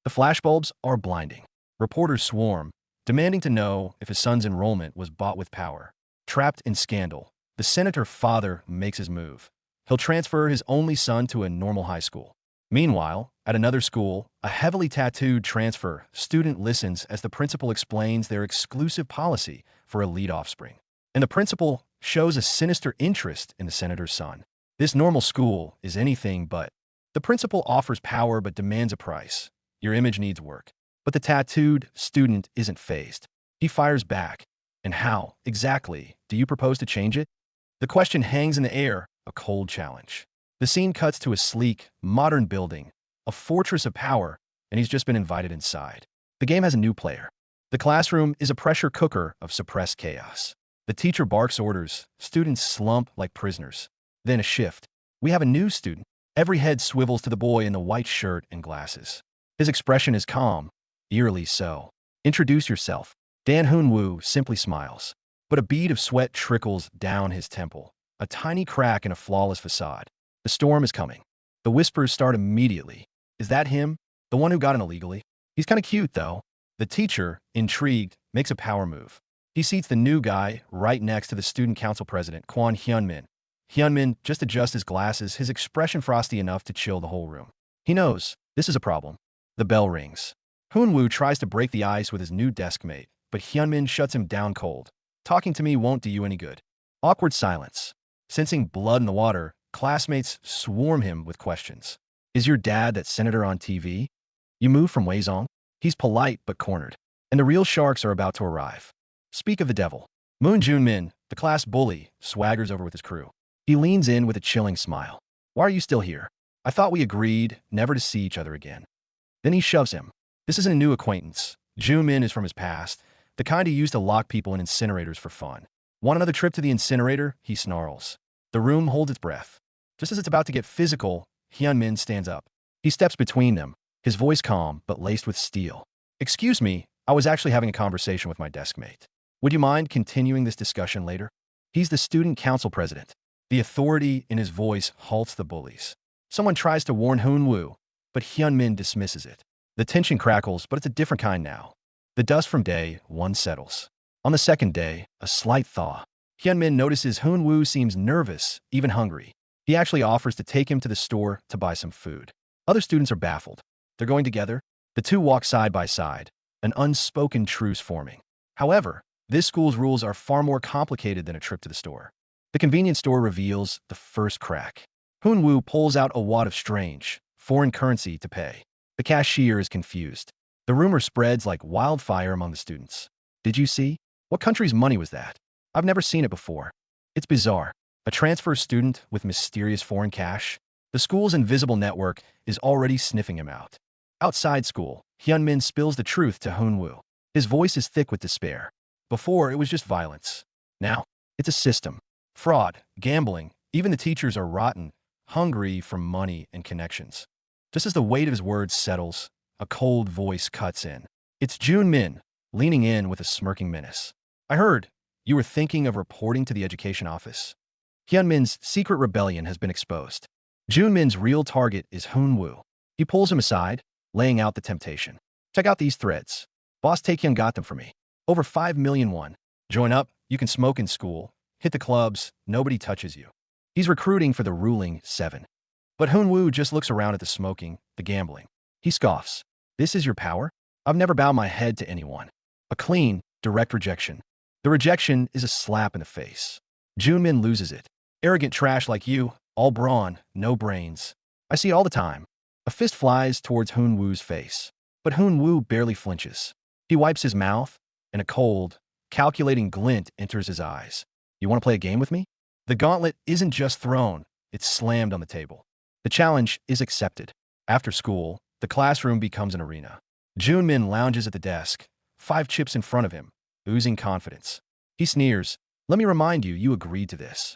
The flashbulbs are blinding. Reporters swarm, demanding to know if his son's enrollment was bought with power. Trapped in scandal, the senator father makes his move. He'll transfer his only son to a normal high school. Meanwhile, at another school, a heavily tattooed transfer student listens as the principal explains their exclusive policy for elite offspring. And the principal shows a sinister interest in the senator's son. This normal school is anything but. The principal offers power but demands a price. Your image needs work. But the tattooed student isn't fazed. He fires back. And how, exactly, do you propose to change it? The question hangs in the air, a cold challenge. The scene cuts to a sleek, modern building, a fortress of power, and he's just been invited inside. The game has a new player. The classroom is a pressure cooker of suppressed chaos. The teacher barks orders, students slump like prisoners. Then a shift. We have a new student. Every head swivels to the boy in the white shirt and glasses. His expression is calm, eerily so. Introduce yourself. Dan Jianyu simply smiles, but a bead of sweat trickles down his temple, a tiny crack in a flawless facade. The storm is coming. The whispers start immediately. Is that him? The one who got in illegally? He's kind of cute, though. The teacher, intrigued, makes a power move. He seats the new guy right next to the student council president, Kwon Hyunmin. Hyunmin just adjusts his glasses, his expression frosty enough to chill the whole room. He knows this is a problem. The bell rings. Hyunwoo tries to break the ice with his new desk mate, but Hyunmin shuts him down cold. Talking to me won't do you any good. Awkward silence. Sensing blood in the water, classmates swarm him with questions. Is your dad that senator on TV? You moved from Weizong? He's polite but cornered. And the real sharks are about to arrive. Speak of the devil. Moon Junmin, the class bully, swaggers over with his crew. He leans in with a chilling smile. Why are you still here? I thought we agreed never to see each other again. Then he shoves him. This isn't a new acquaintance. Junmin is from his past, the kind he used to lock people in incinerators for fun. Want another trip to the incinerator? He snarls. The room holds its breath. Just as it's about to get physical, Hyunmin stands up. He steps between them, his voice calm but laced with steel. Excuse me, I was actually having a conversation with my desk mate. Would you mind continuing this discussion later? He's the student council president. The authority in his voice halts the bullies. Someone tries to warn Hyunwoo, but Hyunmin dismisses it. The tension crackles, but it's a different kind now. The dust from day one settles. On the second day, a slight thaw. Hyunmin notices Hyunwoo seems nervous, even hungry. He actually offers to take him to the store to buy some food. Other students are baffled. They're going together. The two walk side by side, an unspoken truce forming. However, this school's rules are far more complicated than a trip to the store. The convenience store reveals the first crack. Hyunwoo pulls out a wad of strange, foreign currency to pay. The cashier is confused. The rumor spreads like wildfire among the students. Did you see? What country's money was that? I've never seen it before. It's bizarre. A transfer student with mysterious foreign cash? The school's invisible network is already sniffing him out. Outside school, Hyunmin spills the truth to Hyunwoo. His voice is thick with despair. Before, it was just violence. Now, it's a system. Fraud, gambling, even the teachers are rotten, hungry for money and connections. Just as the weight of his words settles, a cold voice cuts in. It's Junmin, leaning in with a smirking menace. I heard you were thinking of reporting to the education office. Hyunmin's secret rebellion has been exposed. Junmin's real target is Hyunwoo. He pulls him aside, laying out the temptation. Check out these threads. Boss Taekyung got them for me. Over 5 million won. Join up, you can smoke in school. Hit the clubs, nobody touches you. He's recruiting for the ruling 7. But Hyunwoo just looks around at the smoking, the gambling. He scoffs. This is your power? I've never bowed my head to anyone. A clean, direct rejection. The rejection is a slap in the face. Junmin loses it. Arrogant trash like you, all brawn, no brains. I see it all the time. A fist flies towards Hyunwoo's face. But Hyunwoo barely flinches. He wipes his mouth, and a cold, calculating glint enters his eyes. You want to play a game with me? The gauntlet isn't just thrown, it's slammed on the table. The challenge is accepted. After school, the classroom becomes an arena. Junmin lounges at the desk, 5 chips in front of him, oozing confidence. He sneers. Let me remind you, you agreed to this.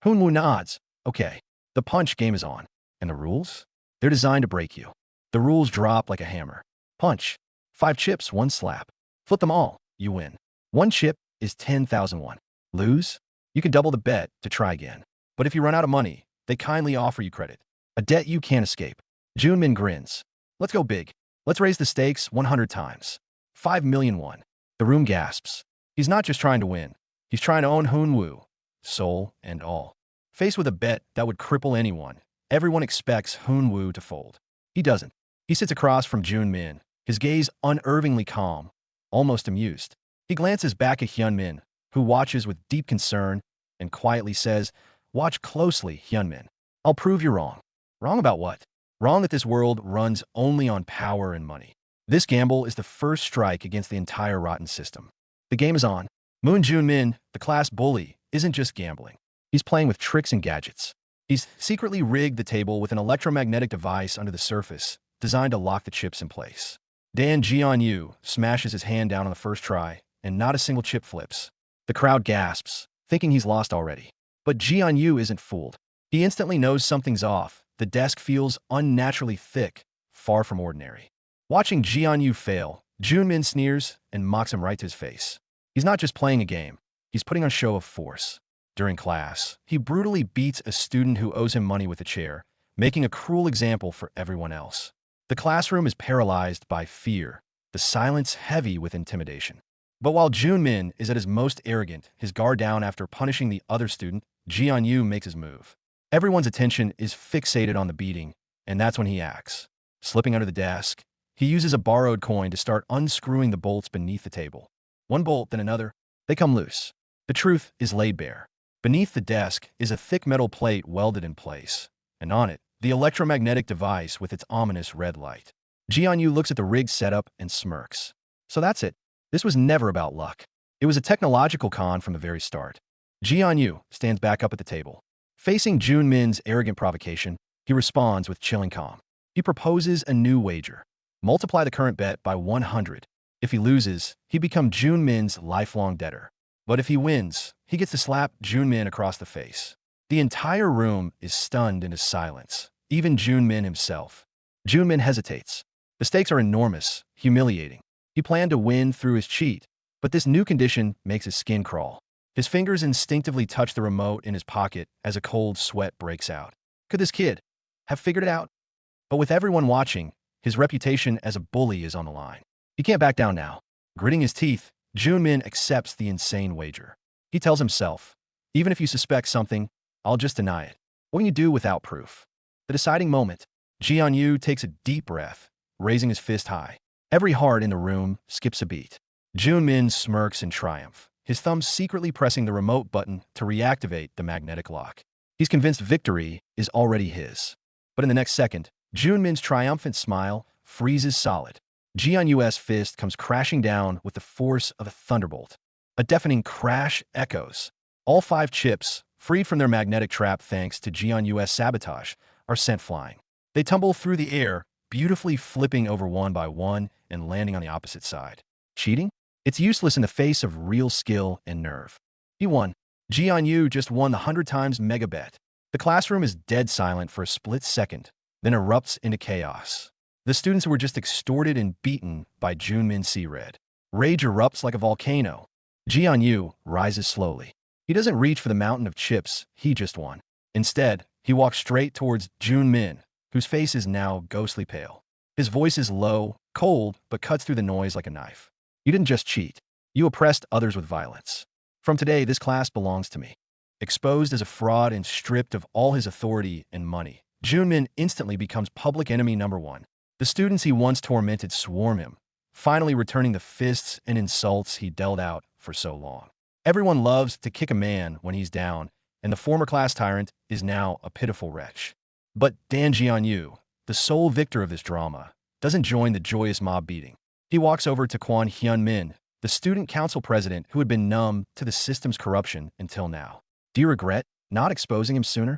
Hyunwoo nods. Okay, the punch game is on. And the rules? They're designed to break you. The rules drop like a hammer. Punch. 5 chips, 1 slap. Flip them all, you win. 1 chip is 10,000 won. Lose? You can double the bet to try again. But if you run out of money, they kindly offer you credit. A debt you can't escape. Junmin grins. Let's go big. Let's raise the stakes 100 times. 5 million won. The room gasps. He's not just trying to win. He's trying to own Hunwoo, soul and all. Faced with a bet that would cripple anyone, everyone expects Hunwoo to fold. He doesn't. He sits across from Junmin, his gaze unervingly calm, almost amused. He glances back at Hyunmin, who watches with deep concern, and quietly says, "Watch closely, Hyunmin. I'll prove you're wrong." Wrong about what? Wrong that this world runs only on power and money. This gamble is the first strike against the entire rotten system. The game is on. Moon Junmin, the class bully, isn't just gambling. He's playing with tricks and gadgets. He's secretly rigged the table with an electromagnetic device under the surface, designed to lock the chips in place. Dan Jianyu smashes his hand down on the first try, and not a single chip flips. The crowd gasps, thinking he's lost already. But Jianyu isn't fooled. He instantly knows something's off. The desk feels unnaturally thick, far from ordinary. Watching Jianyu fail, Junmin sneers and mocks him right to his face. He's not just playing a game. He's putting on a show of force. During class, he brutally beats a student who owes him money with a chair, making a cruel example for everyone else. The classroom is paralyzed by fear, the silence heavy with intimidation. But while Junmin is at his most arrogant, his guard down after punishing the other student, Jianyu makes his move. Everyone's attention is fixated on the beating, and that's when he acts. Slipping under the desk, he uses a borrowed coin to start unscrewing the bolts beneath the table. One bolt, then another, they come loose. The truth is laid bare. Beneath the desk is a thick metal plate welded in place, and on it, the electromagnetic device with its ominous red light. Jianyu looks at the rigged setup and smirks. So that's it. This was never about luck. It was a technological con from the very start. Jianyu stands back up at the table. Facing Junmin's arrogant provocation, he responds with chilling calm. He proposes a new wager. Multiply the current bet by 100. If he loses, he becomes Junmin's lifelong debtor. But if he wins, he gets to slap Junmin across the face. The entire room is stunned into silence, even Junmin himself. Junmin hesitates. The stakes are enormous, humiliating. He planned to win through his cheat, but this new condition makes his skin crawl. His fingers instinctively touch the remote in his pocket as a cold sweat breaks out. Could this kid have figured it out? But with everyone watching, his reputation as a bully is on the line. He can't back down now. Gritting his teeth, Junmin accepts the insane wager. He tells himself, even if you suspect something, I'll just deny it. What can you do without proof? The deciding moment, Jianyu takes a deep breath, raising his fist high. Every heart in the room skips a beat. Junmin smirks in triumph, his thumb secretly pressing the remote button to reactivate the magnetic lock. He's convinced victory is already his. But in the next second, Junmin's triumphant smile freezes solid. Jianyu's fist comes crashing down with the force of a thunderbolt. A deafening crash echoes. All 5 chips, freed from their magnetic trap thanks to Jianyu's sabotage, are sent flying. They tumble through the air, beautifully flipping over one by one and landing on the opposite side. Cheating? It's useless in the face of real skill and nerve. He won. Jianyu just won the 100 times mega bet. The classroom is dead silent for a split second, then erupts into chaos. The students were just extorted and beaten by Junmin C-Red. Rage erupts like a volcano. Jianyu rises slowly. He doesn't reach for the mountain of chips he just won. Instead, he walks straight towards Junmin, whose face is now ghostly pale. His voice is low, cold, but cuts through the noise like a knife. You didn't just cheat. You oppressed others with violence. From today, this class belongs to me. Exposed as a fraud and stripped of all his authority and money, Junmin instantly becomes public enemy number 1. The students he once tormented swarm him, finally returning the fists and insults he dealt out for so long. Everyone loves to kick a man when he's down, and the former class tyrant is now a pitiful wretch. But Dan Jianyu, the sole victor of this drama, doesn't join the joyous mob beating. He walks over to Kwon Hyun-min, the student council president who had been numb to the system's corruption until now. Do you regret not exposing him sooner?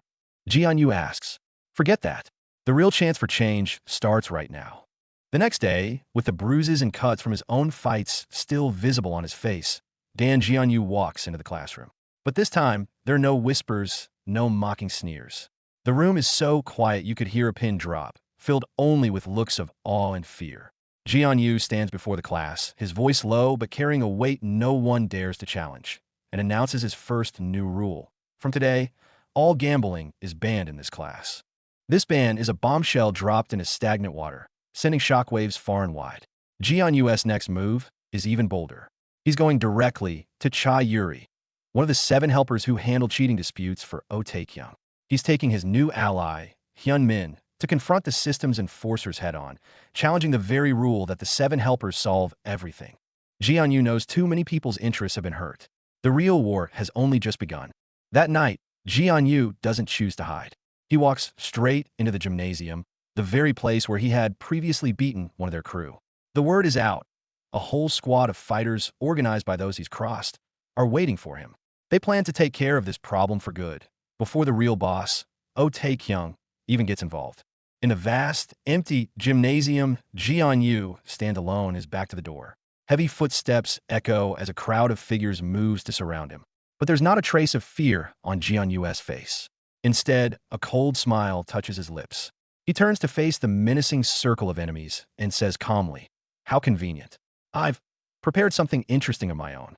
Jianyu asks. Forget that. The real chance for change starts right now. The next day, with the bruises and cuts from his own fights still visible on his face, Dan Jianyu walks into the classroom. But this time, there are no whispers, no mocking sneers. The room is so quiet you could hear a pin drop, filled only with looks of awe and fear. Jianyu stands before the class, his voice low but carrying a weight no one dares to challenge, and announces his first new rule. From today, all gambling is banned in this class. This ban is a bombshell dropped into stagnant water. sending shockwaves far and wide. Jianyu's next move is even bolder. He's going directly to Cha Yuri, one of the 7 helpers who handle cheating disputes for Takeover. He's taking his new ally, Hyun Min, to confront the system's enforcers head-on, challenging the very rule that the 7 helpers solve everything. Jianyu knows too many people's interests have been hurt. The real war has only just begun. That night, Jianyu doesn't choose to hide. He walks straight into the gymnasium, the very place where he had previously beaten one of their crew. The word is out. A whole squad of fighters, organized by those he's crossed, are waiting for him. They plan to take care of this problem for good, before the real boss, Taekyung, even gets involved. In a vast, empty gymnasium, Jianyu stands alone, his back to the door. Heavy footsteps echo as a crowd of figures moves to surround him. But there's not a trace of fear on Jianyu's face. Instead, a cold smile touches his lips. He turns to face the menacing circle of enemies and says calmly, "How convenient. I've prepared something interesting of my own."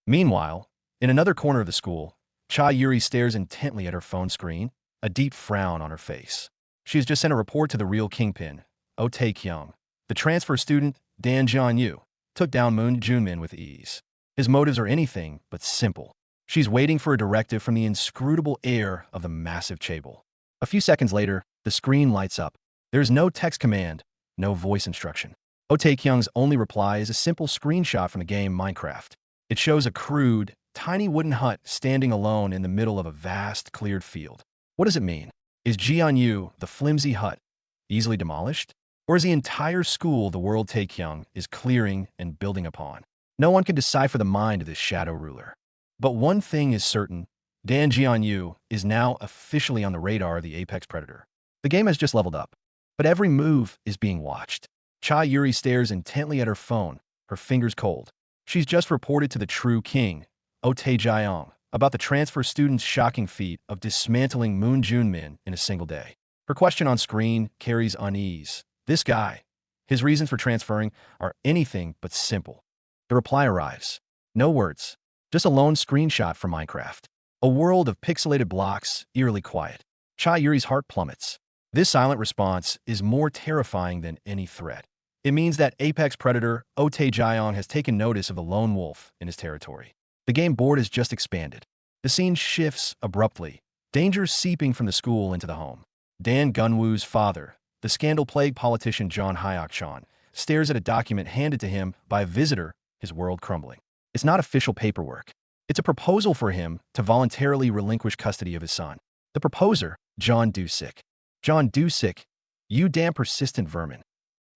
Meanwhile, in another corner of the school, Cha Yuri stares intently at her phone screen, a deep frown on her face. She has just sent a report to the real kingpin, Taekyung. The transfer student, Dan Jianyu, took down Moon Junmin with ease. His motives are anything but simple. She's waiting for a directive from the inscrutable heir of the massive chaebol. A few seconds later, the screen lights up. There's no text command, no voice instruction. Taekyung's only reply is a simple screenshot from the game Minecraft. It shows a crude, tiny wooden hut standing alone in the middle of a vast, cleared field. What does it mean? Is Jianyu, the flimsy hut, easily demolished? Or is the entire school the world Taekyung is clearing and building upon? No one can decipher the mind of this shadow ruler. But one thing is certain, Dan Jianyu is now officially on the radar of the apex predator. The game has just leveled up, but every move is being watched. Cha Yuri stares intently at her phone, her fingers cold. She's just reported to the true king, Taekyung, about the transfer student's shocking feat of dismantling Moon Junmin in a single day. Her question on screen carries unease. This guy, his reasons for transferring are anything but simple. The reply arrives. No words, just a lone screenshot from Minecraft. A world of pixelated blocks, eerily quiet. Cha Yuri's heart plummets. This silent response is more terrifying than any threat. It means that apex predator Taekyung has taken notice of the lone wolf in his territory. The game board has just expanded. The scene shifts abruptly, danger seeping from the school into the home. Dan Gunwoo's father, the scandal-plagued politician John Hyok-chan, stares at a document handed to him by a visitor, his world crumbling. It's not official paperwork. It's a proposal for him to voluntarily relinquish custody of his son. The proposer, John Do-sik. John Do-sik, you damn persistent vermin.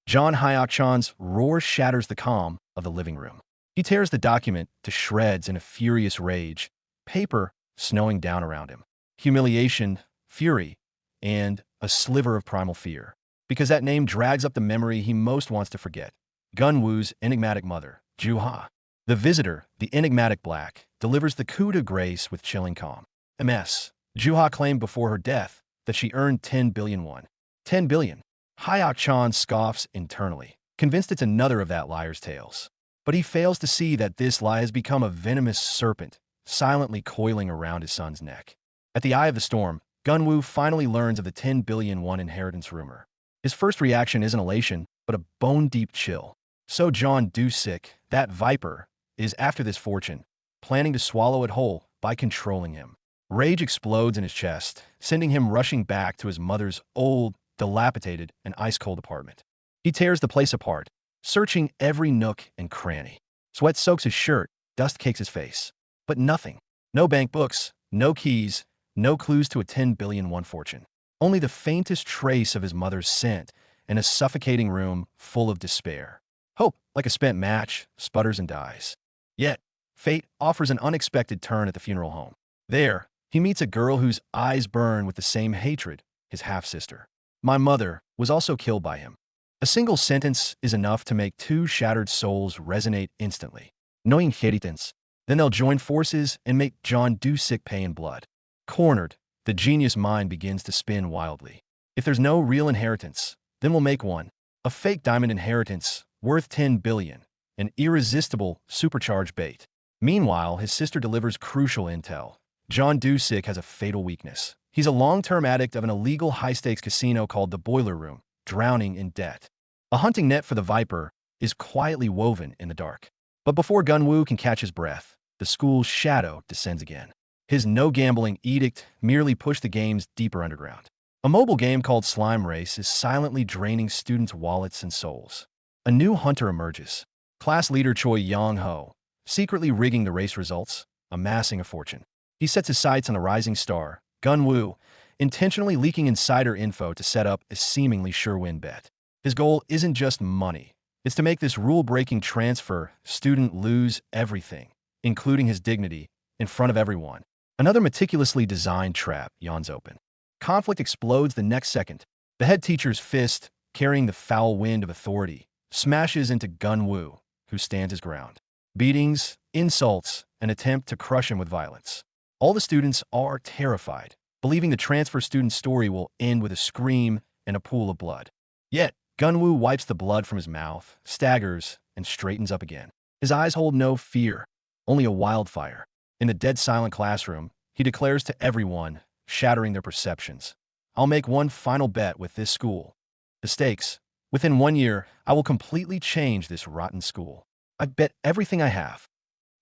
John Hyok-chan's roar shatters the calm of the living room. He tears the document to shreds in a furious rage, paper snowing down around him. Humiliation, fury, and a sliver of primal fear. Because that name drags up the memory he most wants to forget. Gunwoo's enigmatic mother, Juha. The visitor, the enigmatic black, delivers the coup de grace with chilling calm. MS. Juha claimed before her death that she earned 10 billion won. 10 billion. Hyok-chan scoffs internally, convinced it's another of that liar's tales. But he fails to see that this lie has become a venomous serpent, silently coiling around his son's neck. At the eye of the storm, Gunwoo finally learns of the 10 billion won inheritance rumor. His first reaction isn't elation, but a bone-deep chill. So John Do-sik, that viper, is after this fortune, planning to swallow it whole by controlling him. Rage explodes in his chest, sending him rushing back to his mother's old, dilapidated, and ice-cold apartment. He tears the place apart, searching every nook and cranny. Sweat soaks his shirt, dust cakes his face. But nothing. No bank books, no keys, no clues to a 10 billion won fortune. Only the faintest trace of his mother's scent in a suffocating room full of despair. Hope, like a spent match, sputters and dies. Yet, fate offers an unexpected turn at the funeral home. There, he meets a girl whose eyes burn with the same hatred, his half-sister. My mother was also killed by him. A single sentence is enough to make two shattered souls resonate instantly. No inheritance. Then they'll join forces and make John Do-sik pay in blood. Cornered, the genius mind begins to spin wildly. If there's no real inheritance, then we'll make one. A fake diamond inheritance worth 10 billion. An irresistible, supercharged bait. Meanwhile, his sister delivers crucial intel. John Do-sik has a fatal weakness. He's a long-term addict of an illegal high-stakes casino called the Boiler Room, drowning in debt. A hunting net for the viper is quietly woven in the dark. But before Gunwoo can catch his breath, the school's shadow descends again. His no-gambling edict merely pushed the games deeper underground. A mobile game called Slime Race is silently draining students' wallets and souls. A new hunter emerges. Class leader Choi Yong-ho, secretly rigging the race results, amassing a fortune. He sets his sights on the rising star, Gunwoo, intentionally leaking insider info to set up a seemingly sure-win bet. His goal isn't just money. It's to make this rule-breaking transfer student lose everything, including his dignity, in front of everyone. Another meticulously designed trap yawns open. Conflict explodes the next second. The head teacher's fist, carrying the foul wind of authority, smashes into Gunwoo, who stands his ground. Beatings, insults, an attempt to crush him with violence. All the students are terrified, believing the transfer student's story will end with a scream and a pool of blood. Yet, Gunwoo wipes the blood from his mouth, staggers, and straightens up again. His eyes hold no fear, only a wildfire. In the dead silent classroom, he declares to everyone, shattering their perceptions, "I'll make one final bet with this school. The stakes. Within 1 year, I will completely change this rotten school. I bet everything I have."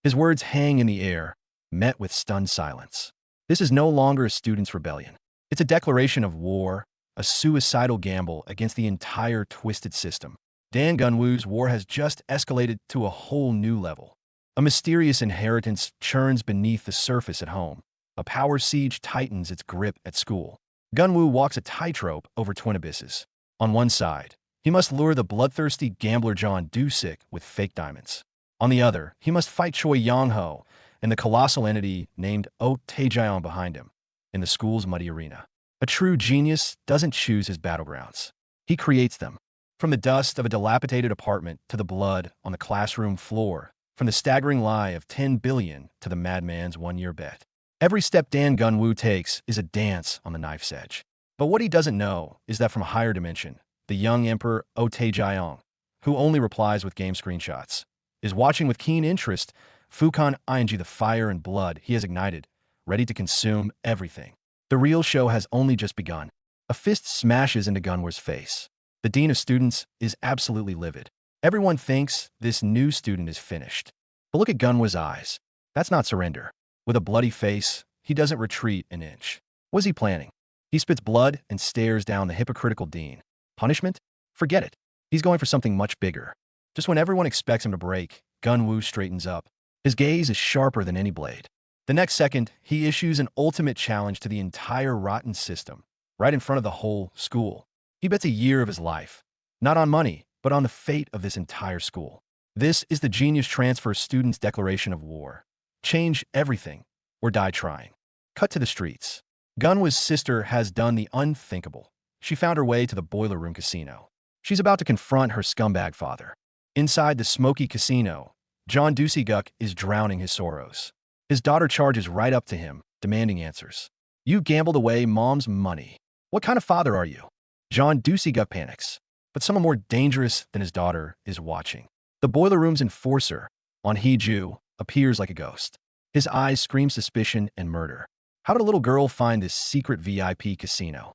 His words hang in the air, met with stunned silence. This is no longer a student's rebellion. It's a declaration of war, a suicidal gamble against the entire twisted system. Dan Gunwoo's war has just escalated to a whole new level. A mysterious inheritance churns beneath the surface at home. A power siege tightens its grip at school. Gunwoo walks a tightrope over twin abysses. On one side, he must lure the bloodthirsty gambler John Dusik with fake diamonds. On the other, he must fight Choi Yong-ho and the colossal entity named Taejeon behind him in the school's muddy arena. A true genius doesn't choose his battlegrounds. He creates them. From the dust of a dilapidated apartment to the blood on the classroom floor, from the staggering lie of 10 billion to the madman's 1-year bet. Every step Dan Gunwoo takes is a dance on the knife's edge. But what he doesn't know is that from a higher dimension, the young emperor Taejeon, who only replies with game screenshots, is watching with keen interest. Fukan ing the fire and blood he has ignited, ready to consume everything. The real show has only just begun. A fist smashes into Gunwoo's face. The dean of students is absolutely livid. Everyone thinks this new student is finished. But look at Gunwoo's eyes. That's not surrender. With a bloody face, he doesn't retreat an inch. What is he planning? He spits blood and stares down the hypocritical dean. Punishment? Forget it. He's going for something much bigger. Just when everyone expects him to break, Gunwoo straightens up. His gaze is sharper than any blade. The next second, he issues an ultimate challenge to the entire rotten system, right in front of the whole school. He bets a year of his life, not on money, but on the fate of this entire school. This is the Genius Transfer Students' Declaration of War. Change everything, or die trying. Cut to the streets. Gunwoo's sister has done the unthinkable. She found her way to the Boiler Room Casino. She's about to confront her scumbag father. Inside the smoky casino, John Dusik is drowning his sorrows. His daughter charges right up to him, demanding answers. "You gambled away Mom's money. What kind of father are you?" John Dusik panics. But someone more dangerous than his daughter is watching. The Boiler Room's enforcer, On Hee-ju, appears like a ghost. His eyes scream suspicion and murder. How did a little girl find this secret VIP casino?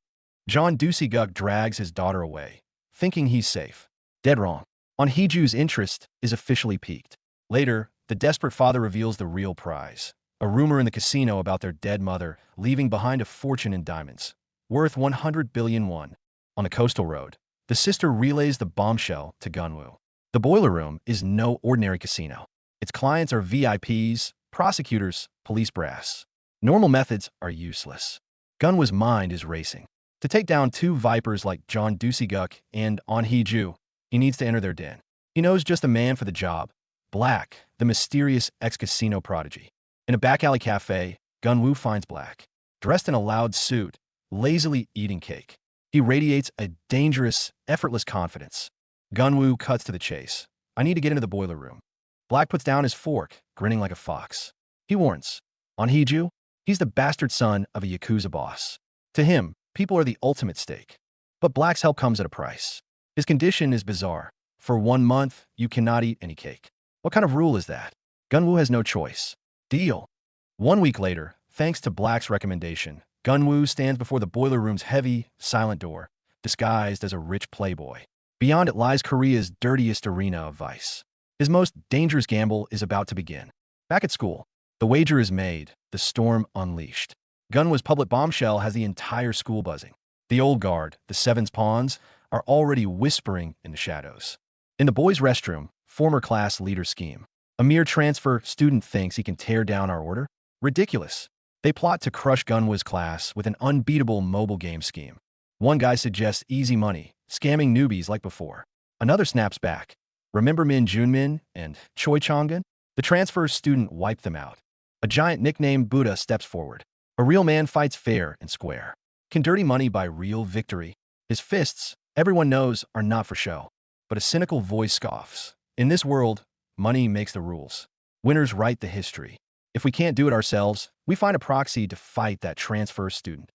John Dusik drags his daughter away, thinking he's safe. Dead wrong. On Hee-ju's interest is officially piqued. Later, the desperate father reveals the real prize. A rumor in the casino about their dead mother leaving behind a fortune in diamonds, worth 100 billion won. On the coastal road, the sister relays the bombshell to Gunwoo. The Boiler Room is no ordinary casino. Its clients are VIPs, prosecutors, police brass. Normal methods are useless. Gunwoo's mind is racing. To take down two vipers like John Dusik and On Hee-ju, he needs to enter their den. He knows just the man for the job. Black, the mysterious ex-casino prodigy. In a back alley cafe, Gunwoo finds Black, dressed in a loud suit, lazily eating cake. He radiates a dangerous, effortless confidence. Gunwoo cuts to the chase. "I need to get into the Boiler Room." Black puts down his fork, grinning like a fox. He warns, "On Hee-ju, he's the bastard son of a Yakuza boss. To him, people are the ultimate stake." But Black's help comes at a price. His condition is bizarre. For 1 month, you cannot eat any cake. What kind of rule is that? Gunwoo has no choice. Deal. 1 week later, thanks to Black's recommendation, Gunwoo stands before the Boiler Room's heavy, silent door, disguised as a rich playboy. Beyond it lies Korea's dirtiest arena of vice. His most dangerous gamble is about to begin. Back at school, the wager is made, the storm unleashed. Gunwoo's public bombshell has the entire school buzzing. The old guard, the Seven's pawns, are already whispering in the shadows. In the boys' restroom, former class leader scheme. A mere transfer student thinks he can tear down our order? Ridiculous. They plot to crush Gunwoo's class with an unbeatable mobile game scheme. One guy suggests easy money, scamming newbies like before. Another snaps back. Remember Min Junmin and Choi Chongun? The transfer student wiped them out. A giant nicknamed Buddha steps forward. A real man fights fair and square. Can dirty money buy real victory? His fists, everyone knows, are not for show. But a cynical voice scoffs. In this world, money makes the rules. Winners write the history. If we can't do it ourselves, we find a proxy to fight that transfer student.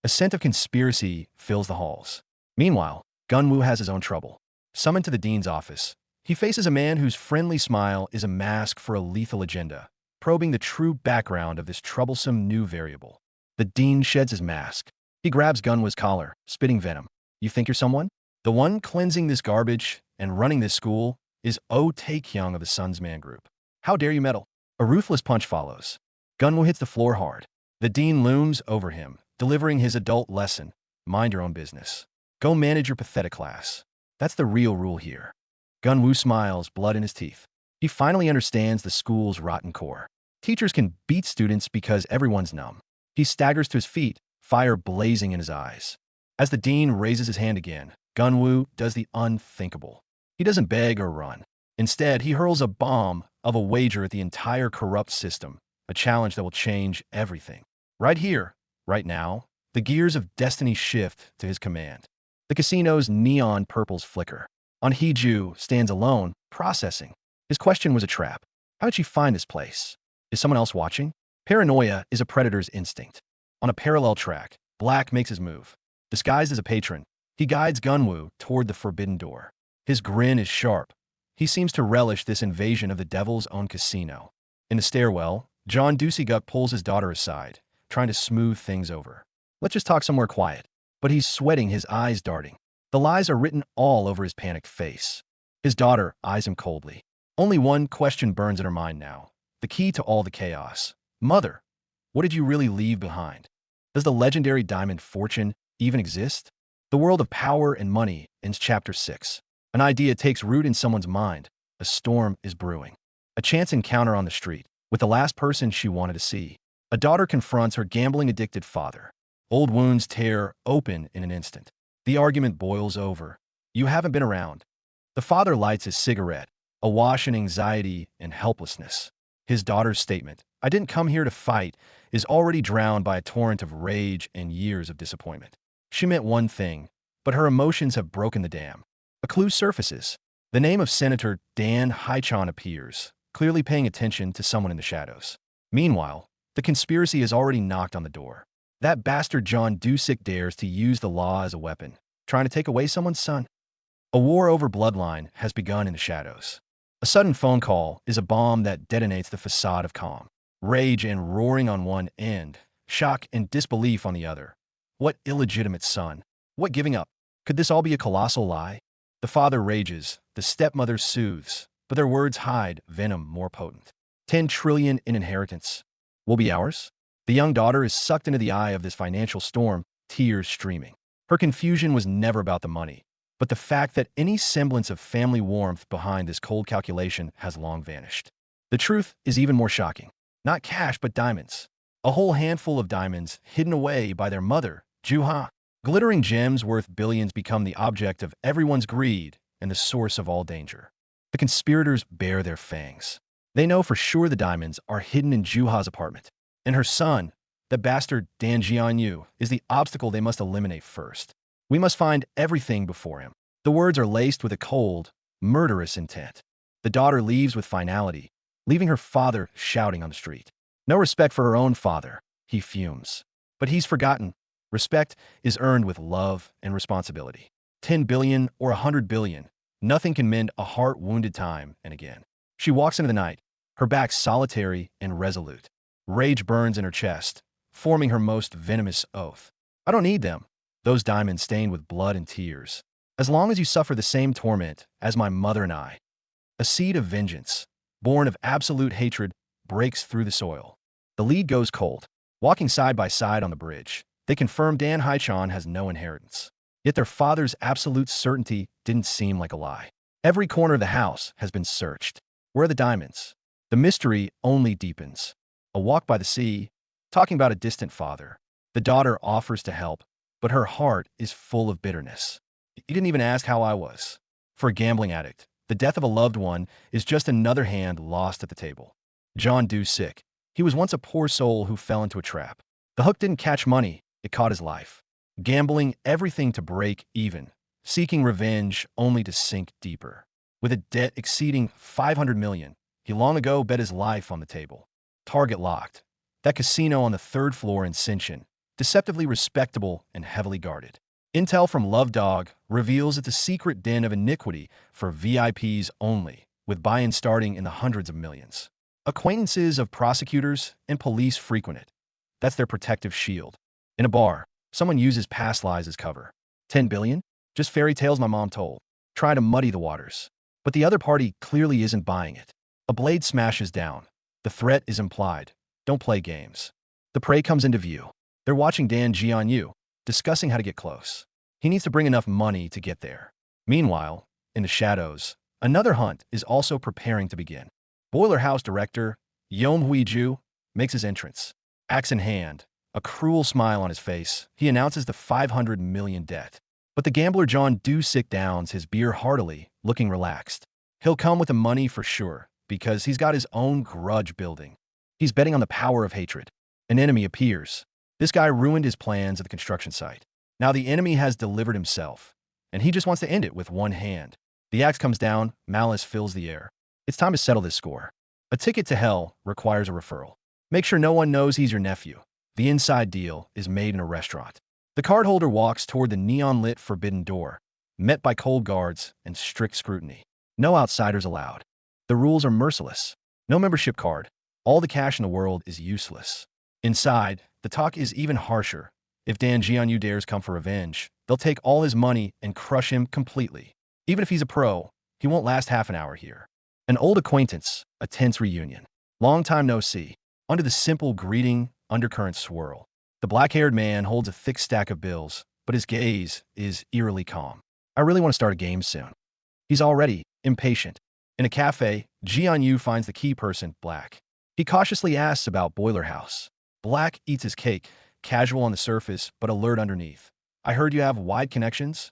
A scent of conspiracy fills the halls. Meanwhile, Gunwoo has his own trouble. Summoned to the dean's office, he faces a man whose friendly smile is a mask for a lethal agenda, probing the true background of this troublesome new variable. The dean sheds his mask. He grabs Gunwoo's collar, spitting venom. You think you're someone? The one cleansing this garbage and running this school is Takeover of the Sun's Man Group. How dare you meddle? A ruthless punch follows. Gunwoo hits the floor hard. The dean looms over him, delivering his adult lesson. Mind your own business. Go manage your pathetic class. That's the real rule here. Gunwoo smiles, blood in his teeth. He finally understands the school's rotten core. Teachers can beat students because everyone's numb. He staggers to his feet, fire blazing in his eyes. As the dean raises his hand again, Gunwoo does the unthinkable. He doesn't beg or run. Instead, he hurls a bomb of a wager at the entire corrupt system, a challenge that will change everything. Right here, right now, the gears of destiny shift to his command. The casino's neon purples flicker. On Hee-ju stands alone, processing. His question was a trap. How did she find this place? Is someone else watching? Paranoia is a predator's instinct. On a parallel track, Black makes his move. Disguised as a patron, he guides Gunwoo toward the forbidden door. His grin is sharp. He seems to relish this invasion of the devil's own casino. In the stairwell, John Doosiguk pulls his daughter aside, trying to smooth things over. Let's just talk somewhere quiet. But he's sweating, his eyes darting. The lies are written all over his panicked face. His daughter eyes him coldly. Only one question burns in her mind now, the key to all the chaos. Mother, what did you really leave behind? Does the legendary diamond fortune even exist? The world of power and money ends Chapter 6. An idea takes root in someone's mind. A storm is brewing. A chance encounter on the street with the last person she wanted to see. A daughter confronts her gambling-addicted father. Old wounds tear open in an instant. The argument boils over. You haven't been around. The father lights his cigarette, awash in anxiety and helplessness. His daughter's statement, I didn't come here to fight, is already drowned by a torrent of rage and years of disappointment. She meant one thing, but her emotions have broken the dam. A clue surfaces. The name of Senator Dan Jianyu appears, clearly paying attention to someone in the shadows. Meanwhile, the conspiracy has already knocked on the door. That bastard John Doosiguk dares to use the law as a weapon, trying to take away someone's son. A war over bloodline has begun in the shadows. A sudden phone call is a bomb that detonates the facade of calm. Rage and roaring on one end, shock and disbelief on the other. What illegitimate son? What giving up? Could this all be a colossal lie? The father rages, the stepmother soothes, but their words hide venom more potent. 10 trillion in inheritance will be ours? The young daughter is sucked into the eye of this financial storm, tears streaming. Her confusion was never about the money, but the fact that any semblance of family warmth behind this cold calculation has long vanished. The truth is even more shocking. Not cash, but diamonds. A whole handful of diamonds hidden away by their mother, Juha. Glittering gems worth billions become the object of everyone's greed and the source of all danger. The conspirators bare their fangs. They know for sure the diamonds are hidden in Juha's apartment. And her son, the bastard Dan Jianyu, is the obstacle they must eliminate first. We must find everything before him. The words are laced with a cold, murderous intent. The daughter leaves with finality, leaving her father shouting on the street. No respect for her own father, he fumes. But he's forgotten. Respect is earned with love and responsibility. 10 billion or 100 billion, nothing can mend a heart wounded time and again. She walks into the night, her back solitary and resolute. Rage burns in her chest, forming her most venomous oath. I don't need them. Those diamonds stained with blood and tears. As long as you suffer the same torment as my mother and I. A seed of vengeance, born of absolute hatred, breaks through the soil. The lead goes cold. Walking side by side on the bridge, they confirm Dan Haichan has no inheritance. Yet their father's absolute certainty didn't seem like a lie. Every corner of the house has been searched. Where are the diamonds? The mystery only deepens. A walk by the sea, talking about a distant father. The daughter offers to help, but her heart is full of bitterness. He didn't even ask how I was. For a gambling addict, the death of a loved one is just another hand lost at the table. John Doe's sick. He was once a poor soul who fell into a trap. The hook didn't catch money, it caught his life. Gambling everything to break even, seeking revenge only to sink deeper. With a debt exceeding 500 million, he long ago bet his life on the table. Target locked. That casino on the third floor in Sinshin, deceptively respectable and heavily guarded. Intel from Love Dog reveals it's a secret den of iniquity for VIPs only, with buy-ins starting in the hundreds of millions. Acquaintances of prosecutors and police frequent it. That's their protective shield. In a bar, someone uses past lies as cover. 10 billion? Just fairy tales my mom told. Try to muddy the waters. But the other party clearly isn't buying it. A blade smashes down. The threat is implied. Don't play games. The prey comes into view. They're watching Dan Jianyu, discussing how to get close. He needs to bring enough money to get there. Meanwhile, in the shadows, another hunt is also preparing to begin. Boiler House director Yom Huiju makes his entrance. Axe in hand, a cruel smile on his face, he announces the 500 million debt. But the gambler John Doe downs his beer heartily, looking relaxed. He'll come with the money for sure, because he's got his own grudge building. He's betting on the power of hatred. An enemy appears. This guy ruined his plans at the construction site. Now the enemy has delivered himself, and he just wants to end it with one hand. The axe comes down, malice fills the air. It's time to settle this score. A ticket to hell requires a referral. Make sure no one knows he's your nephew. The inside deal is made in a restaurant. The cardholder walks toward the neon-lit forbidden door, met by cold guards and strict scrutiny. No outsiders allowed. The rules are merciless. No membership card. All the cash in the world is useless. Inside, the talk is even harsher. If Dan Jianyu dares come for revenge, they'll take all his money and crush him completely. Even if he's a pro, he won't last half an hour here. An old acquaintance, a tense reunion. Long time no see. Under the simple greeting, undercurrents swirl. The black-haired man holds a thick stack of bills, but his gaze is eerily calm. I really want to start a game soon. He's already impatient. In a cafe, Jianyu finds the key person, Black. He cautiously asks about Boiler House. Black eats his cake, casual on the surface, but alert underneath. I heard you have wide connections?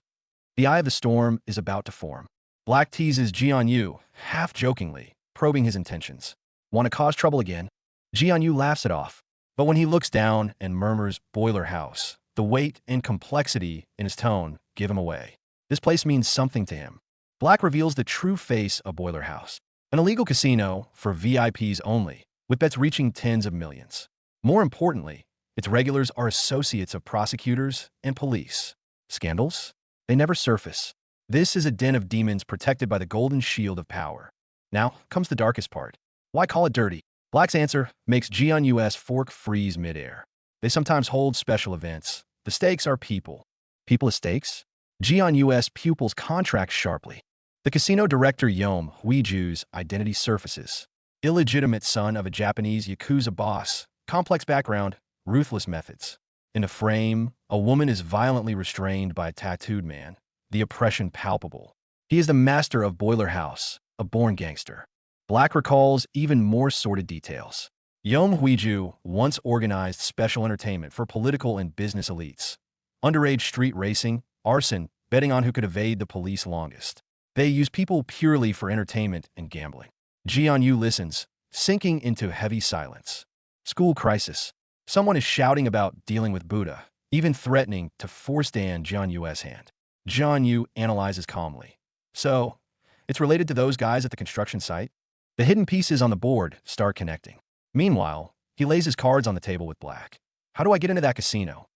The eye of the storm is about to form. Black teases Jianyu, half-jokingly, probing his intentions. Want to cause trouble again? Jianyu laughs it off. But when he looks down and murmurs Boiler House, the weight and complexity in his tone give him away. This place means something to him. Black reveals the true face of Boiler House. An illegal casino for VIPs only, with bets reaching tens of millions. More importantly, its regulars are associates of prosecutors and police. Scandals? They never surface. This is a den of demons protected by the golden shield of power. Now comes the darkest part. Why call it dirty? Black's answer makes Jianyu's fork freeze midair. They sometimes hold special events. The stakes are people. People as stakes? Jianyu's pupils contract sharply. The casino director Yom Huiju's identity surfaces. Illegitimate son of a Japanese Yakuza boss. Complex background, ruthless methods. In a frame, a woman is violently restrained by a tattooed man. The oppression palpable. He is the master of Boiler House, a born gangster. Black recalls even more sordid details. Yom Huiju once organized special entertainment for political and business elites. Underage street racing, arson, betting on who could evade the police longest. They use people purely for entertainment and gambling. Jianyu listens, sinking into heavy silence. School crisis. Someone is shouting about dealing with Buddha, even threatening to force Dan Jianyu's hand. Jianyu analyzes calmly. So, it's related to those guys at the construction site? The hidden pieces on the board start connecting. Meanwhile, he lays his cards on the table with Black. How do I get into that casino?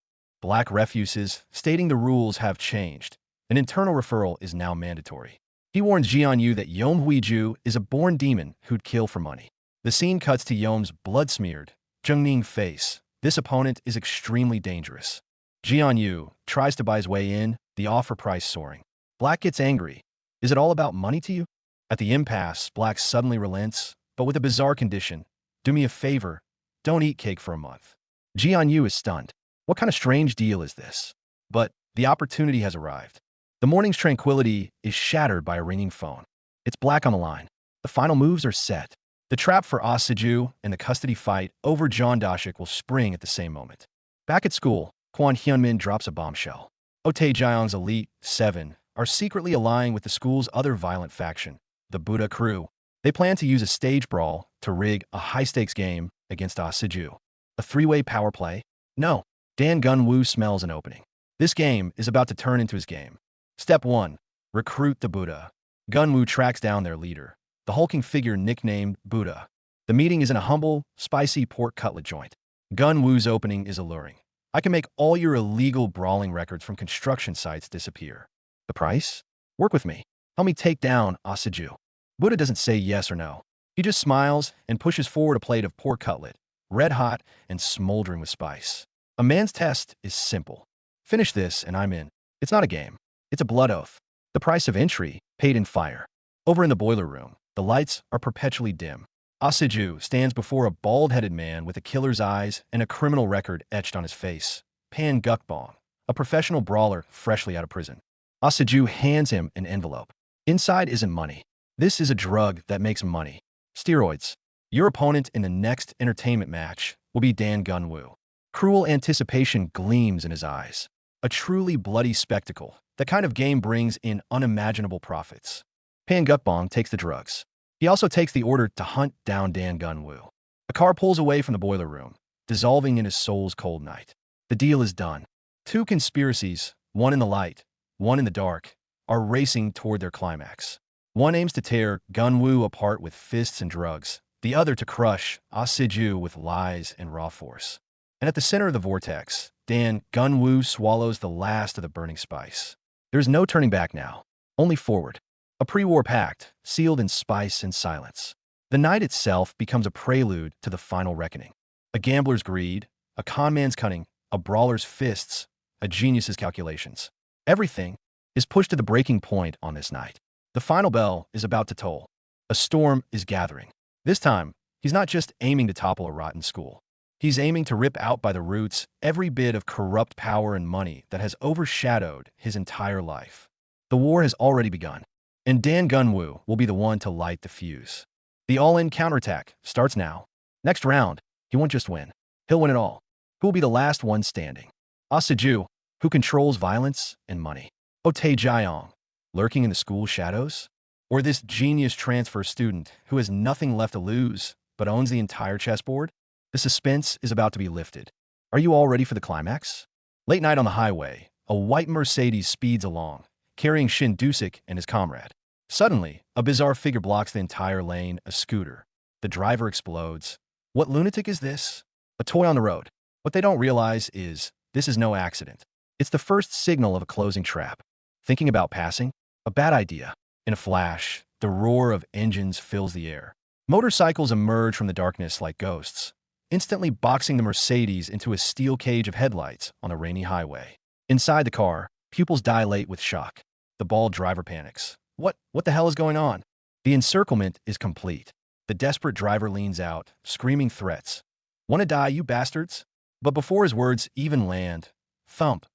Black refuses, stating the rules have changed. An internal referral is now mandatory. He warns Jianyu that Yom Huiju is a born demon who'd kill for money. The scene cuts to Yom's blood-smeared, Zhengning face. This opponent is extremely dangerous. Jianyu tries to buy his way in, the offer price soaring. Black gets angry. Is it all about money to you? At the impasse, Black suddenly relents, but with a bizarre condition. Do me a favor. Don't eat cake for a month. Jianyu is stunned. What kind of strange deal is this? But the opportunity has arrived. The morning's tranquility is shattered by a ringing phone. It's Black on the line. The final moves are set. The trap for Ah Se-ju and the custody fight over John Dashik will spring at the same moment. Back at school, Kwon Hyunmin drops a bombshell. Oh Tae-jaeong's elite, 7, are secretly allying with the school's other violent faction, the Buddha crew. They plan to use a stage brawl to rig a high-stakes game against Ah Se-ju. A three-way power play? No. Dan Gun-woo smells an opening. This game is about to turn into his game. Step 1. Recruit the Buddha. Gun-woo tracks down their leader, the hulking figure nicknamed Buddha. The meeting is in a humble, spicy pork cutlet joint. Gun-woo's opening is alluring. I can make all your illegal brawling records from construction sites disappear. The price? Work with me. Help me take down Ah Se-ju. Buddha doesn't say yes or no. He just smiles and pushes forward a plate of pork cutlet, red hot and smoldering with spice. A man's test is simple. Finish this and I'm in. It's not a game. It's a blood oath. The price of entry, paid in fire. Over in the boiler room, the lights are perpetually dim. Ah Se-ju stands before a bald-headed man with a killer's eyes and a criminal record etched on his face. Pan Gukbong, a professional brawler freshly out of prison. Ah Se-ju hands him an envelope. Inside isn't money. This is a drug that makes money. Steroids. Your opponent in the next entertainment match will be Dan Gun-woo. Cruel anticipation gleams in his eyes. A truly bloody spectacle. The kind of game brings in unimaginable profits. Pan Gukbong takes the drugs. He also takes the order to hunt down Dan Gun-woo. A car pulls away from the boiler room, dissolving in his soul's cold night. The deal is done. Two conspiracies, one in the light, one in the dark, are racing toward their climax. One aims to tear Gun-woo apart with fists and drugs, the other to crush Ah Se-ju with lies and raw force. And at the center of the vortex, Dan Gun-woo swallows the last of the burning spice. There's no turning back now, only forward. A pre-war pact, sealed in spice and silence. The night itself becomes a prelude to the final reckoning. A gambler's greed, a conman's cunning, a brawler's fists, a genius's calculations. Everything is pushed to the breaking point on this night. The final bell is about to toll. A storm is gathering. This time, he's not just aiming to topple a rotten school. He's aiming to rip out by the roots every bit of corrupt power and money that has overshadowed his entire life. The war has already begun, and Dan Gun-woo will be the one to light the fuse. The all-in counterattack starts now. Next round, he won't just win. He'll win it all. Who will be the last one standing? Ah Se-ju, who controls violence and money. Oh Tae-jaeong, lurking in the school shadows? Or this genius transfer student who has nothing left to lose but owns the entire chessboard? The suspense is about to be lifted. Are you all ready for the climax? Late night on the highway, a white Mercedes speeds along, carrying Shin Dusik and his comrade. Suddenly, a bizarre figure blocks the entire lane, a scooter. The driver explodes. What lunatic is this? A toy on the road. What they don't realize is, this is no accident. It's the first signal of a closing trap. Thinking about passing? A bad idea. In a flash, the roar of engines fills the air. Motorcycles emerge from the darkness like ghosts, instantly boxing the Mercedes into a steel cage of headlights on a rainy highway. Inside the car, pupils dilate with shock. The bald driver panics. What the hell is going on? The encirclement is complete. The desperate driver leans out, screaming threats. "Wanna die, you bastards?" But before his words even land, thump,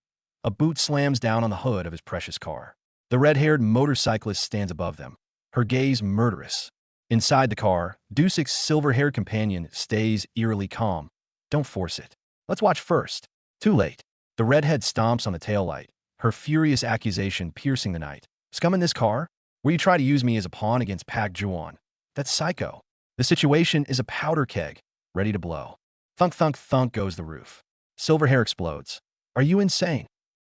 a boot slams down on the hood of his precious car. The red-haired motorcyclist stands above them, her gaze murderous. Inside the car, Dusik's silver-haired companion stays eerily calm. Don't force it. Let's watch first. Too late. The redhead stomps on the taillight, her furious accusation piercing the night. Scum in this car? Will you try to use me as a pawn against Pak Juan? That's psycho. The situation is a powder keg, ready to blow. Thunk, thunk, thunk goes the roof. Silver hair explodes. Are you insane?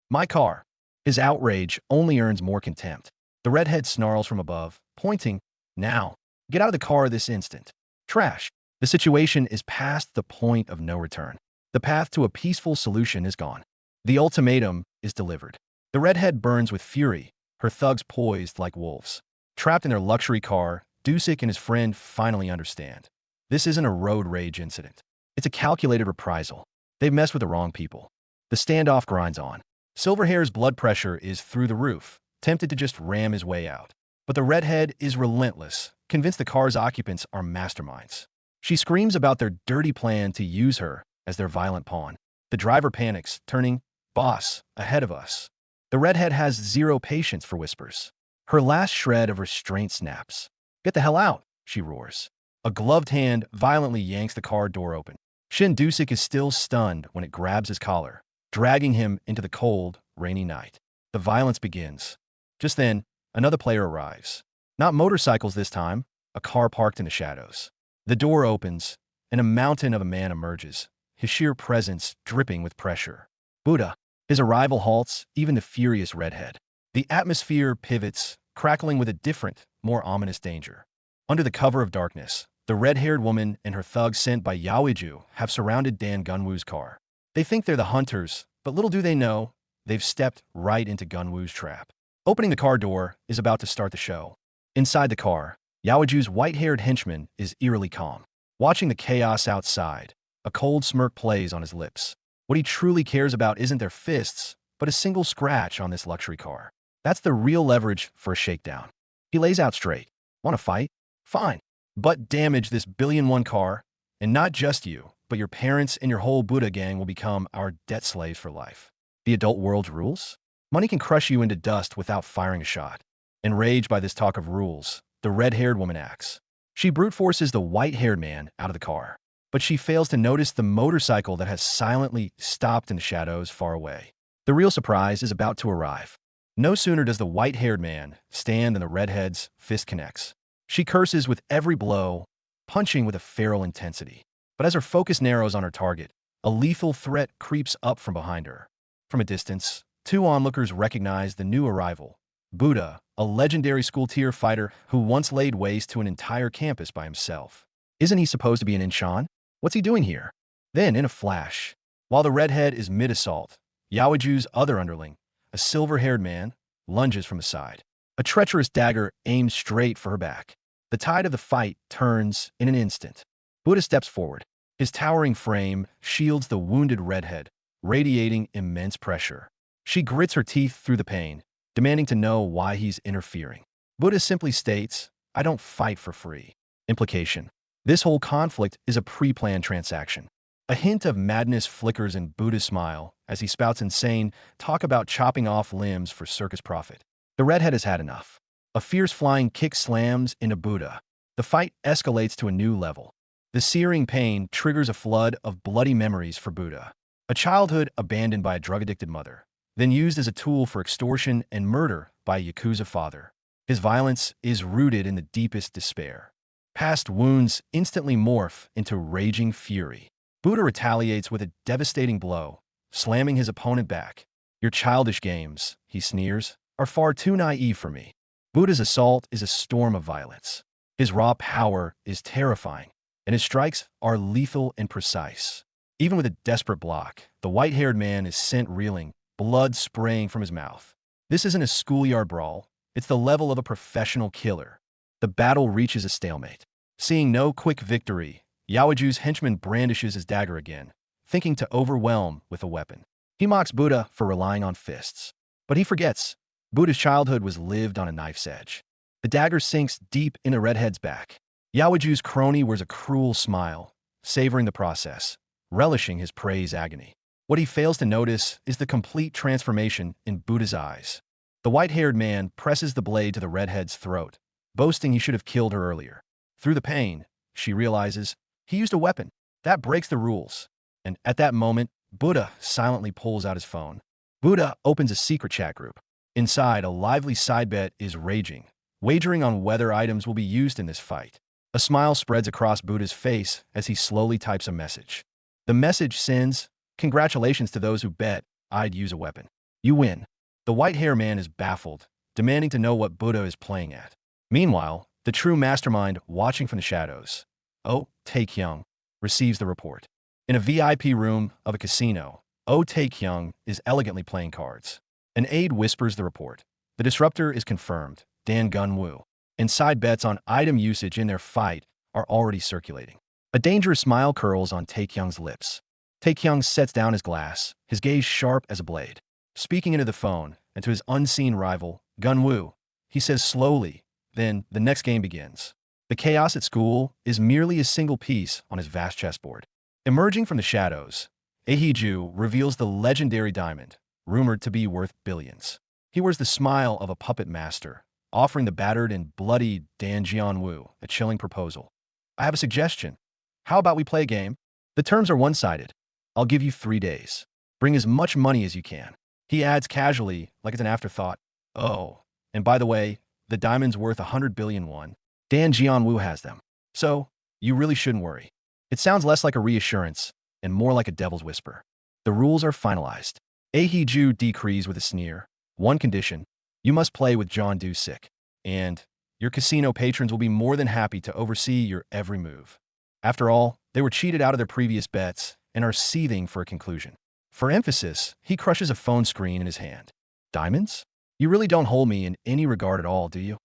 My car. His outrage only earns more contempt. The redhead snarls from above, pointing. Now. Get out of the car this instant. Trash. The situation is past the point of no return. The path to a peaceful solution is gone. The ultimatum is delivered. The redhead burns with fury, her thugs poised like wolves. Trapped in their luxury car, Dusik and his friend finally understand. This isn't a road rage incident. It's a calculated reprisal. They've messed with the wrong people. The standoff grinds on. Silverhair's blood pressure is through the roof, tempted to just ram his way out. But the redhead is relentless, convinced the car's occupants are masterminds. She screams about their dirty plan to use her as their violent pawn. The driver panics, turning, "Boss, ahead of us." The redhead has zero patience for whispers. Her last shred of restraint snaps. "Get the hell out," she roars. A gloved hand violently yanks the car door open. Shin Dusik is still stunned when it grabs his collar, dragging him into the cold, rainy night. The violence begins. Just then, another player arrives. Not motorcycles this time, a car parked in the shadows. The door opens, and a mountain of a man emerges, his sheer presence dripping with pressure. Buddha. His arrival halts even the furious redhead. The atmosphere pivots, crackling with a different, more ominous danger. Under the cover of darkness, the red-haired woman and her thugs sent by Yaoiju have surrounded Dan Gunwoo's car. They think they're the hunters, but little do they know, they've stepped right into Gunwoo's trap. Opening the car door is about to start the show. Inside the car, Yaoju's white-haired henchman is eerily calm. Watching the chaos outside, a cold smirk plays on his lips. What he truly cares about isn't their fists, but a single scratch on this luxury car. That's the real leverage for a shakedown. He lays out straight. Want to fight? Fine. But damage this billion-1 car, and not just you, but your parents and your whole Buddha gang will become our debt slaves for life. The adult world's rules? Money can crush you into dust without firing a shot. Enraged by this talk of rules, the red-haired woman acts. She brute forces the white-haired man out of the car, but she fails to notice the motorcycle that has silently stopped in the shadows far away. The real surprise is about to arrive. No sooner does the white-haired man stand than the redhead's fist connects. She curses with every blow, punching with a feral intensity. But as her focus narrows on her target, a lethal threat creeps up from behind her. From a distance, two onlookers recognize the new arrival, Buddha, a legendary school-tier fighter who once laid waste to an entire campus by himself. Isn't he supposed to be an Inshan? What's he doing here? Then, in a flash, while the redhead is mid-assault, Yaoju's other underling, a silver-haired man, lunges from the side. A treacherous dagger aims straight for her back. The tide of the fight turns in an instant. Buddha steps forward. His towering frame shields the wounded redhead, radiating immense pressure. She grits her teeth through the pain, demanding to know why he's interfering. Buddha simply states, "I don't fight for free." Implication: this whole conflict is a pre-planned transaction. A hint of madness flickers in Buddha's smile as he spouts insane talk about chopping off limbs for circus profit. The redhead has had enough. A fierce flying kick slams into Buddha. The fight escalates to a new level. The searing pain triggers a flood of bloody memories for Buddha. A childhood abandoned by a drug-addicted mother, then used as a tool for extortion and murder by a Yakuza father. His violence is rooted in the deepest despair. Past wounds instantly morph into raging fury. Buddha retaliates with a devastating blow, slamming his opponent back. "Your childish games," he sneers, "are far too naive for me." Buddha's assault is a storm of violence. His raw power is terrifying, and his strikes are lethal and precise. Even with a desperate block, the white-haired man is sent reeling, blood spraying from his mouth. This isn't a schoolyard brawl. It's the level of a professional killer. The battle reaches a stalemate. Seeing no quick victory, Yaoju's henchman brandishes his dagger again, thinking to overwhelm with a weapon. He mocks Buddha for relying on fists. But he forgets, Buddha's childhood was lived on a knife's edge. The dagger sinks deep in the redhead's back. Yaoju's crony wears a cruel smile, savoring the process, relishing his prey's agony. What he fails to notice is the complete transformation in Buddha's eyes. The white-haired man presses the blade to the redhead's throat, boasting he should have killed her earlier. Through the pain, she realizes he used a weapon. That breaks the rules. And at that moment, Buddha silently pulls out his phone. Buddha opens a secret chat group. Inside, a lively side bet is raging, wagering on whether items will be used in this fight. A smile spreads across Buddha's face as he slowly types a message. The message sends, "Congratulations to those who bet I'd use a weapon. You win." The white-haired man is baffled, demanding to know what Buddha is playing at. Meanwhile, the true mastermind, watching from the shadows, Oh Tae-kyung, receives the report. In a VIP room of a casino, Oh Tae-kyung is elegantly playing cards. An aide whispers the report. The disruptor is confirmed, Dan Gunwoo. And side bets on item usage in their fight are already circulating. A dangerous smile curls on Tae-kyung's lips. Tae-kyung sets down his glass, his gaze sharp as a blade. Speaking into the phone, and to his unseen rival, Gunwoo, he says slowly. Then the next game begins. The chaos at school is merely a single piece on his vast chessboard. Emerging from the shadows, Ahiju reveals the legendary diamond, rumored to be worth billions. He wears the smile of a puppet master, offering the battered and bloody Dan Jianyu a chilling proposal. I have a suggestion. How about we play a game? The terms are one-sided. I'll give you 3 days. Bring as much money as you can. He adds casually, like it's an afterthought. Oh, and by the way, the diamond's worth 100 billion won. Dan Jianyu has them. So, you really shouldn't worry. It sounds less like a reassurance and more like a devil's whisper. The rules are finalized. Ahiju decrees with a sneer. One condition, you must play with John Do-sik, and your casino patrons will be more than happy to oversee your every move. After all, they were cheated out of their previous bets and are seething for a conclusion. For emphasis, he crushes a phone screen in his hand. Diamonds? You really don't hold me in any regard at all, do you?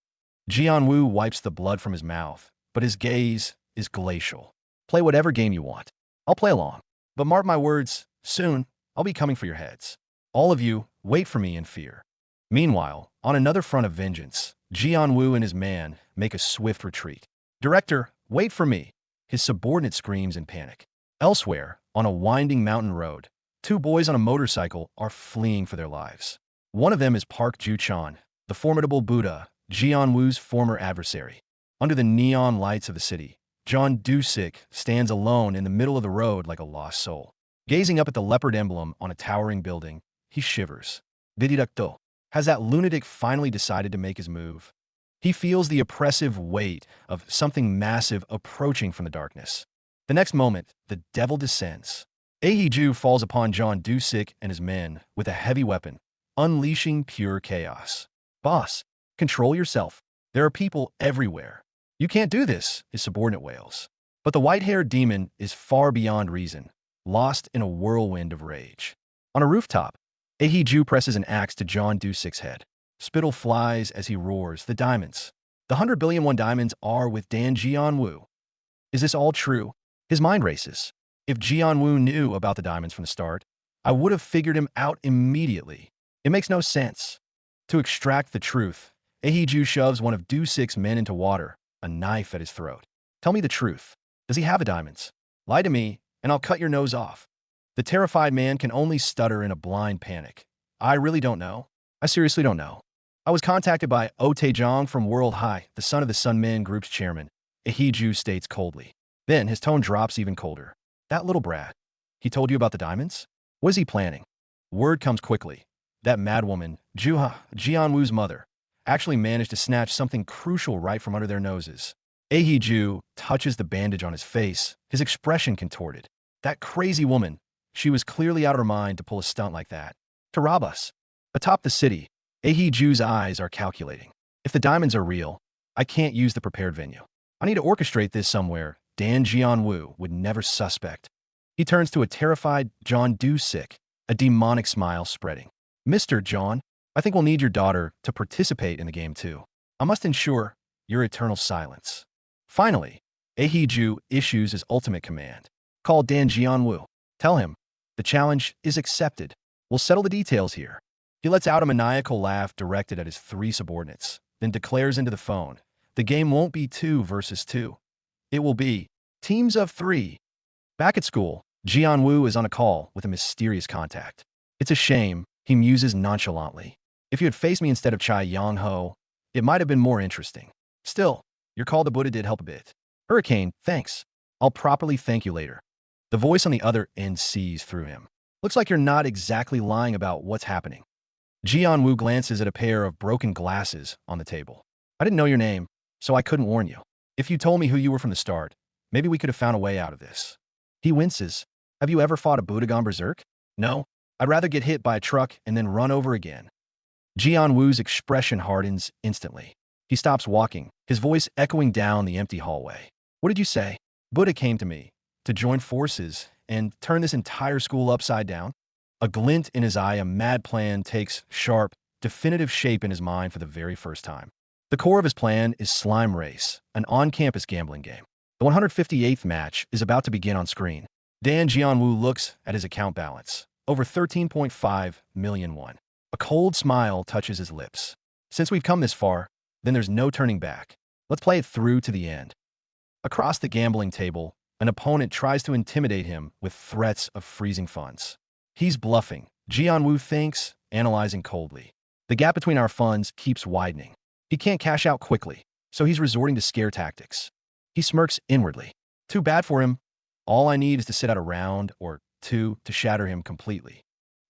Jianwu wipes the blood from his mouth, but his gaze is glacial. Play whatever game you want. I'll play along. But mark my words, soon, I'll be coming for your heads. All of you, wait for me in fear. Meanwhile, on another front of vengeance, Jianwu and his man make a swift retreat. Director, wait for me. His subordinate screams in panic. Elsewhere, on a winding mountain road, 2 boys on a motorcycle are fleeing for their lives. One of them is Park Ju-chan, the formidable Buddha, Jianwu's former adversary. Under the neon lights of the city, John Do-sik stands alone in the middle of the road like a lost soul. Gazing up at the leopard emblem on a towering building, he shivers. Dididucto. Has that lunatic finally decided to make his move? He feels the oppressive weight of something massive approaching from the darkness. The next moment, the devil descends. Ahiju falls upon John Do-sik and his men with a heavy weapon, unleashing pure chaos. Boss, control yourself. There are people everywhere. You can't do this, his subordinate wails. But the white-haired demon is far beyond reason, lost in a whirlwind of rage. On a rooftop, Ahiju presses an axe to John Do-sik's head. Spittle flies as he roars, the diamonds. The 100 billion won diamonds are with Dan Jianyu. Is this all true? His mind races. If Jianyu knew about the diamonds from the start, I would have figured him out immediately. It makes no sense. To extract the truth, Ahiju shoves one of Do-sik's men into water, a knife at his throat. Tell me the truth. Does he have the diamonds? Lie to me, and I'll cut your nose off. The terrified man can only stutter in a blind panic. I really don't know. I seriously don't know. I was contacted by Oh Taejong from World High, the son of the Sunmin Group's chairman, Ahiju states coldly. Then his tone drops even colder. That little brat. He told you about the diamonds? What is he planning? Word comes quickly. That madwoman, Jianwu's mother, actually managed to snatch something crucial right from under their noses. Ahiju touches the bandage on his face, his expression contorted. That crazy woman. She was clearly out of her mind to pull a stunt like that. To rob us. Atop the city, Ahiju's eyes are calculating. If the diamonds are real, I can't use the prepared venue. I need to orchestrate this somewhere Dan Jianyu would never suspect. He turns to a terrified John Do-sik, a demonic smile spreading. Mr. John, I think we'll need your daughter to participate in the game too. I must ensure your eternal silence. Finally, Ahiju issues his ultimate command. Call Dan Jianyu. Tell him, the challenge is accepted. We'll settle the details here. He lets out a maniacal laugh directed at his 3 subordinates, then declares into the phone, the game won't be 2 versus 2. It will be teams of 3. Back at school, Jianyu is on a call with a mysterious contact. It's a shame, he muses nonchalantly. If you had faced me instead of Chai Yang-ho, it might have been more interesting. Still, your call to Buddha did help a bit. Hurricane, thanks. I'll properly thank you later. The voice on the other end sees through him. Looks like you're not exactly lying about what's happening. Jianyu glances at a pair of broken glasses on the table. I didn't know your name, so I couldn't warn you. If you told me who you were from the start, maybe we could have found a way out of this. He winces. Have you ever fought a Buddha gone berserk? No. I'd rather get hit by a truck and then run over again. Jianyu's expression hardens instantly. He stops walking, his voice echoing down the empty hallway. What did you say? Buddha came to me to join forces and turn this entire school upside down? A glint in his eye, a mad plan takes sharp, definitive shape in his mind for the very first time. The core of his plan is Slime Race, an on-campus gambling game. The 158th match is about to begin on screen. Dan Jianyu looks at his account balance. Over 13.5 million won. A cold smile touches his lips. Since we've come this far, then there's no turning back. Let's play it through to the end. Across the gambling table, an opponent tries to intimidate him with threats of freezing funds. He's bluffing, Jianyu thinks, analyzing coldly. The gap between our funds keeps widening. He can't cash out quickly, so he's resorting to scare tactics. He smirks inwardly. Too bad for him. All I need is to sit out a round or two to shatter him completely.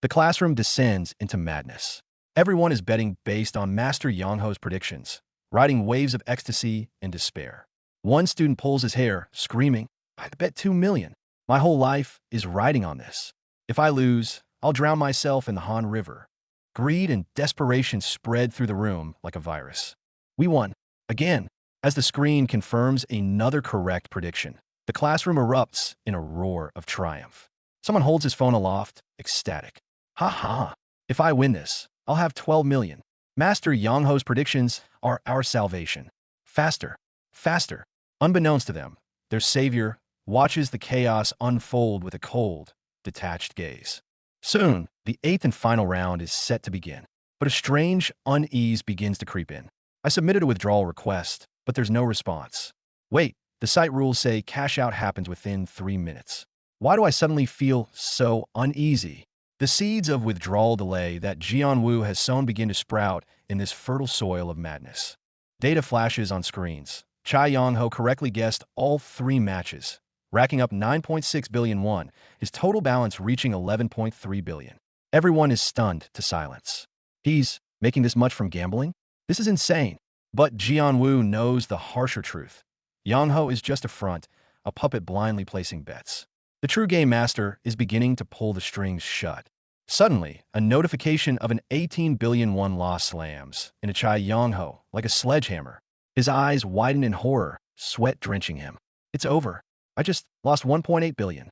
The classroom descends into madness. Everyone is betting based on Master Yangho's predictions, riding waves of ecstasy and despair. One student pulls his hair, screaming, "I bet 2 million. My whole life is riding on this. If I lose, I'll drown myself in the Han River." Greed and desperation spread through the room like a virus. We won. Again, as the screen confirms another correct prediction, the classroom erupts in a roar of triumph. Someone holds his phone aloft, ecstatic. Ha ha! If I win this, I'll have 12 million. Master Yangho's predictions are our salvation. Faster, faster. Unbeknownst to them, their savior watches the chaos unfold with a cold, detached gaze. Soon, the 8th and final round is set to begin, but a strange unease begins to creep in. I submitted a withdrawal request, but there's no response. Wait, the site rules say cash out happens within 3 minutes. Why do I suddenly feel so uneasy? The seeds of withdrawal delay that Jianyu has sown begin to sprout in this fertile soil of madness. Data flashes on screens. Chai Yangho correctly guessed all 3 matches, racking up 9.6 billion won, his total balance reaching 11.3 billion. Everyone is stunned to silence. He's making this much from gambling? This is insane. But Jianyu knows the harsher truth. Yangho is just a front, a puppet blindly placing bets. The true game master is beginning to pull the strings shut. Suddenly, a notification of an 18 billion won loss slams into Chai Yangho like a sledgehammer. His eyes widen in horror, sweat drenching him. It's over. I just lost 1.8 billion.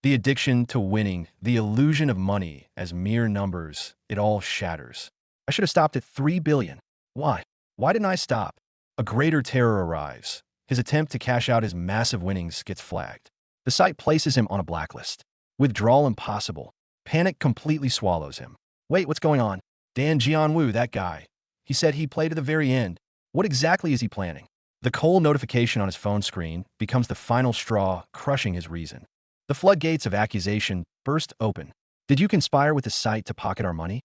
The addiction to winning, the illusion of money as mere numbers, it all shatters. I should have stopped at 3 billion. Why? Why didn't I stop? A greater terror arrives. His attempt to cash out his massive winnings gets flagged. The site places him on a blacklist. Withdrawal impossible. Panic completely swallows him. Wait, what's going on? Dan Jianyu, that guy. He said he played to the very end. What exactly is he planning? The cold notification on his phone screen becomes the final straw, crushing his reason. The floodgates of accusation burst open. Did you conspire with the site to pocket our money?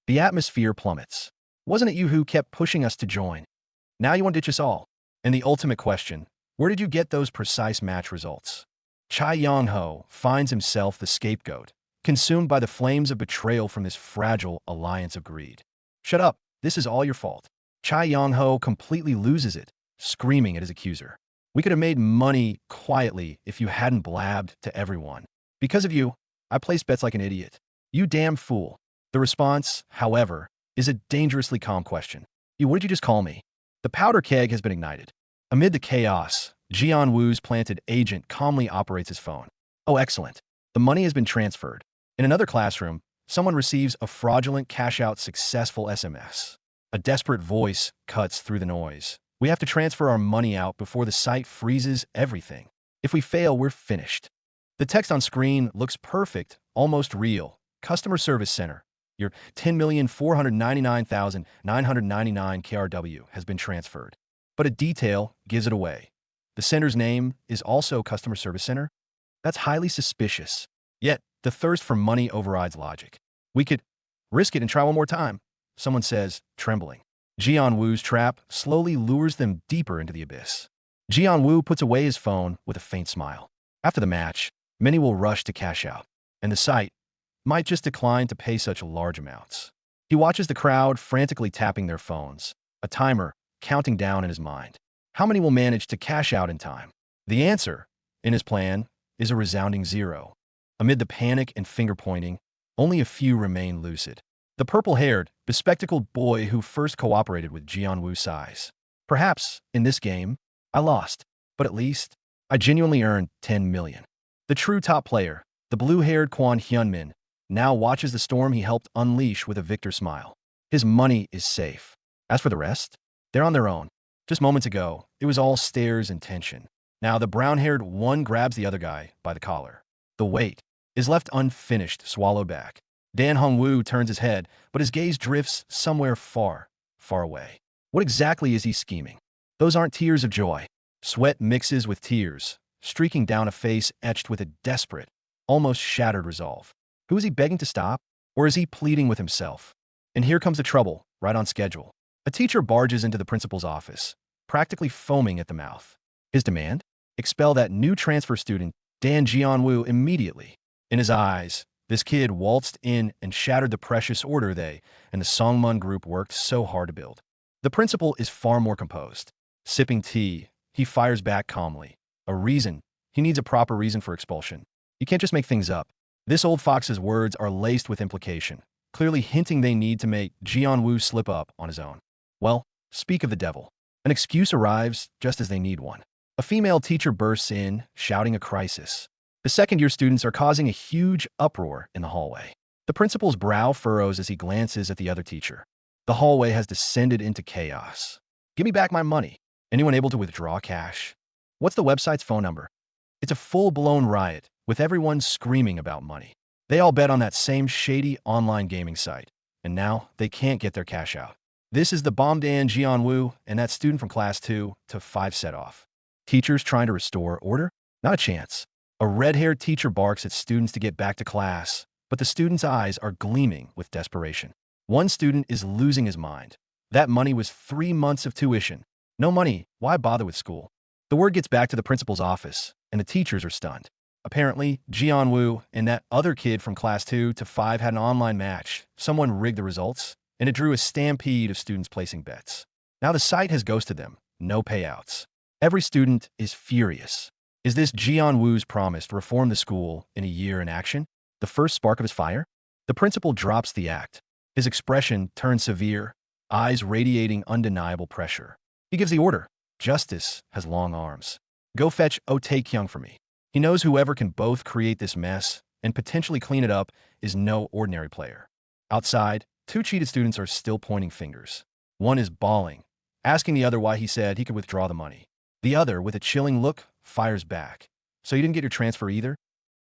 The atmosphere plummets. Wasn't it you who kept pushing us to join? Now you want to ditch us all. And the ultimate question, where did you get those precise match results? Chai Yangho finds himself the scapegoat, consumed by the flames of betrayal from this fragile alliance of greed. Shut up, this is all your fault. Chai Yangho completely loses it, screaming at his accuser. We could have made money quietly if you hadn't blabbed to everyone. Because of you, I placed bets like an idiot. You damn fool. The response, however, is a dangerously calm question. What did you just call me? The powder keg has been ignited. Amid the chaos, Jianyu's planted agent calmly operates his phone. Oh, excellent. The money has been transferred. In another classroom, someone receives a fraudulent cash-out successful SMS. A desperate voice cuts through the noise. We have to transfer our money out before the site freezes everything. If we fail, we're finished. The text on screen looks perfect, almost real. Customer Service Center. Your 10,499,999 KRW has been transferred. But a detail gives it away. The center's name is also Customer Service Center? That's highly suspicious. Yet, the thirst for money overrides logic. We could risk it and try one more time, someone says, trembling. Jianyu's trap slowly lures them deeper into the abyss. Jianyu puts away his phone with a faint smile. After the match, many will rush to cash out, and the site might just decline to pay such large amounts. He watches the crowd frantically tapping their phones, a timer counting down in his mind. How many will manage to cash out in time? The answer, in his plan, is a resounding 0. Amid the panic and finger-pointing, only a few remain lucid. The purple-haired, bespectacled boy who first cooperated with Jianyu sighs. Perhaps, in this game, I lost, but at least, I genuinely earned 10 million. The true top player, the blue-haired Quan Hyunmin, now watches the storm he helped unleash with a victor smile. His money is safe. As for the rest, they're on their own. Just moments ago, it was all stares and tension. Now the brown-haired one grabs the other guy by the collar. The wait is left unfinished, swallowed back. Dan Hongwu turns his head, but his gaze drifts somewhere far, far away. What exactly is he scheming? Those aren't tears of joy. Sweat mixes with tears, streaking down a face etched with a desperate, almost shattered resolve. Who is he begging to stop? Or is he pleading with himself? And here comes the trouble, right on schedule. A teacher barges into the principal's office, practically foaming at the mouth. His demand? Expel that new transfer student, Dan Jianyu, immediately. In his eyes, this kid waltzed in and shattered the precious order they and the Songmun group worked so hard to build. The principal is far more composed. Sipping tea, he fires back calmly. A reason. He needs a proper reason for expulsion. You can't just make things up. This old fox's words are laced with implication, clearly hinting they need to make Jianyu slip up on his own. Well, speak of the devil. An excuse arrives just as they need one. A female teacher bursts in, shouting a crisis. The second-year students are causing a huge uproar in the hallway. The principal's brow furrows as he glances at the other teacher. The hallway has descended into chaos. Give me back my money. Anyone able to withdraw cash? What's the website's phone number? It's a full-blown riot, with everyone screaming about money. They all bet on that same shady online gaming site, and now they can't get their cash out. This is the bomb Dan Jianyu and that student from class 2 to 5 set off. Teachers trying to restore order? Not a chance. A red-haired teacher barks at students to get back to class, but the students' eyes are gleaming with desperation. One student is losing his mind. That money was 3 months of tuition. No money, why bother with school? The word gets back to the principal's office, and the teachers are stunned. Apparently, Jianyu and that other kid from class 2 to 5 had an online match. Someone rigged the results, and it drew a stampede of students placing bets. Now the site has ghosted them. No payouts. Every student is furious. Is this Jianyu's promise to reform the school in a year in action? The first spark of his fire? The principal drops the act. His expression turns severe, eyes radiating undeniable pressure. He gives the order. Justice has long arms. Go fetch Takeover for me. He knows whoever can both create this mess and potentially clean it up is no ordinary player. Outside, 2 cheated students are still pointing fingers. One is bawling, asking the other why he said he could withdraw the money. The other, with a chilling look, fires back. So you didn't get your transfer either?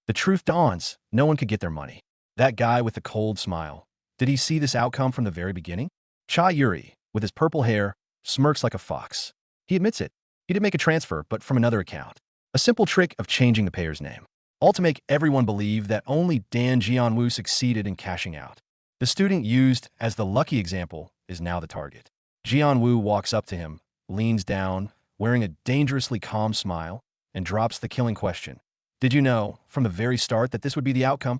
The truth dawns. No one could get their money. That guy with the cold smile. Did he see this outcome from the very beginning? Chaebol, with his purple hair, smirks like a fox. He admits it. He did make a transfer, but from another account. A simple trick of changing the payer's name. All to make everyone believe that only Dan Jianyu succeeded in cashing out. The student used as the lucky example is now the target. Jianyu walks up to him, leans down, wearing a dangerously calm smile, and drops the killing question. Did you know, from the very start, that this would be the outcome?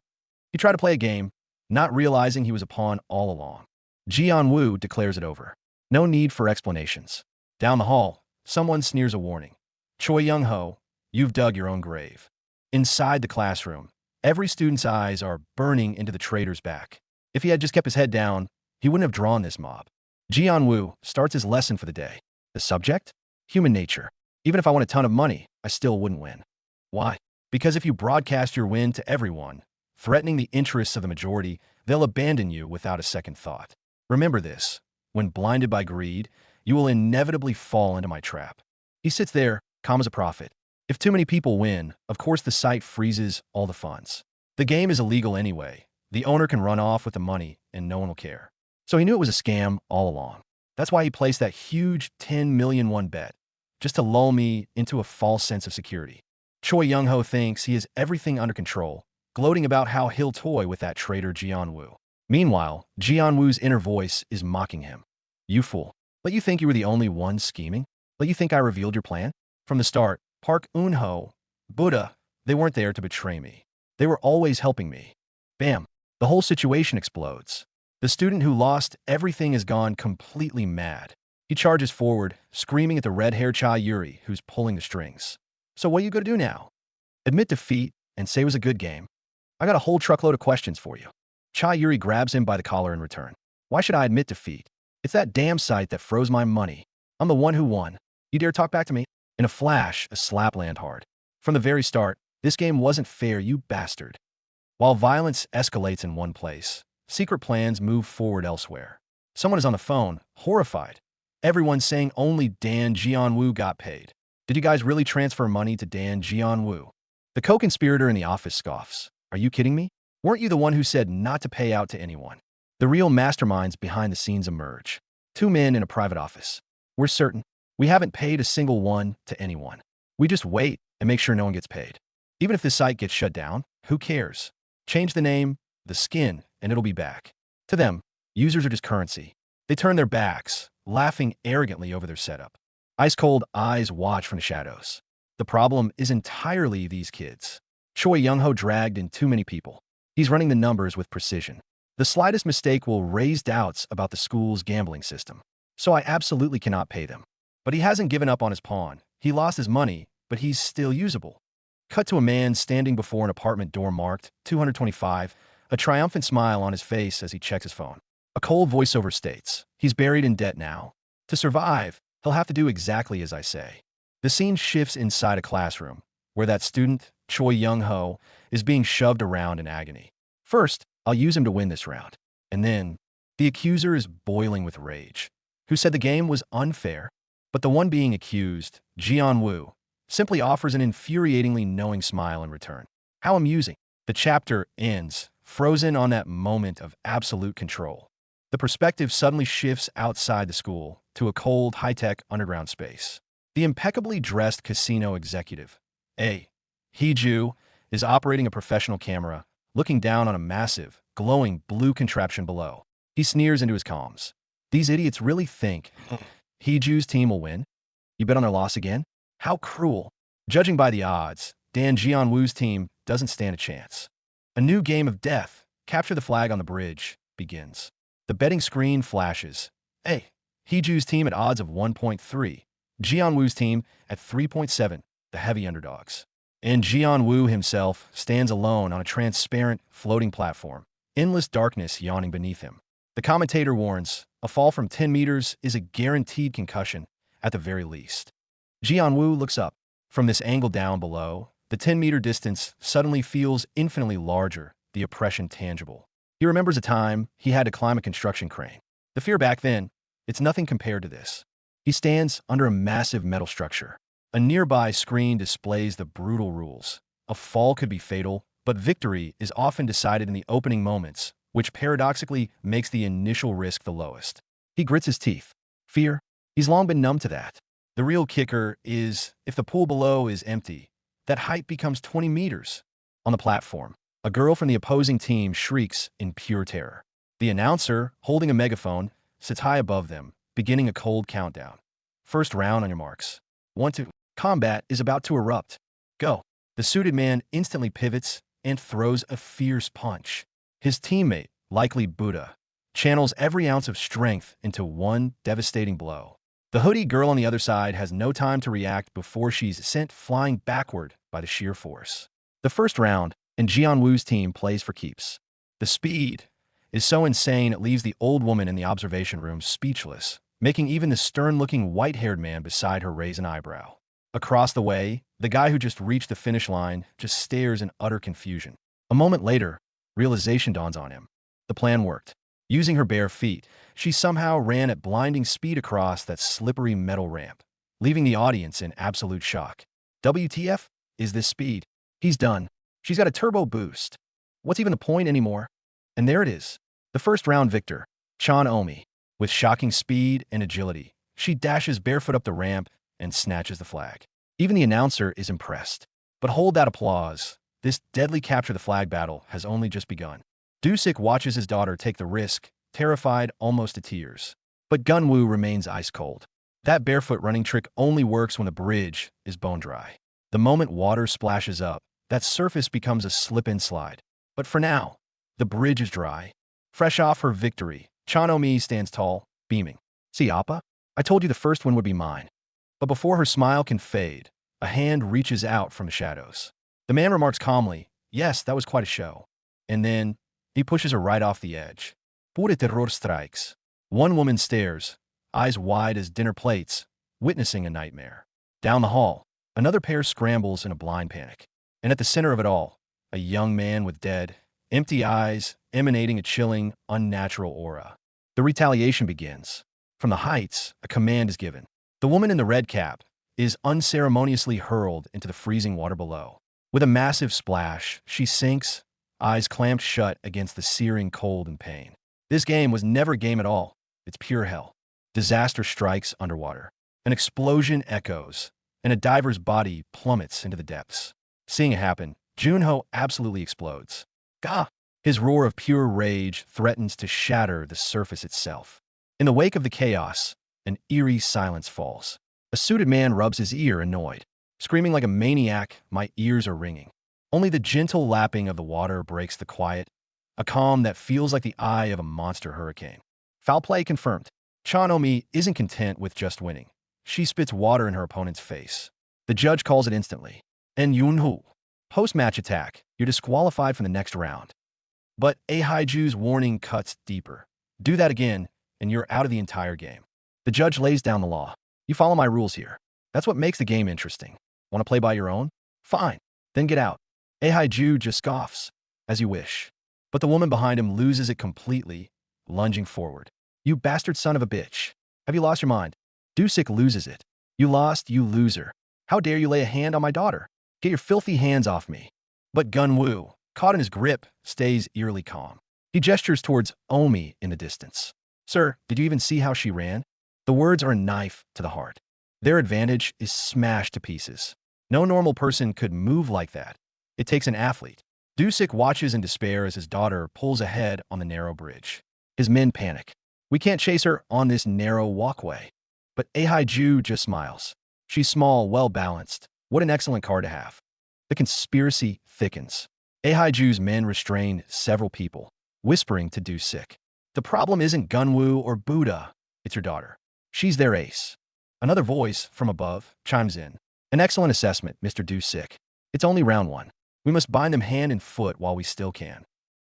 He tried to play a game, not realizing he was a pawn all along. Jianyu declares it over. No need for explanations. Down the hall, someone sneers a warning. Choi Young-ho, you've dug your own grave. Inside the classroom, every student's eyes are burning into the traitor's back. If he had just kept his head down, he wouldn't have drawn this mob. Jianyu starts his lesson for the day. The subject? Human nature. Even if I won a ton of money, I still wouldn't win. Why? Because if you broadcast your win to everyone, threatening the interests of the majority, they'll abandon you without a second thought. Remember this. When blinded by greed, you will inevitably fall into my trap. He sits there, calm as a prophet. If too many people win, of course the site freezes all the funds. The game is illegal anyway. The owner can run off with the money and no one will care. So he knew it was a scam all along. That's why he placed that huge 10 million won bet, just to lull me into a false sense of security. Choi Young-ho thinks he has everything under control, gloating about how he'll toy with that traitor Jianyu. Meanwhile, Jianyu's inner voice is mocking him. You fool. Let you think you were the only one scheming? Let you think I revealed your plan? From the start, Park Eun-ho, Buddha, they weren't there to betray me. They were always helping me. Bam. The whole situation explodes. The student who lost everything is gone completely mad. He charges forward, screaming at the red-haired Chaebol who's pulling the strings. So what are you going to do now? Admit defeat and say it was a good game? I got a whole truckload of questions for you. Chaebol grabs him by the collar in return. Why should I admit defeat? It's that damn site that froze my money. I'm the one who won. You dare talk back to me? In a flash, a slap land hard. From the very start, this game wasn't fair, you bastard. While violence escalates in one place, secret plans move forward elsewhere. Someone is on the phone, horrified. Everyone's saying only Dan Jianyu got paid. Did you guys really transfer money to Dan Jianyu? The co-conspirator in the office scoffs. Are you kidding me? Weren't you the one who said not to pay out to anyone? The real masterminds behind the scenes emerge. 2 men in a private office. We're certain. We haven't paid a single one to anyone. We just wait and make sure no one gets paid. Even if the site gets shut down, who cares? Change the name, the skin, and it'll be back. To them, users are just currency. They turn their backs, laughing arrogantly over their setup. Ice-cold eyes watch from the shadows. The problem is entirely these kids. Choi Young-ho dragged in too many people. He's running the numbers with precision. The slightest mistake will raise doubts about the school's gambling system. So I absolutely cannot pay them. But he hasn't given up on his pawn. He lost his money, but he's still usable. Cut to a man standing before an apartment door marked 225, a triumphant smile on his face as he checks his phone. A cold voiceover states, he's buried in debt now. To survive, he'll have to do exactly as I say. The scene shifts inside a classroom, where that student, Choi Young-ho, is being shoved around in agony. First, I'll use him to win this round. And then, the accuser is boiling with rage. Who said the game was unfair? But the one being accused, Jianyu, simply offers an infuriatingly knowing smile in return. How amusing. The chapter ends, frozen on that moment of absolute control. The perspective suddenly shifts outside the school to a cold, high-tech underground space. The impeccably dressed casino executive, Heiju, is operating a professional camera, looking down on a massive, glowing blue contraption below. He sneers into his comms. These idiots really think Heiju's team will win? You bet on their loss again? How cruel. Judging by the odds, Dan Jianyu's team doesn't stand a chance. A new game of death, capture the flag on the bridge, begins. The betting screen flashes. Heiju's team at odds of 1.3. Jianyu's team at 3.7, the heavy underdogs. And Jianyu himself stands alone on a transparent, floating platform, endless darkness yawning beneath him. The commentator warns, a fall from 10 meters is a guaranteed concussion, at the very least. Jianyu looks up. From this angle down below, the 10-meter distance suddenly feels infinitely larger, the oppression tangible. He remembers a time he had to climb a construction crane. The fear back then, it's nothing compared to this. He stands under a massive metal structure. A nearby screen displays the brutal rules. A fall could be fatal, but victory is often decided in the opening moments, which paradoxically makes the initial risk the lowest. He grits his teeth. Fear? He's long been numb to that. The real kicker is, if the pool below is empty, that height becomes 20 meters. On the platform, a girl from the opposing team shrieks in pure terror. The announcer, holding a megaphone, sits high above them, beginning a cold countdown. First round on your marks. 1, 2. Combat is about to erupt. Go. The suited man instantly pivots and throws a fierce punch. His teammate, likely Buddha, channels every ounce of strength into one devastating blow. The hoodie girl on the other side has no time to react before she's sent flying backward by the sheer force. The first round, and Jianyu's team plays for keeps. The speed is so insane it leaves the old woman in the observation room speechless, making even the stern-looking white-haired man beside her raise an eyebrow. Across the way, the guy who just reached the finish line just stares in utter confusion. A moment later, realization dawns on him. The plan worked. Using her bare feet, she somehow ran at blinding speed across that slippery metal ramp, leaving the audience in absolute shock. WTF? Is this speed? He's done. She's got a turbo boost. What's even the point anymore? And there it is. The first round victor, Chan Omi. With shocking speed and agility, she dashes barefoot up the ramp and snatches the flag. Even the announcer is impressed. But hold that applause. This deadly capture the flag battle has only just begun. Dusik watches his daughter take the risk, terrified almost to tears. But Gunwoo remains ice cold. That barefoot running trick only works when the bridge is bone dry. The moment water splashes up, that surface becomes a slip-and slide. But for now, the bridge is dry. Fresh off her victory, Chanomi stands tall, beaming. See, Appa? I told you the first one would be mine. But before her smile can fade, a hand reaches out from the shadows. The man remarks calmly, yes, that was quite a show. And then, he pushes her right off the edge. Pure terror strikes. One woman stares, eyes wide as dinner plates, witnessing a nightmare. Down the hall, another pair scrambles in a blind panic. And at the center of it all, a young man with dead, empty eyes emanating a chilling, unnatural aura. The retaliation begins. From the heights, a command is given. The woman in the red cap is unceremoniously hurled into the freezing water below. With a massive splash, she sinks, eyes clamped shut against the searing cold and pain. This game was never a game at all. It's pure hell. Disaster strikes underwater. An explosion echoes, and a diver's body plummets into the depths. Seeing it happen, Junho absolutely explodes. Gah! His roar of pure rage threatens to shatter the surface itself. In the wake of the chaos, an eerie silence falls. A suited man rubs his ear, annoyed. Screaming like a maniac, my ears are ringing. Only the gentle lapping of the water breaks the quiet, a calm that feels like the eye of a monster hurricane. Foul play confirmed. Chanomi isn't content with just winning. She spits water in her opponent's face. The judge calls it instantly. And Yunhu. Post-match attack. You're disqualified from the next round. But Ahaiju's warning cuts deeper. Do that again, and you're out of the entire game. The judge lays down the law. You follow my rules here. That's what makes the game interesting. Want to play by your own? Fine. Then get out. Ahaiju just scoffs. As you wish. But the woman behind him loses it completely, lunging forward. You bastard son of a bitch. Have you lost your mind? Dusik loses it. You lost, you loser. How dare you lay a hand on my daughter? Get your filthy hands off me. But Gunwoo, caught in his grip, stays eerily calm. He gestures towards Omi in the distance. Sir, did you even see how she ran? The words are a knife to the heart. Their advantage is smashed to pieces. No normal person could move like that. It takes an athlete. Dusik watches in despair as his daughter pulls ahead on the narrow bridge. His men panic. We can't chase her on this narrow walkway. But Ahaiju just smiles. She's small, well-balanced. What an excellent card to have. The conspiracy thickens. Ahaiju's men restrain several people, whispering to Dusik. The problem isn't Gunwoo or Buddha. It's your daughter. She's their ace. Another voice from above chimes in. An excellent assessment, Mr. Dusik. It's only round one. We must bind them hand and foot while we still can.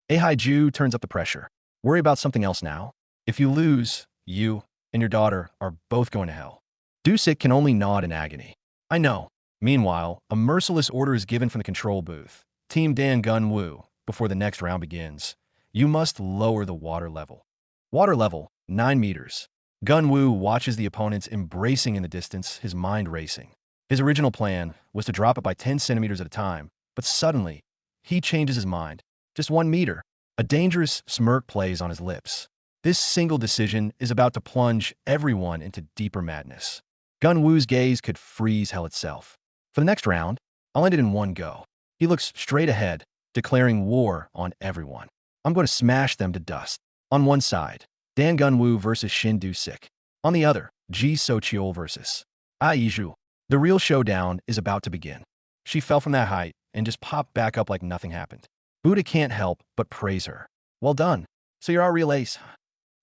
Ahaiju turns up the pressure. Worry about something else now. If you lose, you and your daughter are both going to hell. Dusik can only nod in agony. I know. Meanwhile, a merciless order is given from the control booth. Team Dan Gunwoo, before the next round begins, you must lower the water level. Water level, 9 meters. Gunwoo watches the opponents embracing in the distance, his mind racing. His original plan was to drop it by 10 centimeters at a time, but suddenly, he changes his mind. Just 1 meter. A dangerous smirk plays on his lips. This single decision is about to plunge everyone into deeper madness. Gunwoo's gaze could freeze hell itself. For the next round, I'll end it in one go. He looks straight ahead, declaring war on everyone. I'm going to smash them to dust. On one side, Dan Gunwoo versus Shin Dusik. On the other, Ji Socheol versus Aiju. The real showdown is about to begin. She fell from that height and just popped back up like nothing happened. Buddha can't help but praise her. Well done. So you're our real ace.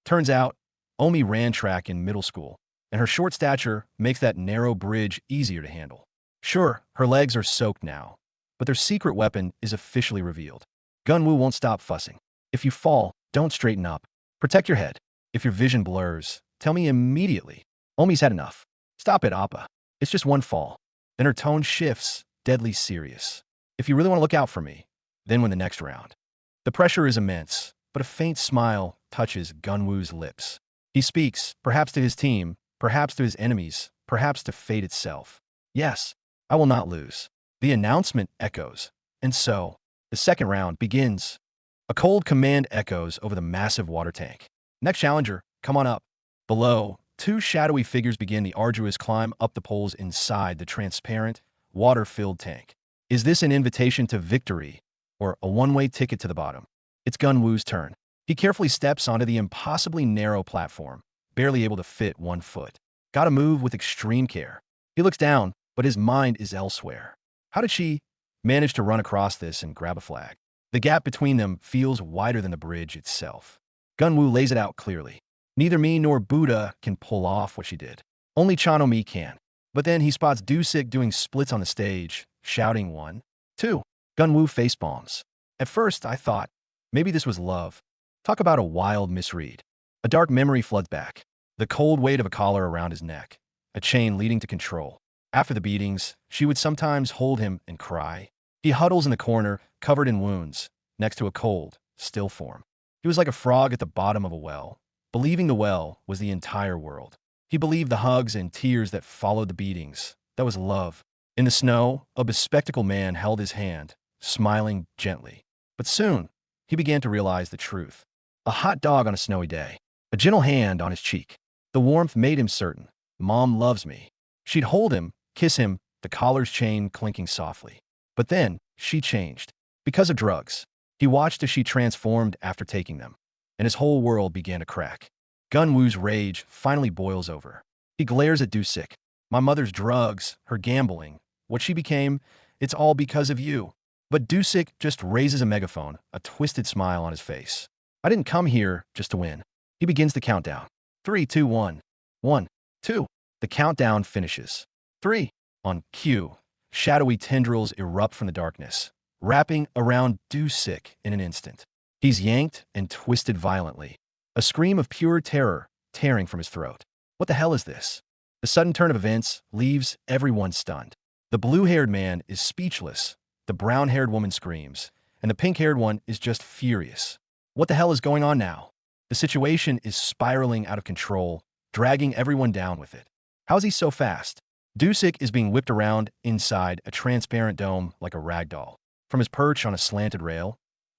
Turns out, Omi ran track in middle school, and her short stature makes that narrow bridge easier to handle. Sure, her legs are soaked now, but their secret weapon is officially revealed. Gunwoo won't stop fussing. If you fall, don't straighten up. Protect your head. If your vision blurs, tell me immediately. Omi's had enough. Stop it, Appa. It's just one fall. Then her tone shifts, deadly serious. If you really want to look out for me, then win the next round. The pressure is immense, but a faint smile touches Gunwoo's lips. He speaks, perhaps to his team, perhaps to his enemies, perhaps to fate itself. Yes, I will not lose. The announcement echoes, and so, the second round begins. A cold command echoes over the massive water tank. Next challenger, come on up. Below, two shadowy figures begin the arduous climb up the poles inside the transparent, water-filled tank. Is this an invitation to victory, or a one-way ticket to the bottom? It's Gunwoo's turn. He carefully steps onto the impossibly narrow platform, barely able to fit 1 foot. Gotta move with extreme care. He looks down, but his mind is elsewhere. How did she manage to run across this and grab a flag? The gap between them feels wider than the bridge itself. Gunwoo lays it out clearly. Neither me nor Buddha can pull off what she did. Only Chanomi can. But then he spots Dusik doing splits on the stage, shouting 1, 2. Gunwoo facepalms. At first, I thought, maybe this was love. Talk about a wild misread. A dark memory floods back. The cold weight of a collar around his neck. A chain leading to control. After the beatings, she would sometimes hold him and cry. He huddles in the corner, covered in wounds, next to a cold, still form. He was like a frog at the bottom of a well, believing the well was the entire world. He believed the hugs and tears that followed the beatings. That was love. In the snow, a bespectacled man held his hand, smiling gently. But soon, he began to realize the truth. A hot dog on a snowy day. A gentle hand on his cheek. The warmth made him certain. Mom loves me. She'd hold him, kiss him, the collar's chain clinking softly. But then, she changed. Because of drugs. He watched as she transformed after taking them, and his whole world began to crack. Gunwoo's rage finally boils over. He glares at Dusik. My mother's drugs, her gambling, what she became, it's all because of you. But Dusik just raises a megaphone, a twisted smile on his face. I didn't come here just to win. He begins the countdown. 3, 2, 1. 1, 2. The countdown finishes. 3. On cue, shadowy tendrils erupt from the darkness, wrapping around Dusik in an instant. He's yanked and twisted violently. A scream of pure terror tearing from his throat. What the hell is this? The sudden turn of events leaves everyone stunned. The blue-haired man is speechless. The brown-haired woman screams, and the pink-haired one is just furious. What the hell is going on now? The situation is spiraling out of control, dragging everyone down with it. How's he so fast? Dusik is being whipped around inside a transparent dome like a rag doll. From his perch on a slanted rail,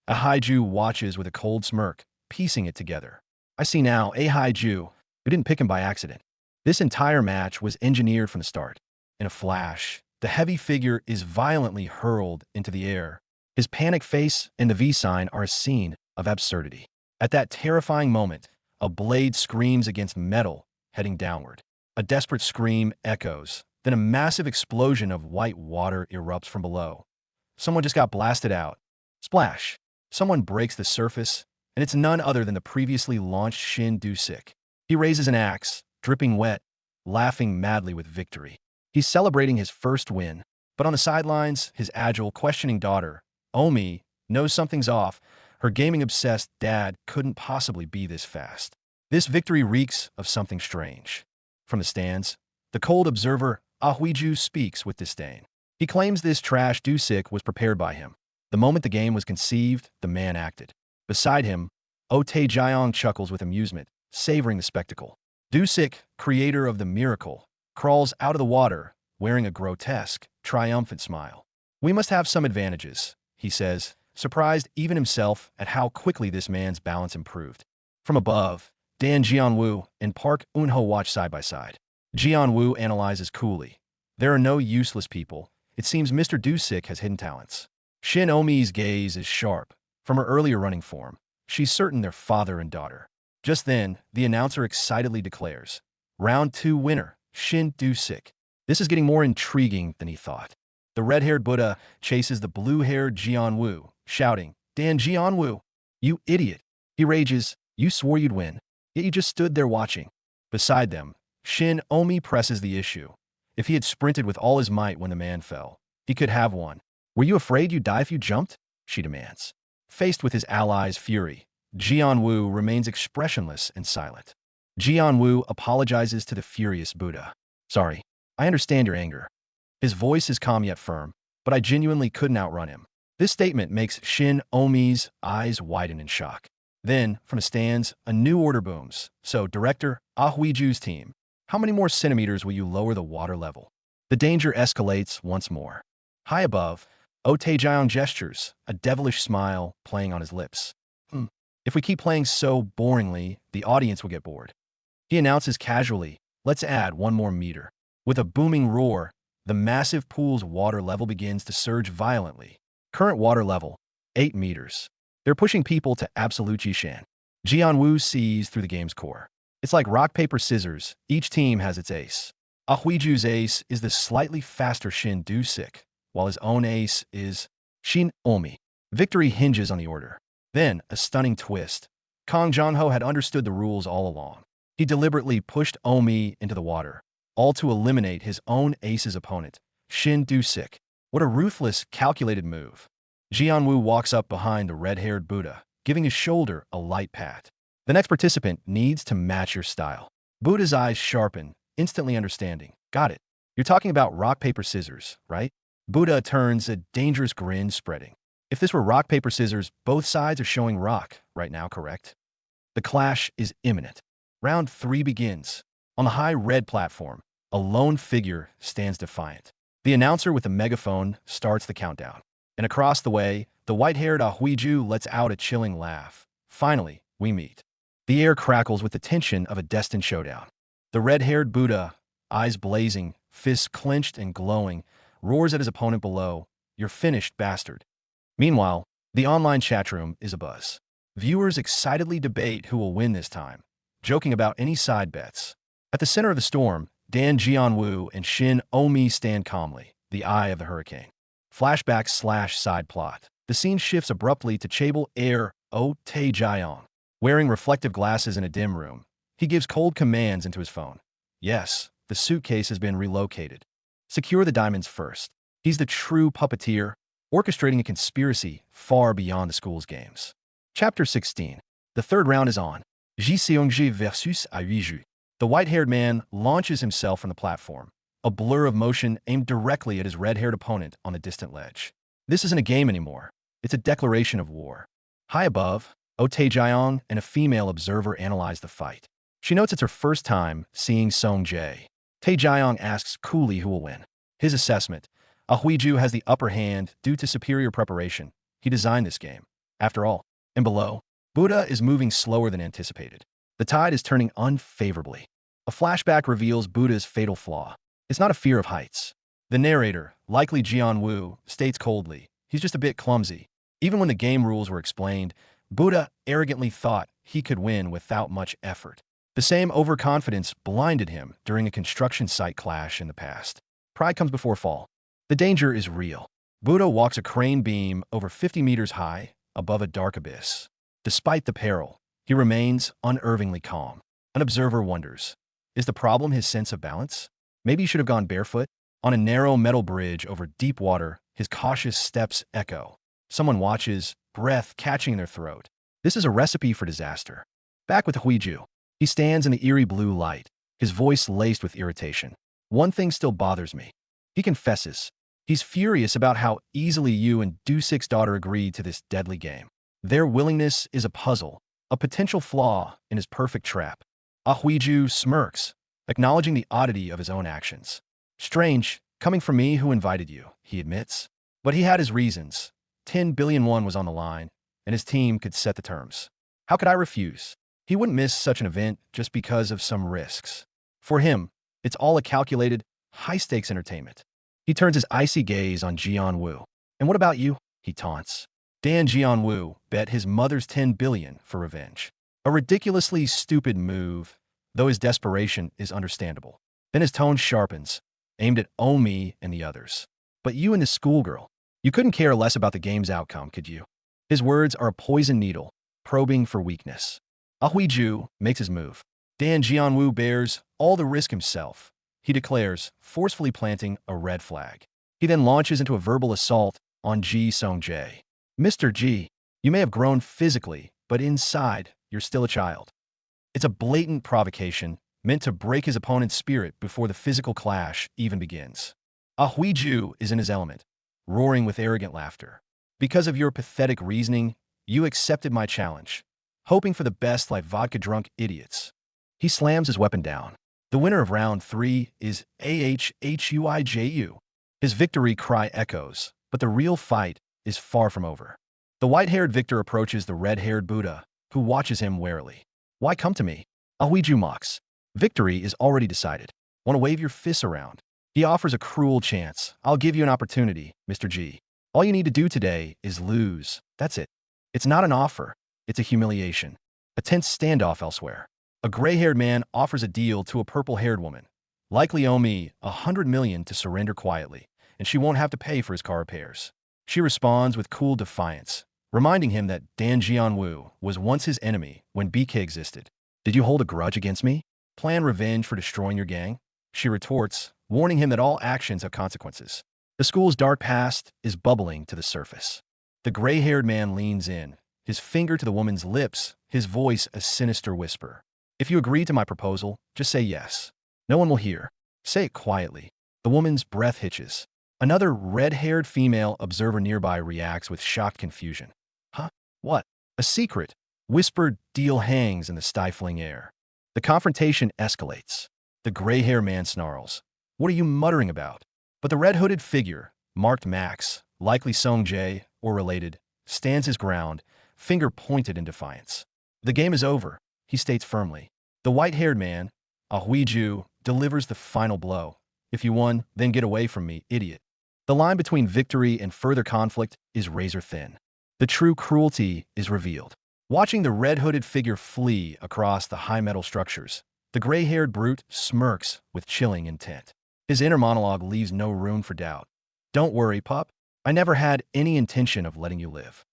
a Haiju watches with a cold smirk, piecing it together. I see now, a Haiju. We didn't pick him by accident. This entire match was engineered from the start. In a flash, the heavy figure is violently hurled into the air. His panic face and the V sign are a scene of absurdity. At that terrifying moment, a blade screams against metal, heading downward. A desperate scream echoes. Then a massive explosion of white water erupts from below. Someone just got blasted out. Splash! Someone breaks the surface, and it's none other than the previously launched Shin Dusik. He raises an axe, dripping wet, laughing madly with victory. He's celebrating his first win, but on the sidelines, his agile, questioning daughter, Omi, knows something's off. Her gaming-obsessed dad couldn't possibly be this fast. This victory reeks of something strange. From the stands, the cold observer, Ahuiju, speaks with disdain. He claims this trash Dusik was prepared by him. The moment the game was conceived, the man acted. Beside him, Tae-jiang chuckles with amusement, savoring the spectacle. Dusik, creator of the miracle, crawls out of the water, wearing a grotesque, triumphant smile. We must have some advantages, he says, surprised even himself at how quickly this man's balance improved. From above, Dan Jianyu and Park Eun-ho watch side by side. Jianyu analyzes coolly. There are no useless people. It seems Mr. Dusik has hidden talents. Shin Omi's gaze is sharp. From her earlier running form, she's certain they're father and daughter. Just then, the announcer excitedly declares, Round 2 winner, Shin Dusik. This is getting more intriguing than he thought. The red-haired Buddha chases the blue-haired Jianyu, shouting, Dan Jianyu, you idiot. He rages, you swore you'd win, yet you just stood there watching. Beside them, Shin Omi presses the issue. If he had sprinted with all his might when the man fell, he could have won. Were you afraid you'd die if you jumped? She demands. Faced with his ally's fury, Jianyu remains expressionless and silent. Jianyu apologizes to the furious Buddha. Sorry, I understand your anger. His voice is calm yet firm, but I genuinely couldn't outrun him. This statement makes Shin Omi's eyes widen in shock. Then, from the stands, a new order booms. So, Director Ahuiju's team, how many more centimeters will you lower the water level? The danger escalates once more. High above, Tae-jiang gestures, a devilish smile playing on his lips. If we keep playing so boringly, the audience will get bored. He announces casually, let's add 1 more meter. With a booming roar, the massive pool's water level begins to surge violently. Current water level, 8 meters. They're pushing people to absolute Jishan. Jianyu sees through the game's core. It's like rock, paper, scissors. Each team has its ace. Ahuiju's ace is the slightly faster Shin Dusik, while his own ace is Shin Omi. Victory hinges on the order. Then, a stunning twist. Kang Jong-ho had understood the rules all along. He deliberately pushed Omi into the water, all to eliminate his own ace's opponent, Shin Dusik. What a ruthless, calculated move. Jianyu walks up behind the red-haired Buddha, giving his shoulder a light pat. The next participant needs to match your style. Buddha's eyes sharpen, instantly understanding. Got it. You're talking about rock, paper, scissors, right? Buddha turns, a dangerous grin spreading. If this were rock, paper, scissors, both sides are showing rock right now, correct? The clash is imminent. Round 3 begins. On the high red platform, a lone figure stands defiant. The announcer with a megaphone starts the countdown. And across the way, the white-haired Ahuiju lets out a chilling laugh. Finally, we meet. The air crackles with the tension of a destined showdown. The red-haired Buddha, eyes blazing, fists clenched and glowing, roars at his opponent below, "You're finished, bastard." Meanwhile, the online chatroom is abuzz. Viewers excitedly debate who will win this time, joking about any side bets. At the center of the storm, Dan Jianyu and Shin Omi stand calmly, the eye of the hurricane. Flashback/side plot. The scene shifts abruptly to chaebol heir Tae-jiang. Wearing reflective glasses in a dim room, he gives cold commands into his phone. Yes, the suitcase has been relocated. Secure the diamonds first. He's the true puppeteer, orchestrating a conspiracy far beyond the school's games. Chapter 16. The third round is on. Ji Seongji versus Aiju. The white-haired man launches himself from the platform, a blur of motion aimed directly at his red-haired opponent on the distant ledge. This isn't a game anymore. It's a declaration of war. High above, Tae-jiang and a female observer analyze the fight. She notes it's her first time seeing Song-jae. Tae-jiang asks coolly who will win. His assessment: Ahuiju has the upper hand due to superior preparation. He designed this game. After all, and below, Buddha is moving slower than anticipated. The tide is turning unfavorably. A flashback reveals Buddha's fatal flaw. It's not a fear of heights. The narrator, likely Jianyu, states coldly, he's just a bit clumsy. Even when the game rules were explained, Buddha arrogantly thought he could win without much effort. The same overconfidence blinded him during a construction site clash in the past. Pride comes before fall. The danger is real. Buddha walks a crane beam over 50 meters high above a dark abyss. Despite the peril, he remains unervingly calm. An observer wonders, is the problem his sense of balance? Maybe he should have gone barefoot? On a narrow metal bridge over deep water, his cautious steps echo. Someone watches, breath catching in their throat. This is a recipe for disaster. Back with Huiju. He stands in the eerie blue light, his voice laced with irritation. One thing still bothers me. He confesses. He's furious about how easily you and Dusik's daughter agreed to this deadly game. Their willingness is a puzzle, a potential flaw in his perfect trap. Ahuiju smirks, acknowledging the oddity of his own actions. Strange, coming from me who invited you, he admits. But he had his reasons. 10 billion won was on the line, and his team could set the terms. How could I refuse? He wouldn't miss such an event just because of some risks. For him, it's all a calculated, high-stakes entertainment. He turns his icy gaze on Jianyu. And what about you? He taunts. Dan Jianyu bet his mother's 10 billion for revenge. A ridiculously stupid move, though his desperation is understandable. Then his tone sharpens, aimed at Omi and the others. But you and this schoolgirl, you couldn't care less about the game's outcome, could you? His words are a poison needle, probing for weakness. Ahuiju makes his move. Dan Jianyu bears all the risk himself. He declares, forcefully planting a red flag. He then launches into a verbal assault on Ji Song-jae. Mr. Ji, you may have grown physically, but inside, you're still a child. It's a blatant provocation meant to break his opponent's spirit before the physical clash even begins. Ahuiju is in his element, roaring with arrogant laughter. Because of your pathetic reasoning, you accepted my challenge, hoping for the best like vodka-drunk idiots. He slams his weapon down. The winner of round 3 is Ahuiju. His victory cry echoes, but the real fight is far from over. The white-haired victor approaches the red-haired Buddha, who watches him warily. Why come to me? Ahuiju mocks. Victory is already decided. Want to wave your fists around? He offers a cruel chance. I'll give you an opportunity, Mr. G. All you need to do today is lose. That's it. It's not an offer. It's a humiliation. A tense standoff elsewhere. A gray-haired man offers a deal to a purple-haired woman. Likely owe me 100 million to surrender quietly, and she won't have to pay for his car repairs. She responds with cool defiance, reminding him that Dan Jianyu was once his enemy when BK existed. Did you hold a grudge against me? Plan revenge for destroying your gang? She retorts, warning him that all actions have consequences. The school's dark past is bubbling to the surface. The gray-haired man leans in, his finger to the woman's lips, his voice a sinister whisper. If you agree to my proposal, just say yes. No one will hear. Say it quietly. The woman's breath hitches. Another red-haired female observer nearby reacts with shocked confusion. Huh? What? A secret? Whispered deal hangs in the stifling air. The confrontation escalates. The gray-haired man snarls. What are you muttering about? But the red-hooded figure, marked Max, likely Song-jae or related, stands his ground, finger pointed in defiance. The game is over, he states firmly. The white-haired man, Ahwiju delivers the final blow. If you won, then get away from me, idiot. The line between victory and further conflict is razor thin. The true cruelty is revealed. Watching the red-hooded figure flee across the high metal structures, the gray-haired brute smirks with chilling intent. His inner monologue leaves no room for doubt. Don't worry, pup. I never had any intention of letting you live.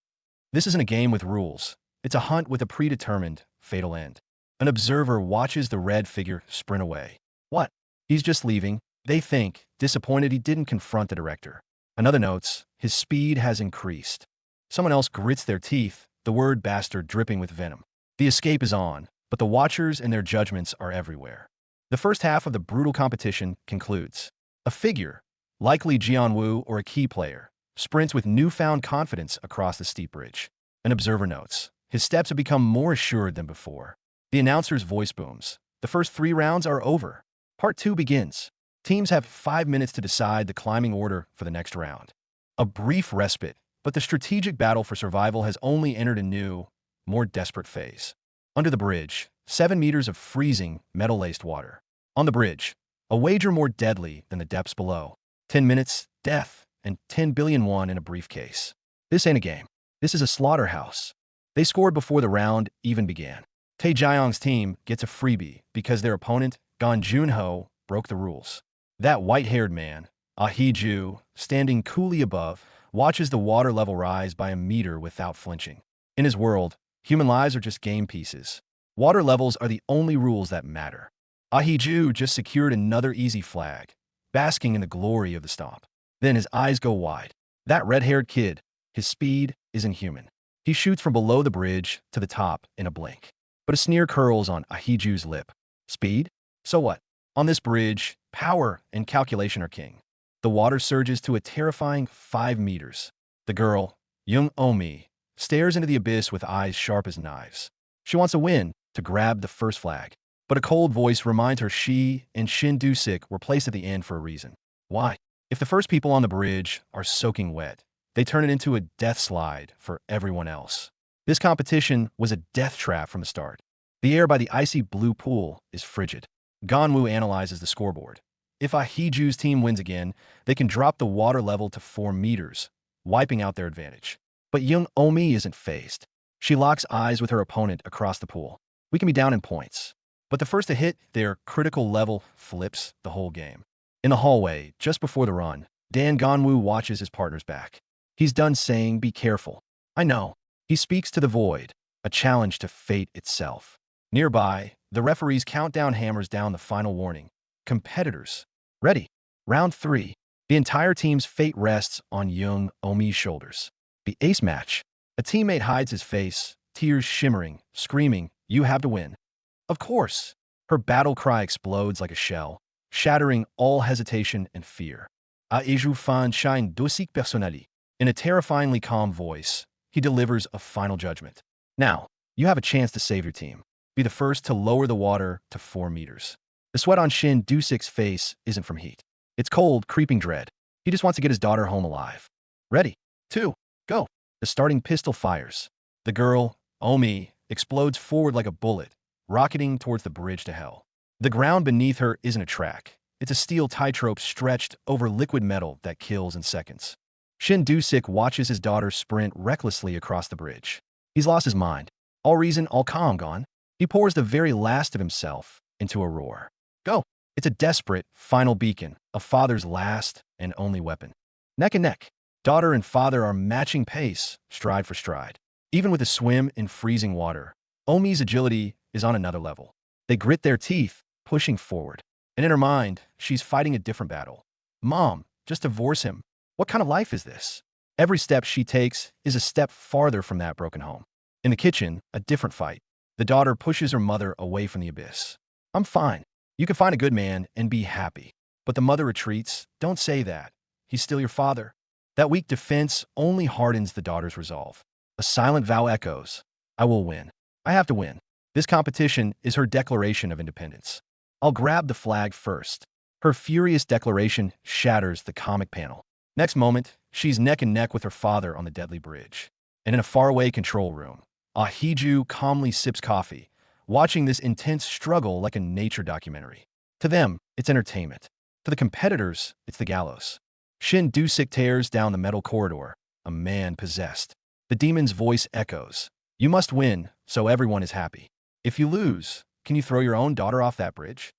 This isn't a game with rules. It's a hunt with a predetermined, fatal end. An observer watches the red figure sprint away. What? He's just leaving. They think, disappointed he didn't confront the director. Another notes, his speed has increased. Someone else grits their teeth, the word bastard dripping with venom. The escape is on, but the watchers and their judgments are everywhere. The first half of the brutal competition concludes. A figure, likely Jianyu or a key player, sprints with newfound confidence across the steep bridge. An observer notes, his steps have become more assured than before. The announcer's voice booms. The first 3 rounds are over. Part 2 begins. Teams have 5 minutes to decide the climbing order for the next round. A brief respite, but the strategic battle for survival has only entered a new, more desperate phase. Under the bridge, 7 meters of freezing, metal-laced water. On the bridge, a wager more deadly than the depths below. 10 minutes, death, and 10 billion won in a briefcase. This ain't a game. This is a slaughterhouse. They scored before the round even began. Tae Jae-young's team gets a freebie because their opponent, Dan Jianyu, broke the rules. That white-haired man, Ahiju, standing coolly above, watches the water level rise by a meter without flinching. In his world, human lives are just game pieces. Water levels are the only rules that matter. Ahiju just secured another easy flag, basking in the glory of the stomp. Then his eyes go wide. That red-haired kid, his speed is inhuman. He shoots from below the bridge to the top in a blink. But a sneer curls on Ahiju's lip. Speed? So what? On this bridge, power and calculation are king. The water surges to a terrifying 5 meters. The girl, Young Omi, stares into the abyss with eyes sharp as knives. She wants a win to grab the first flag. But a cold voice reminds her she and Shin Du-sik were placed at the end for a reason. Why? If the first people on the bridge are soaking wet, they turn it into a death slide for everyone else. This competition was a death trap from the start. The air by the icy blue pool is frigid. Ganwoo analyzes the scoreboard. If Ahiju's team wins again, they can drop the water level to 4 meters, wiping out their advantage. But Young Omi isn't phased. She locks eyes with her opponent across the pool. We can be down in points. But the first to hit their critical level flips the whole game. In the hallway, just before the run, Dan Ganwoo watches his partner's back. He's done saying, "Be careful." I know. He speaks to the void, a challenge to fate itself. Nearby, the referee's countdown hammers down the final warning. Competitors. Ready. Round 3. The entire team's fate rests on Young Omi's shoulders. The ace match. A teammate hides his face, tears shimmering, screaming, "You have to win." Of course. Her battle cry explodes like a shell, shattering all hesitation and fear. Aiju fan shine dosik personnali. In a terrifyingly calm voice, he delivers a final judgment. Now, you have a chance to save your team. Be the first to lower the water to 4 meters. The sweat on Shin Du-sik's face isn't from heat. It's cold, creeping dread. He just wants to get his daughter home alive. Ready. 2. Go. The starting pistol fires. The girl, Omi, explodes forward like a bullet, rocketing towards the bridge to hell. The ground beneath her isn't a track. It's a steel tightrope stretched over liquid metal that kills in seconds. Shin Du-sik watches his daughter sprint recklessly across the bridge. He's lost his mind. All reason, all calm gone. He pours the very last of himself into a roar. Go! It's a desperate, final beacon, a father's last and only weapon. Neck and neck. Daughter and father are matching pace, stride for stride. Even with a swim in freezing water, Omi's agility is on another level. They grit their teeth, pushing forward. And in her mind, she's fighting a different battle. Mom, just divorce him. What kind of life is this? Every step she takes is a step farther from that broken home. In the kitchen, a different fight. The daughter pushes her mother away from the abyss. I'm fine. You can find a good man and be happy. But the mother retreats. Don't say that. He's still your father. That weak defense only hardens the daughter's resolve. A silent vow echoes. I will win. I have to win. This competition is her declaration of independence. I'll grab the flag first. Her furious declaration shatters the comic panel. Next moment, she's neck and neck with her father on the deadly bridge. And in a faraway control room, Ahiju calmly sips coffee, watching this intense struggle like a nature documentary. To them, it's entertainment. To the competitors, it's the gallows. Shin Du-sik tears down the metal corridor, a man possessed. The demon's voice echoes. You must win, so everyone is happy. If you lose, can you throw your own daughter off that bridge?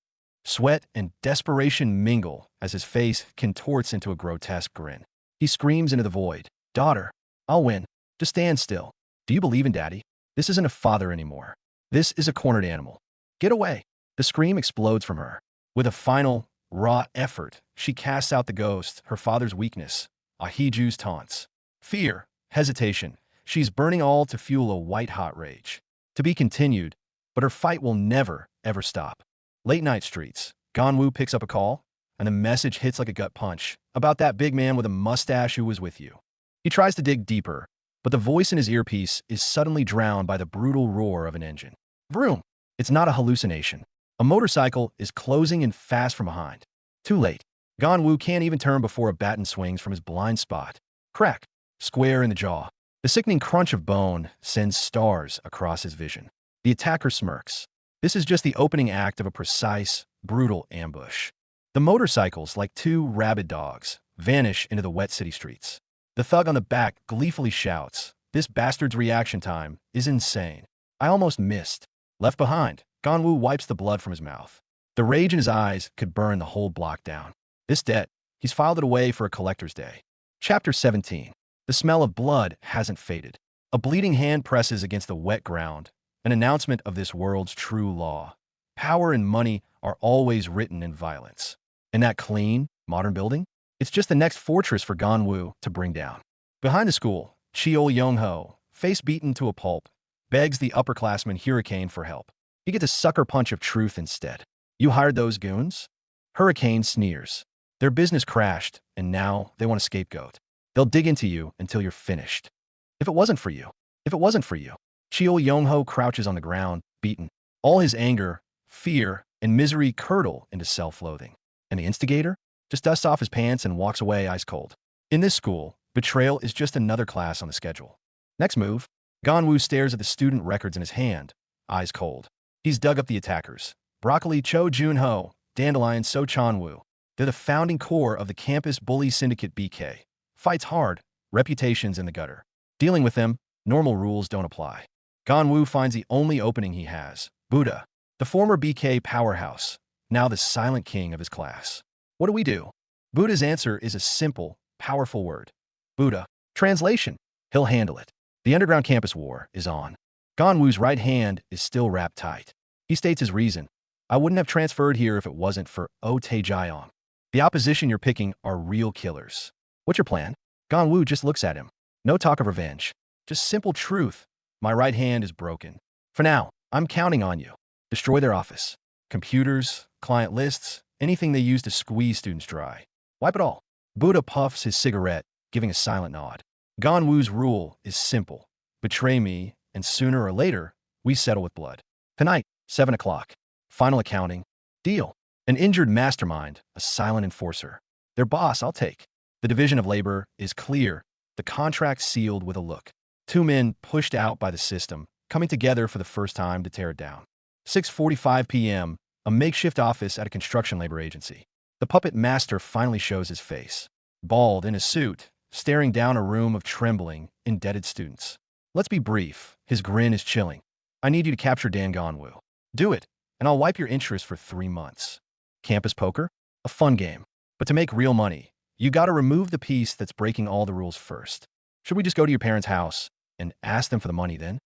Sweat and desperation mingle as his face contorts into a grotesque grin. He screams into the void. Daughter, I'll win. Just stand still. Do you believe in daddy? This isn't a father anymore. This is a cornered animal. Get away. The scream explodes from her. With a final, raw effort, she casts out the ghost, her father's weakness, Ahiju's taunts. Fear, hesitation. She's burning all to fuel a white-hot rage. To be continued, but her fight will never, ever stop. Late-night streets. Ganwoo picks up a call, and a message hits like a gut punch about that big man with a mustache who was with you. He tries to dig deeper, but the voice in his earpiece is suddenly drowned by the brutal roar of an engine. Vroom! It's not a hallucination. A motorcycle is closing in fast from behind. Too late. Ganwoo can't even turn before a baton swings from his blind spot. Crack! Square in the jaw. The sickening crunch of bone sends stars across his vision. The attacker smirks. This is just the opening act of a precise, brutal ambush. The motorcycles, like two rabid dogs, vanish into the wet city streets. The thug on the back gleefully shouts, "This bastard's reaction time is insane. I almost missed." Left behind, Ganwoo wipes the blood from his mouth. The rage in his eyes could burn the whole block down. This debt, he's filed it away for a collector's day. Chapter 17. The smell of blood hasn't faded. A bleeding hand presses against the wet ground, an announcement of this world's true law. Power and money are always written in violence. In that clean, modern building, it's just the next fortress for Ganwoo to bring down. Behind the school, Cheol Young-ho, face beaten to a pulp, begs the upperclassman Hurricane for help. He gets a sucker punch of truth instead. You hired those goons? Hurricane sneers. Their business crashed, and now they want a scapegoat. They'll dig into you until you're finished. If it wasn't for you. Cheol Young-ho crouches on the ground, beaten. All his anger, fear, and misery curdle into self-loathing. And the instigator just dusts off his pants and walks away ice cold. In this school, betrayal is just another class on the schedule. Next move, Ganwoo stares at the student records in his hand, eyes cold. He's dug up the attackers. Broccoli Cho Jun-ho, Dandelion So Chan-woo. They're the founding core of the campus bully syndicate BK. Fights hard, reputations in the gutter. Dealing with them, normal rules don't apply. Ganwoo finds the only opening he has, Buddha, the former BK powerhouse, now the silent king of his class. What do we do? Buddha's answer is a simple, powerful word. Buddha. Translation. He'll handle it. The underground campus war is on. Ganwoo's right hand is still wrapped tight. He states his reason. I wouldn't have transferred here if it wasn't for Oh Tae-jayong. The opposition you're picking are real killers. What's your plan? Ganwoo just looks at him. No talk of revenge. Just simple truth. My right hand is broken. For now, I'm counting on you. Destroy their office. Computers, client lists, anything they use to squeeze students dry. Wipe it all. Buddha puffs his cigarette, giving a silent nod. Ganwoo's rule is simple. Betray me, and sooner or later, we settle with blood. Tonight, 7 o'clock. Final accounting. Deal. An injured mastermind, a silent enforcer. Their boss, I'll take. The division of labor is clear, the contract sealed with a look. Two men pushed out by the system, coming together for the first time to tear it down. 6:45 p.m., a makeshift office at a construction labor agency. The puppet master finally shows his face. Bald in a suit, staring down a room of trembling, indebted students. Let's be brief. His grin is chilling. I need you to capture Dan Ganwoo. Do it, and I'll wipe your interest for 3 months. Campus poker? A fun game. But to make real money, you gotta remove the piece that's breaking all the rules first. Should we just go to your parents' house and ask them for the money then?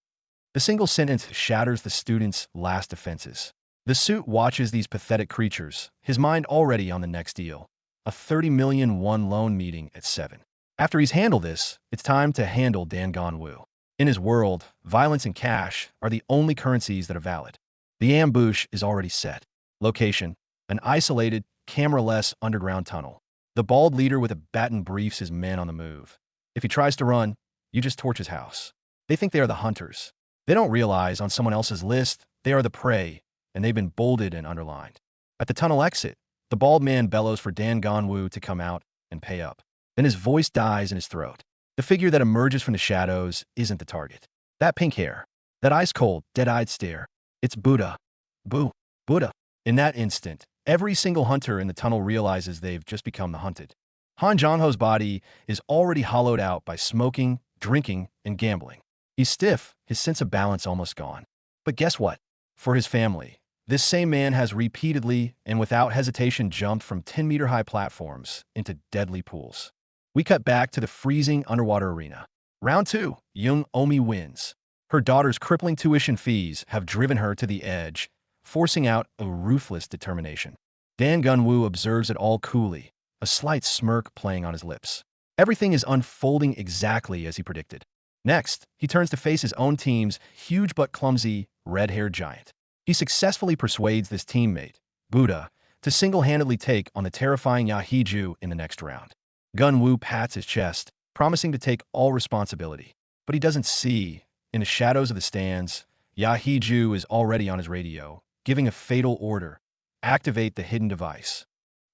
The single sentence shatters the student's last defenses. The suit watches these pathetic creatures, his mind already on the next deal. A 30 million won loan meeting at 7. After he's handled this, it's time to handle Dan Ganwoo. In his world, violence and cash are the only currencies that are valid. The ambush is already set. Location: an isolated, camera-less underground tunnel. The bald leader with a baton briefs his men on the move. If he tries to run, you just torch his house. They think they are the hunters. They don't realize on someone else's list, they are the prey, and they've been bolded and underlined. At the tunnel exit, the bald man bellows for Dan Ganwoo to come out and pay up. Then his voice dies in his throat. The figure that emerges from the shadows isn't the target. That pink hair, that ice-cold, dead-eyed stare, It's Buddha. Boo. Buddha. In that instant, every single hunter in the tunnel realizes they've just become the hunted. Han Jongho's body is already hollowed out by smoking, drinking, and gambling. He's stiff, his sense of balance almost gone. But guess what? For his family, this same man has repeatedly and without hesitation jumped from 10-meter-high platforms into deadly pools. We cut back to the freezing underwater arena. Round 2, Young Omi wins. Her daughter's crippling tuition fees have driven her to the edge, forcing out a ruthless determination. Dan Gunwoo observes it all coolly, a slight smirk playing on his lips. Everything is unfolding exactly as he predicted. Next, he turns to face his own team's huge but clumsy, red-haired giant. He successfully persuades this teammate, Buddha, to single-handedly take on the terrifying Yahiju in the next round. Gunwoo pats his chest, promising to take all responsibility. But he doesn't see, in the shadows of the stands, Yahiju is already on his radio, giving a fatal order: activate the hidden device.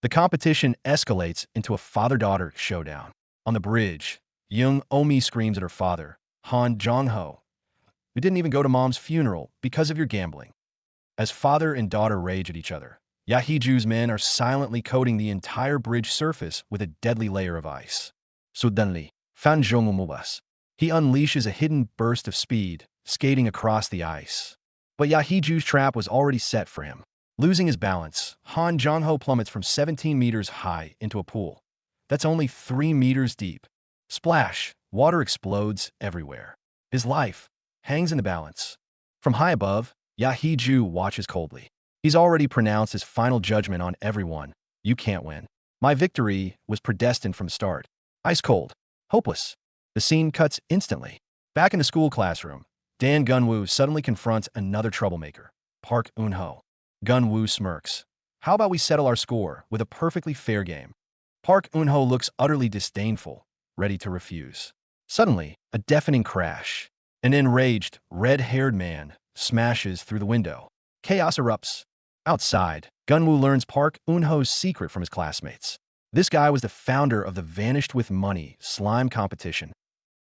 The competition escalates into a father-daughter showdown. On the bridge, Young Omi screams at her father, Han Jongho, "We didn't even go to mom's funeral because of your gambling." As father and daughter rage at each other, Yahiju's men are silently coating the entire bridge surface with a deadly layer of ice. Suddenly, Fan Zhongumubas. He unleashes a hidden burst of speed, skating across the ice. But Yahiju's trap was already set for him. Losing his balance, Han Jongho plummets from 17 meters high into a pool that's only 3 meters deep. Splash! Water explodes everywhere. His life hangs in the balance. From high above, Yahiju watches coldly. He's already pronounced his final judgment on everyone. You can't win. My victory was predestined from the start. Ice cold. Hopeless. The scene cuts instantly. Back in the school classroom, Dan Gunwoo suddenly confronts another troublemaker, Park Eun-ho. Gunwoo smirks. How about we settle our score with a perfectly fair game? Park Eun-ho looks utterly disdainful, ready to refuse. Suddenly, a deafening crash. An enraged, red-haired man smashes through the window. Chaos erupts. Outside, Gunwoo learns Park Eun-ho's secret from his classmates. This guy was the founder of the Vanished with Money slime competition.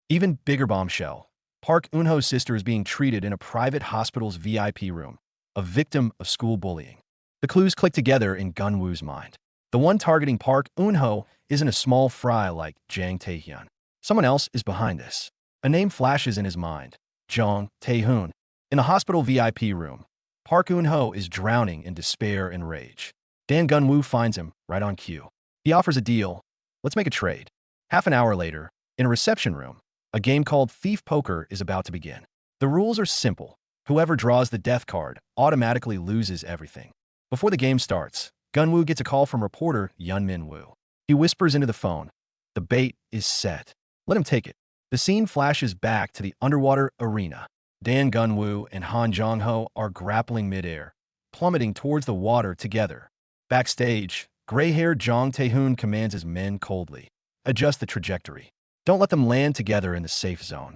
Even bigger bombshell. Park Eun-ho's sister is being treated in a private hospital's VIP room, a victim of school bullying. The clues click together in Gunwoo's mind. The one targeting Park Eun-ho isn't a small fry like Jang Taehyun. Someone else is behind this. A name flashes in his mind: Jang Taehyun. In the hospital VIP room, Park Eun-ho is drowning in despair and rage. Dan Gunwoo finds him right on cue. He offers a deal. Let's make a trade. Half an hour later, in a reception room, a game called Thief Poker is about to begin. The rules are simple. Whoever draws the death card automatically loses everything. Before the game starts, Gunwoo gets a call from reporter Yunmin Woo. He whispers into the phone, "The bait is set. Let him take it." The scene flashes back to the underwater arena. Dan Gunwoo and Han Jongho are grappling midair, plummeting towards the water together. Backstage, gray-haired Jang Taehyun commands his men coldly. Adjust the trajectory. Don't let them land together in the safe zone.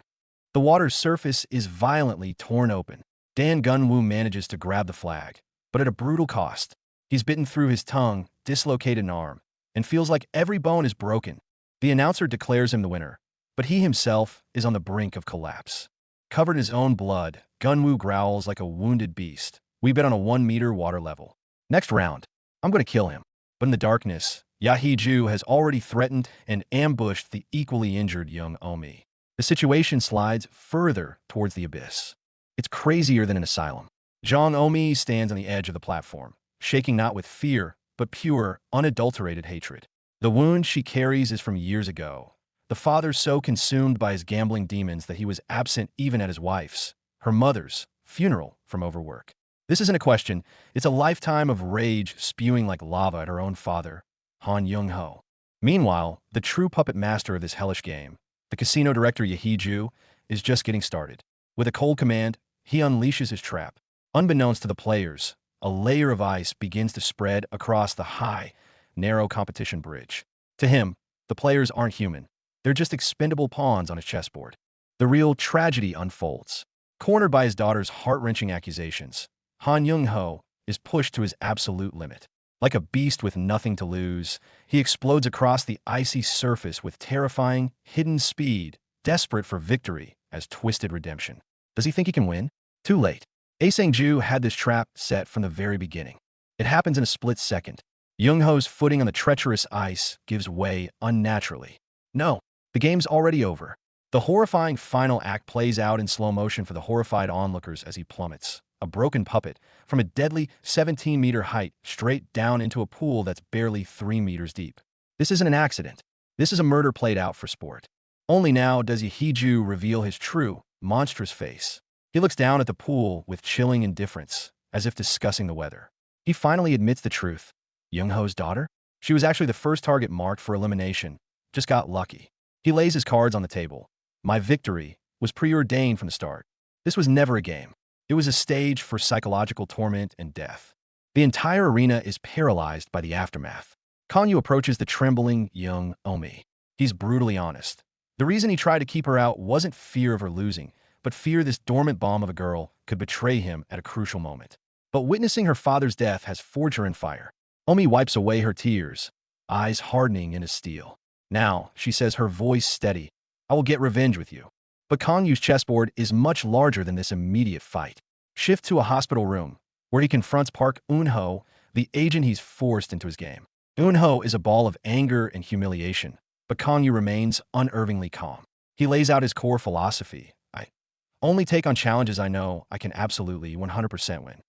The water's surface is violently torn open. Dan Gunwoo manages to grab the flag, but at a brutal cost. He's bitten through his tongue, dislocated an arm, and feels like every bone is broken. The announcer declares him the winner, but he himself is on the brink of collapse. Covered in his own blood, Gunwoo growls like a wounded beast. We bet on a 1-meter water level. Next round, I'm going to kill him. But in the darkness, Yahiju has already threatened and ambushed the equally injured Young Omi. The situation slides further towards the abyss. It's crazier than an asylum. Jang Omi stands on the edge of the platform, shaking not with fear, but pure, unadulterated hatred. The wound she carries is from years ago. The father so consumed by his gambling demons that he was absent even at his wife's, her mother's, funeral from overwork. This isn't a question, it's a lifetime of rage spewing like lava at her own father, Han Jong-ho. Meanwhile, the true puppet master of this hellish game, the casino director Yahiju, is just getting started. With a cold command, he unleashes his trap. Unbeknownst to the players, a layer of ice begins to spread across the high, narrow competition bridge. To him, the players aren't human. They're just expendable pawns on his chessboard. The real tragedy unfolds. Cornered by his daughter's heart-wrenching accusations, Han Jong-ho is pushed to his absolute limit. Like a beast with nothing to lose, he explodes across the icy surface with terrifying, hidden speed, desperate for victory as twisted redemption. Does he think he can win? Too late. Sang-ju had this trap set from the very beginning. It happens in a split second. Young-ho's footing on the treacherous ice gives way unnaturally. No, the game's already over. The horrifying final act plays out in slow motion for the horrified onlookers as he plummets, a broken puppet, from a deadly 17-meter height straight down into a pool that's barely 3 meters deep. This isn't an accident. This is a murder played out for sport. Only now does Hee-ju reveal his true, monstrous face. He looks down at the pool with chilling indifference, as if discussing the weather. He finally admits the truth. Young-ho's daughter? She was actually the first target marked for elimination. Just got lucky. He lays his cards on the table. My victory was preordained from the start. This was never a game. It was a stage for psychological torment and death. The entire arena is paralyzed by the aftermath. Kanyu approaches the trembling young Omi. He's brutally honest. The reason he tried to keep her out wasn't fear of her losing, but fear this dormant bomb of a girl could betray him at a crucial moment. But witnessing her father's death has forged her in fire. Omi wipes away her tears, eyes hardening into steel. Now, she says, her voice steady, I will get revenge with you. But Kanyu's chessboard is much larger than this immediate fight. Shift to a hospital room, where he confronts Park Eun-ho, the agent he's forced into his game. Eun-ho is a ball of anger and humiliation, but Kanyu remains unervingly calm. He lays out his core philosophy. I only take on challenges I know I can absolutely 100% win.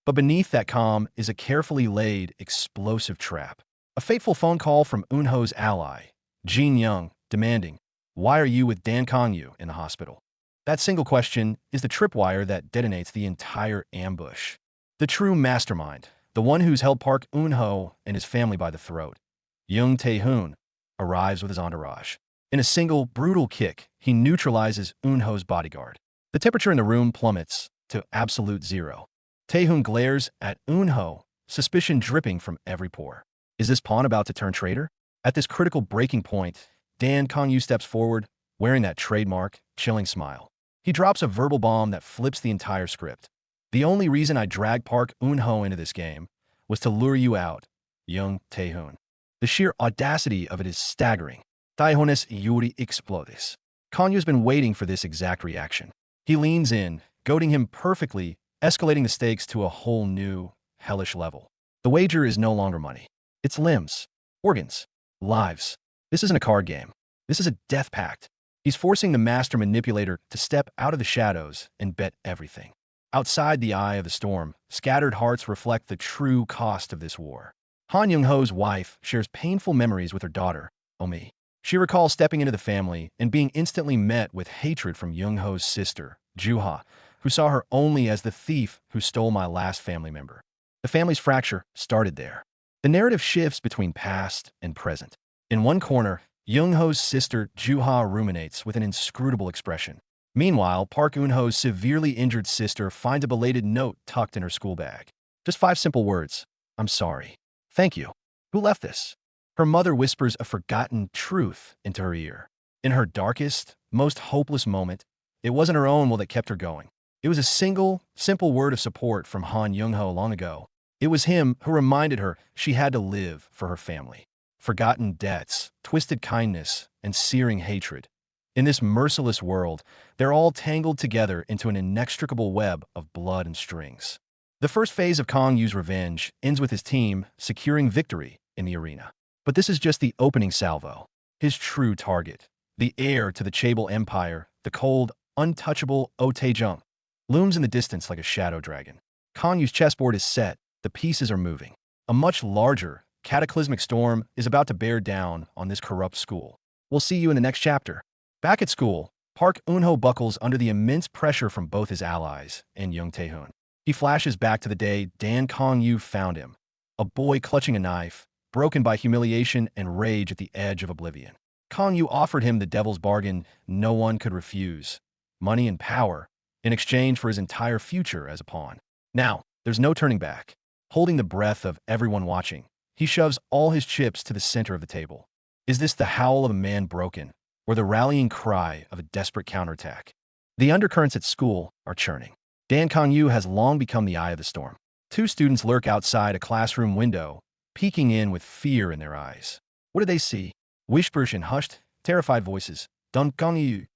But beneath that calm is a carefully laid, explosive trap. A fateful phone call from Eun-ho's ally, Jin Young, demanding, why are you with Dan Jianyu in the hospital? That single question is the tripwire that detonates the entire ambush. The true mastermind, the one who's held Park Eun-ho and his family by the throat, Young Tae-hoon, arrives with his entourage. In a single, brutal kick, he neutralizes Eun-ho's bodyguard. The temperature in the room plummets to absolute zero. Tae-hoon glares at Eun-ho, suspicion dripping from every pore. Is this pawn about to turn traitor? At this critical breaking point, Dan Jianyu steps forward, wearing that trademark, chilling smile. He drops a verbal bomb that flips the entire script. The only reason I dragged Park Eun-ho into this game was to lure you out, young Tae-hoon. The sheer audacity of it is staggering. Taehones yuri explodes. Kanyu's been waiting for this exact reaction. He leans in, goading him perfectly, escalating the stakes to a whole new, hellish level. The wager is no longer money. It's limbs, organs, lives. This isn't a card game. This is a death pact. He's forcing the master manipulator to step out of the shadows and bet everything. Outside the eye of the storm, scattered hearts reflect the true cost of this war. Han Young-ho's wife shares painful memories with her daughter, Omi. She recalls stepping into the family and being instantly met with hatred from Young-ho's sister, Ju-ha, who saw her only as the thief who stole my last family member. The family's fracture started there. The narrative shifts between past and present. In one corner, Young-ho's sister Ju-ha ruminates with an inscrutable expression. Meanwhile, Park Eun-ho's severely injured sister finds a belated note tucked in her school bag. Just 5 simple words. I'm sorry. Thank you. Who left this? Her mother whispers a forgotten truth into her ear. In her darkest, most hopeless moment, it wasn't her own will that kept her going. It was a single, simple word of support from Han Young-ho long ago. It was him who reminded her she had to live for her family. Forgotten debts, twisted kindness, and searing hatred. In this merciless world, they're all tangled together into an inextricable web of blood and strings. The first phase of Kangyu's revenge ends with his team securing victory in the arena. But this is just the opening salvo. His true target, the heir to the chaebol empire, the cold, untouchable Oh Tae-jung, looms in the distance like a shadow dragon. Kangyu's chessboard is set, the pieces are moving. A much larger, cataclysmic storm is about to bear down on this corrupt school. We'll see you in the next chapter. Back at school, Park Eun-ho buckles under the immense pressure from both his allies and young Tae-hoon. He flashes back to the day Dan Jianyu found him, a boy clutching a knife, broken by humiliation and rage at the edge of oblivion. Jianyu offered him the devil's bargain no one could refuse, money and power, in exchange for his entire future as a pawn. Now, there's no turning back. Holding the breath of everyone watching, he shoves all his chips to the center of the table. Is this the howl of a man broken, or the rallying cry of a desperate counterattack? The undercurrents at school are churning. Dan Jianyu has long become the eye of the storm. 2 students lurk outside a classroom window, peeking in with fear in their eyes. What do they see? Whispers in hushed, terrified voices. Dan Jianyu.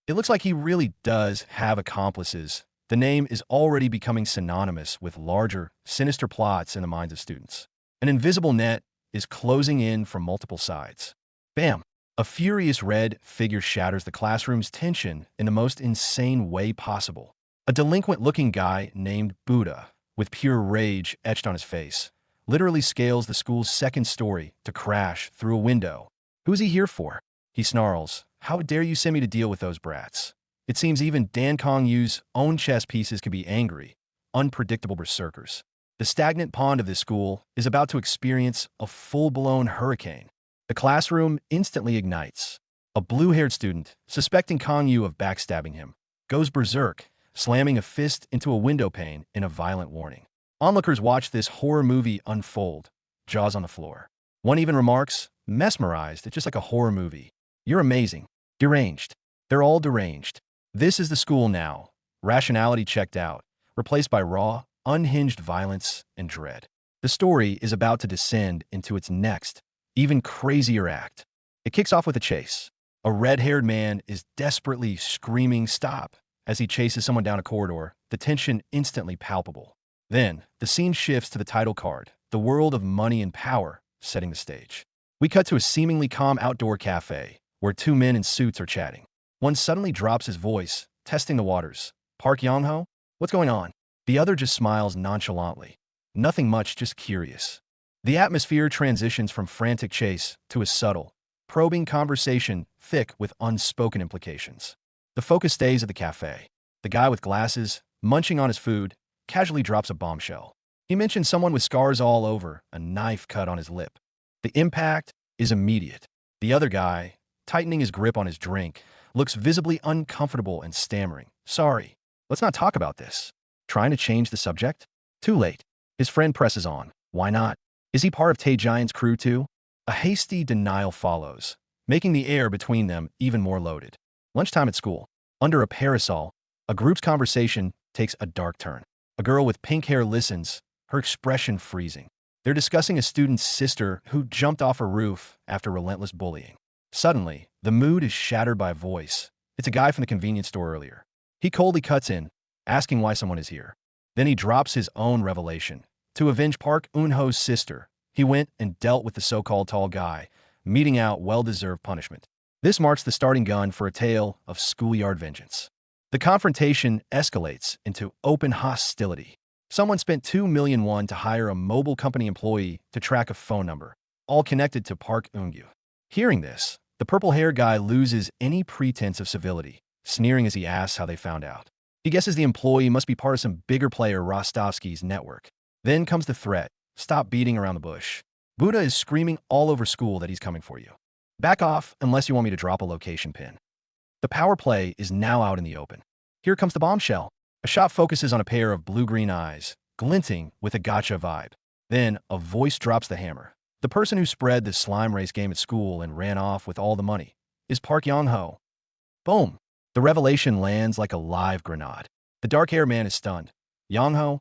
It looks like he really does have accomplices, The name is already becoming synonymous with larger, sinister plots in the minds of students. An invisible net is closing in from multiple sides. Bam! A furious red figure shatters the classroom's tension in the most insane way possible. A delinquent-looking guy named Buddha, with pure rage etched on his face, literally scales the school's second story to crash through a window. Who's he here for? He snarls. How dare you send me to deal with those brats? It seems even Dan Jianyu's own chess pieces can be angry, unpredictable berserkers. The stagnant pond of this school is about to experience a full-blown hurricane. The classroom instantly ignites. A blue-haired student, suspecting Jianyu of backstabbing him, goes berserk, slamming a fist into a window pane in a violent warning. Onlookers watch this horror movie unfold, jaws on the floor. One even remarks, mesmerized, it's just like a horror movie. You're amazing. Deranged. They're all deranged. This is the school now. Rationality checked out, replaced by raw, unhinged violence and dread. The story is about to descend into its next, even crazier act. It kicks off with a chase. A red-haired man is desperately screaming stop as he chases someone down a corridor, the tension instantly palpable. Then, the scene shifts to the title card, the world of money and power, setting the stage. We cut to a seemingly calm outdoor cafe, where two men in suits are chatting. One suddenly drops his voice, testing the waters. Park Yang-ho? What's going on? The other just smiles nonchalantly. Nothing much, just curious. The atmosphere transitions from frantic chase to a subtle, probing conversation thick with unspoken implications. The focus stays at the cafe. The guy with glasses, munching on his food, casually drops a bombshell. He mentions someone with scars all over, a knife cut on his lip. The impact is immediate. The other guy, tightening his grip on his drink, looks visibly uncomfortable and stammering. Sorry, let's not talk about this. Trying to change the subject? Too late. His friend presses on. Why not? Is he part of Dan Jianyu's crew too? A hasty denial follows, making the air between them even more loaded. Lunchtime at school. Under a parasol, a group's conversation takes a dark turn. A girl with pink hair listens, her expression freezing. They're discussing a student's sister who jumped off a roof after relentless bullying. Suddenly, the mood is shattered by a voice. It's a guy from the convenience store earlier. He coldly cuts in, asking why someone is here. Then he drops his own revelation. To avenge Park Eun-ho's sister, he went and dealt with the so-called tall guy, meting out well-deserved punishment. This marks the starting gun for a tale of schoolyard vengeance. The confrontation escalates into open hostility. Someone spent 2 million won to hire a mobile company employee to track a phone number, all connected to Park Eun-gu. Hearing this, the purple-haired guy loses any pretense of civility, sneering as he asks how they found out. He guesses the employee must be part of some bigger player Rostovsky's network. Then comes the threat. Stop beating around the bush. Buddha is screaming all over school that he's coming for you. Back off unless you want me to drop a location pin. The power play is now out in the open. Here comes the bombshell. A shot focuses on a pair of blue-green eyes, glinting with a gotcha vibe. Then, a voice drops the hammer. The person who spread the slime race game at school and ran off with all the money is Park Yang-ho. Boom! The revelation lands like a live grenade. The dark-haired man is stunned. Yang-ho?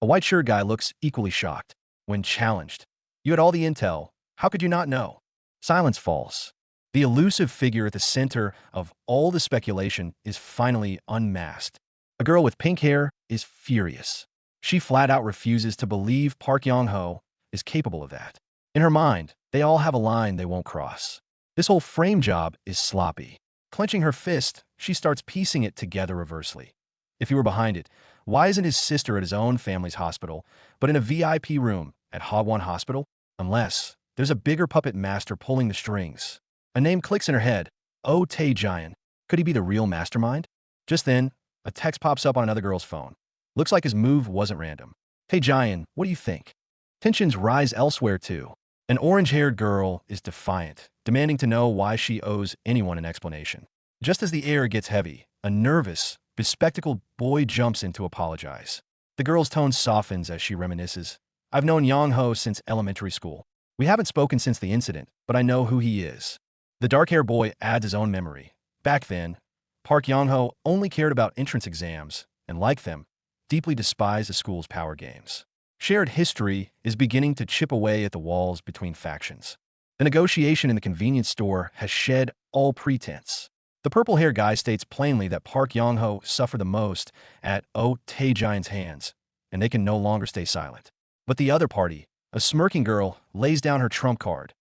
A white-shirt guy looks equally shocked. When challenged, you had all the intel. How could you not know? Silence falls. The elusive figure at the center of all the speculation is finally unmasked. A girl with pink hair is furious. She flat out refuses to believe Park Yang-ho is capable of that. In her mind, they all have a line they won't cross. This whole frame job is sloppy. Clenching her fist, she starts piecing it together reversely. If he were behind it, why isn't his sister at his own family's hospital, but in a VIP room at Hagwon Hospital? Unless there's a bigger puppet master pulling the strings. A name clicks in her head. Oh, Dan Jianyu. Could he be the real mastermind? Just then, a text pops up on another girl's phone. Looks like his move wasn't random. Dan Jianyu, what do you think? Tensions rise elsewhere too. An orange-haired girl is defiant, demanding to know why she owes anyone an explanation. Just as the air gets heavy, a nervous, bespectacled boy jumps in to apologize. The girl's tone softens as she reminisces. I've known Yang-ho since elementary school. We haven't spoken since the incident, but I know who he is. The dark-haired boy adds his own memory. Back then, Park Yang-ho only cared about entrance exams, and like them, deeply despised the school's power games. Shared history is beginning to chip away at the walls between factions. The negotiation in the convenience store has shed all pretense. The purple-haired guy states plainly that Park Yong-ho suffered the most at Oh Tae-jian's hands, and they can no longer stay silent. But the other party, a smirking girl, lays down her trump card.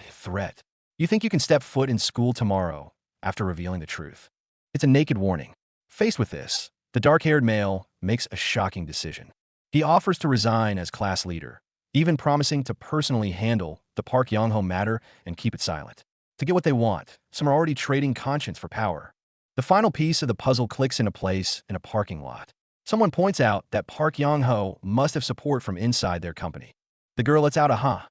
Threat. You think you can step foot in school tomorrow after revealing the truth? It's a naked warning. Faced with this, the dark-haired male makes a shocking decision. He offers to resign as class leader, even promising to personally handle the Park Yong-ho matter and keep it silent. To get what they want, some are already trading conscience for power. The final piece of the puzzle clicks into place in a parking lot. Someone points out that Park Yong-ho must have support from inside their company. The girl lets out a huh,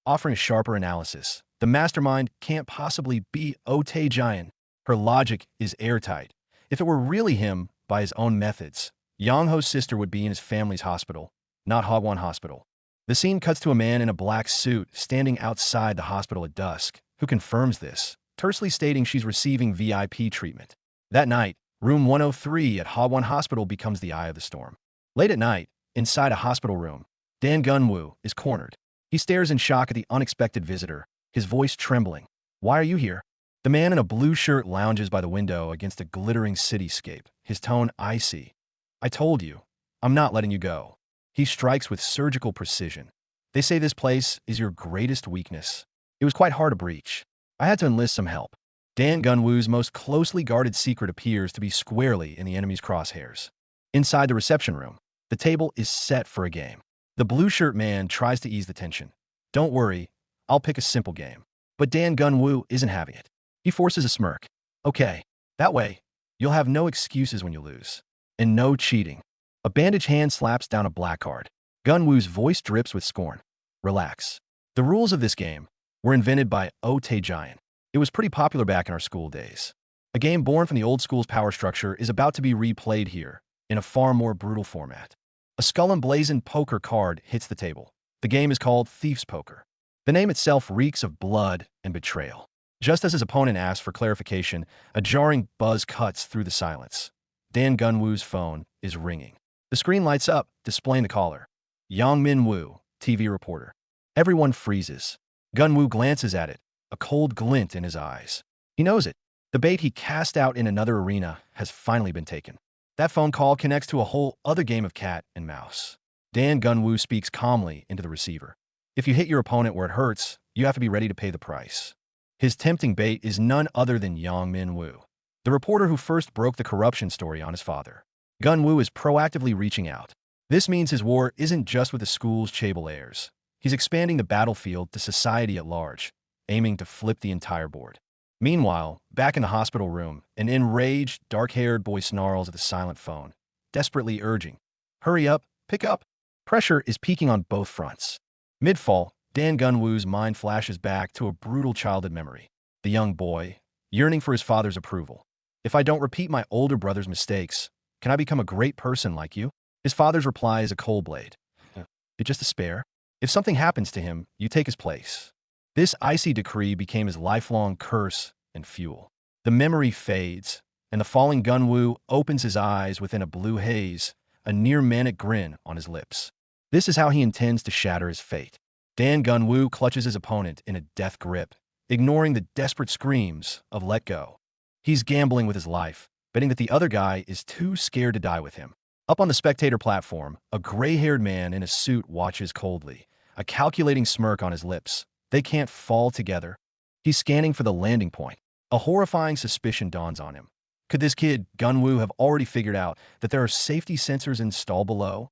offering a sharper analysis. The mastermind can't possibly be Oh Tae-jian. Her logic is airtight. If it were really him, by his own methods, Yong-ho's sister would be in his family's hospital, not Hagwon Hospital. The scene cuts to a man in a black suit standing outside the hospital at dusk, who confirms this, tersely stating she's receiving VIP treatment. That night, room 103 at Hagwon Hospital becomes the eye of the storm. Late at night, inside a hospital room, Dan Jianyu is cornered. He stares in shock at the unexpected visitor, his voice trembling. "Why are you here?" The man in a blue shirt lounges by the window against a glittering cityscape, his tone icy. "I told you, I'm not letting you go." He strikes with surgical precision. "They say this place is your greatest weakness. It was quite hard to breach. I had to enlist some help." Dan Jianyu's most closely guarded secret appears to be squarely in the enemy's crosshairs. Inside the reception room, the table is set for a game. The blue-shirt man tries to ease the tension. "Don't worry, I'll pick a simple game." But Dan Jianyu isn't having it. He forces a smirk. "Okay, that way, you'll have no excuses when you lose. And no cheating." A bandaged hand slaps down a black card. Jianyu's voice drips with scorn. "Relax. The rules of this game were invented by Oh Tae-jian. It was pretty popular back in our school days. A game born from the old school's power structure is about to be replayed here, in a far more brutal format." A skull-emblazoned poker card hits the table. The game is called Thief's Poker. The name itself reeks of blood and betrayal. Just as his opponent asks for clarification, a jarring buzz cuts through the silence. Dan Jianyu's phone is ringing. The screen lights up, displaying the caller. Yang Min-woo, TV reporter. Everyone freezes. Jianyu glances at it, a cold glint in his eyes. He knows it. The bait he cast out in another arena has finally been taken. That phone call connects to a whole other game of cat and mouse. Dan Jianyu speaks calmly into the receiver. "If you hit your opponent where it hurts, you have to be ready to pay the price." His tempting bait is none other than Yang Min-woo, the reporter who first broke the corruption story on his father. Jianyu is proactively reaching out. This means his war isn't just with the school's chaebol heirs. He's expanding the battlefield to society at large, aiming to flip the entire board. Meanwhile, back in the hospital room, an enraged, dark-haired boy snarls at the silent phone, desperately urging, "Hurry up, pick up." Pressure is peaking on both fronts. Mid-fall, Dan Jianyu's mind flashes back to a brutal childhood memory. The young boy, yearning for his father's approval. "If I don't repeat my older brother's mistakes, can I become a great person like you?" His father's reply is a cold blade. "You're just a spare. If something happens to him, you take his place." This icy decree became his lifelong curse and fuel. The memory fades, and the falling Jianyu opens his eyes within a blue haze, a near-manic grin on his lips. This is how he intends to shatter his fate. Dan Jianyu clutches his opponent in a death grip, ignoring the desperate screams of "let go." He's gambling with his life, betting that the other guy is too scared to die with him. Up on the spectator platform, a gray-haired man in a suit watches coldly, a calculating smirk on his lips. They can't fall together. He's scanning for the landing point. A horrifying suspicion dawns on him. Could this kid, Jianyu, have already figured out that there are safety sensors installed below?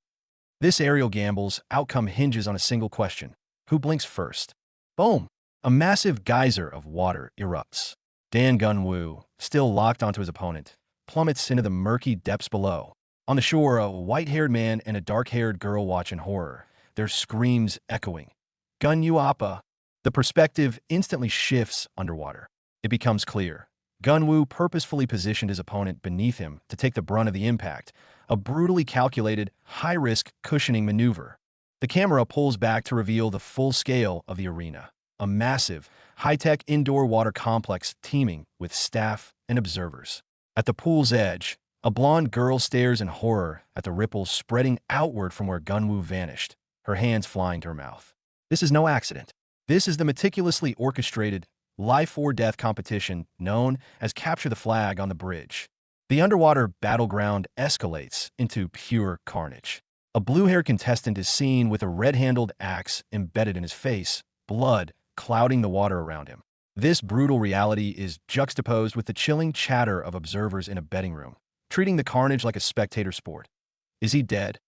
This aerial gamble's outcome hinges on a single question. Who blinks first? Boom! A massive geyser of water erupts. Dan Jianyu, still locked onto his opponent, plummets into the murky depths below. On the shore, a white-haired man and a dark-haired girl watch in horror, their screams echoing. "Jianyu Appa!" The perspective instantly shifts underwater. It becomes clear. Jianyu purposefully positioned his opponent beneath him to take the brunt of the impact, a brutally calculated, high-risk cushioning maneuver. The camera pulls back to reveal the full scale of the arena, a massive, high-tech indoor water complex teeming with staff and observers. At the pool's edge, a blonde girl stares in horror at the ripples spreading outward from where Jianyu vanished, her hands flying to her mouth. This is no accident. This is the meticulously orchestrated, life-or-death competition known as Capture the Flag on the bridge. The underwater battleground escalates into pure carnage. A blue-haired contestant is seen with a red-handled axe embedded in his face, blood clouding the water around him. This brutal reality is juxtaposed with the chilling chatter of observers in a betting room, treating the carnage like a spectator sport. Is he dead?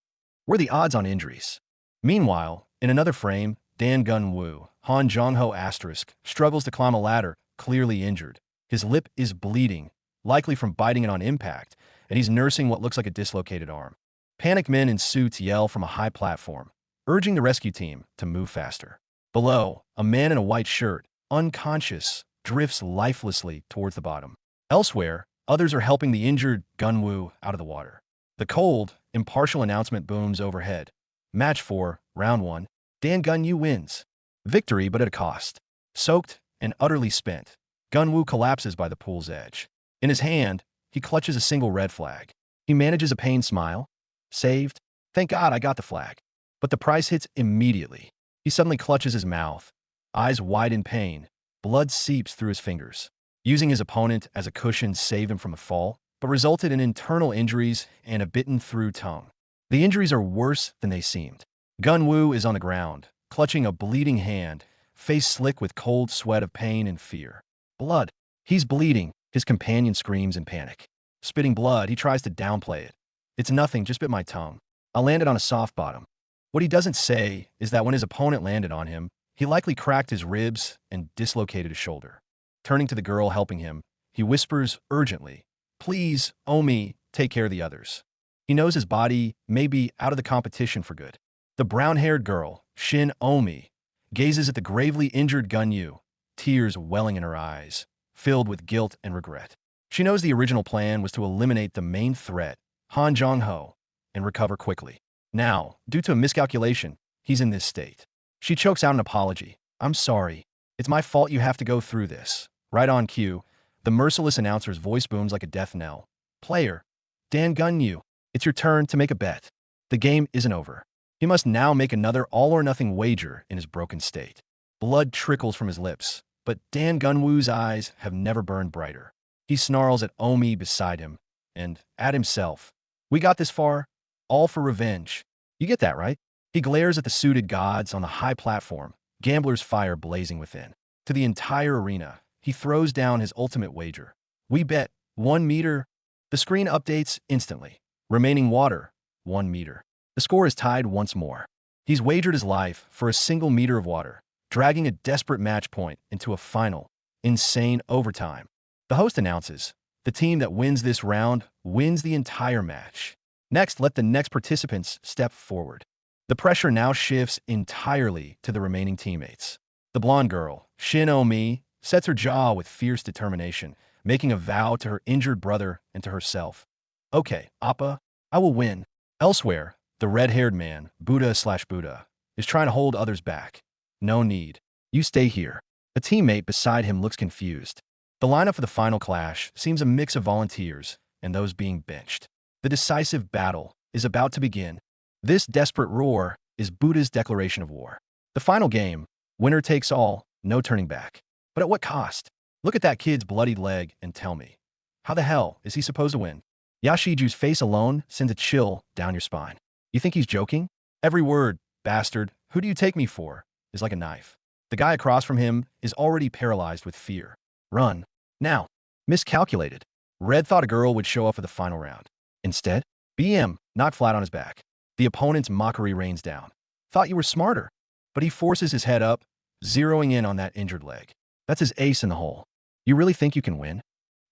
What are the odds on injuries? Meanwhile, in another frame, Dan Jianyu, Han Jongho asterisk, struggles to climb a ladder, clearly injured. His lip is bleeding, likely from biting it on impact, and he's nursing what looks like a dislocated arm. Panicked men in suits yell from a high platform, urging the rescue team to move faster. Below, a man in a white shirt, unconscious, drifts lifelessly towards the bottom. Elsewhere, others are helping the injured Jianyu out of the water. The cold, impartial announcement booms overhead. Match 4, Round 1. Dan Jianyu wins. Victory, but at a cost. Soaked and utterly spent, Jianyu collapses by the pool's edge. In his hand, he clutches a single red flag. He manages a pained smile. Saved. Thank God I got the flag. But the price hits immediately. He suddenly clutches his mouth. Eyes wide in pain, blood seeps through his fingers. Using his opponent as a cushion saved him from a fall, but resulted in internal injuries and a bitten-through tongue. The injuries are worse than they seemed. Jianyu is on the ground, clutching a bleeding hand, face slick with cold sweat of pain and fear. Blood. He's bleeding, his companion screams in panic. Spitting blood, he tries to downplay it. It's nothing, just bit my tongue. I landed on a soft bottom. What he doesn't say is that when his opponent landed on him, he likely cracked his ribs and dislocated his shoulder. Turning to the girl helping him, he whispers urgently, "Please, Omi, take care of the others." He knows his body may be out of the competition for good. The brown-haired girl, Shin Omi, gazes at the gravely injured Jianyu, tears welling in her eyes, filled with guilt and regret. She knows the original plan was to eliminate the main threat, Han Jongho, and recover quickly. Now, due to a miscalculation, he's in this state. She chokes out an apology. "I'm sorry. It's my fault you have to go through this." Right on cue, the merciless announcer's voice booms like a death knell. "Player, Dan Jianyu, it's your turn to make a bet. The game isn't over." He must now make another all-or-nothing wager in his broken state. Blood trickles from his lips, but Dan Jianyu's eyes have never burned brighter. He snarls at Omi beside him, and at himself. "We got this far, all for revenge. You get that, right?" He glares at the suited gods on the high platform, gambler's fire blazing within. To the entire arena, he throws down his ultimate wager. "We bet 1 meter." The screen updates instantly. Remaining water, 1 meter. The score is tied once more. He's wagered his life for a single meter of water, dragging a desperate match point into a final, insane overtime. The host announces, the team that wins this round wins the entire match. Next, let the next participants step forward. The pressure now shifts entirely to the remaining teammates. The blonde girl, Shin Omi, sets her jaw with fierce determination, making a vow to her injured brother and to herself. "Okay, Appa, I will win." Elsewhere, the red-haired man, Buddha/Buddha, is trying to hold others back. "No need. You stay here." A teammate beside him looks confused. The lineup for the final clash seems a mix of volunteers and those being benched. The decisive battle is about to begin. This desperate roar is Buddha's declaration of war. The final game, winner takes all, no turning back. But at what cost? Look at that kid's bloodied leg and tell me, how the hell is he supposed to win? Yashiju's face alone sends a chill down your spine. You think he's joking? Every word, "bastard, who do you take me for?" is like a knife. The guy across from him is already paralyzed with fear. Run. Now. Miscalculated. Red thought a girl would show up for the final round. Instead, BM knocked flat on his back. The opponent's mockery rains down. Thought you were smarter. But he forces his head up, zeroing in on that injured leg. That's his ace in the hole. You really think you can win?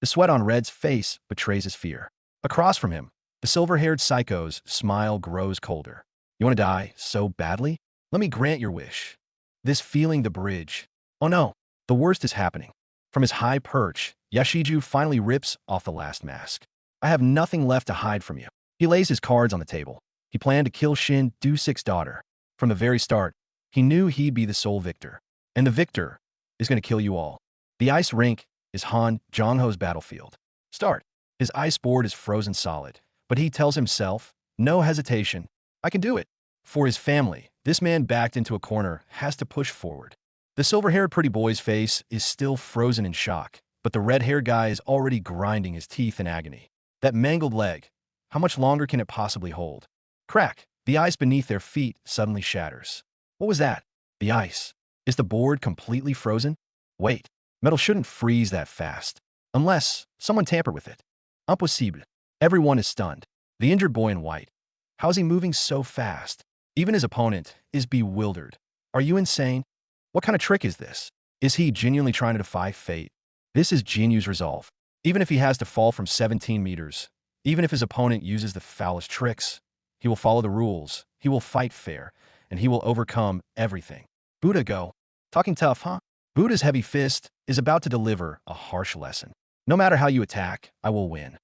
The sweat on Red's face betrays his fear. Across from him, the silver-haired psycho's smile grows colder. You want to die so badly? Let me grant your wish. This feeling the bridge. Oh no, the worst is happening. From his high perch, Yashiju finally rips off the last mask. I have nothing left to hide from you. He lays his cards on the table. He planned to kill Shin Du-sik's daughter. From the very start, he knew he'd be the sole victor. And the victor is going to kill you all. The ice rink is Han Jongho's battlefield. Start. His ice board is frozen solid, but he tells himself, no hesitation, I can do it. For his family, this man backed into a corner has to push forward. The silver-haired pretty boy's face is still frozen in shock, but the red-haired guy is already grinding his teeth in agony. That mangled leg, how much longer can it possibly hold? Crack! The ice beneath their feet suddenly shatters. What was that? The ice. Is the board completely frozen? Wait, metal shouldn't freeze that fast. Unless someone tampered with it. Impossible. Everyone is stunned. The injured boy in white. How is he moving so fast? Even his opponent is bewildered. Are you insane? What kind of trick is this? Is he genuinely trying to defy fate? This is Jianyu's resolve. Even if he has to fall from 17 meters, even if his opponent uses the foulest tricks, he will follow the rules, he will fight fair, and he will overcome everything. Buddha go. Talking tough, huh? Buddha's heavy fist is about to deliver a harsh lesson. No matter how you attack, I will win.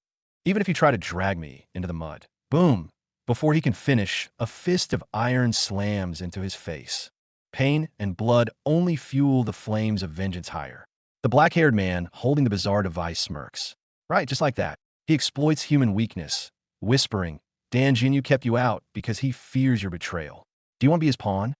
Even if you try to drag me into the mud. Boom! Before he can finish, a fist of iron slams into his face. Pain and blood only fuel the flames of vengeance higher. The black-haired man holding the bizarre device smirks. Right, just like that. He exploits human weakness, whispering, Dan Jianyu kept you out because he fears your betrayal. Do you want to be his pawn?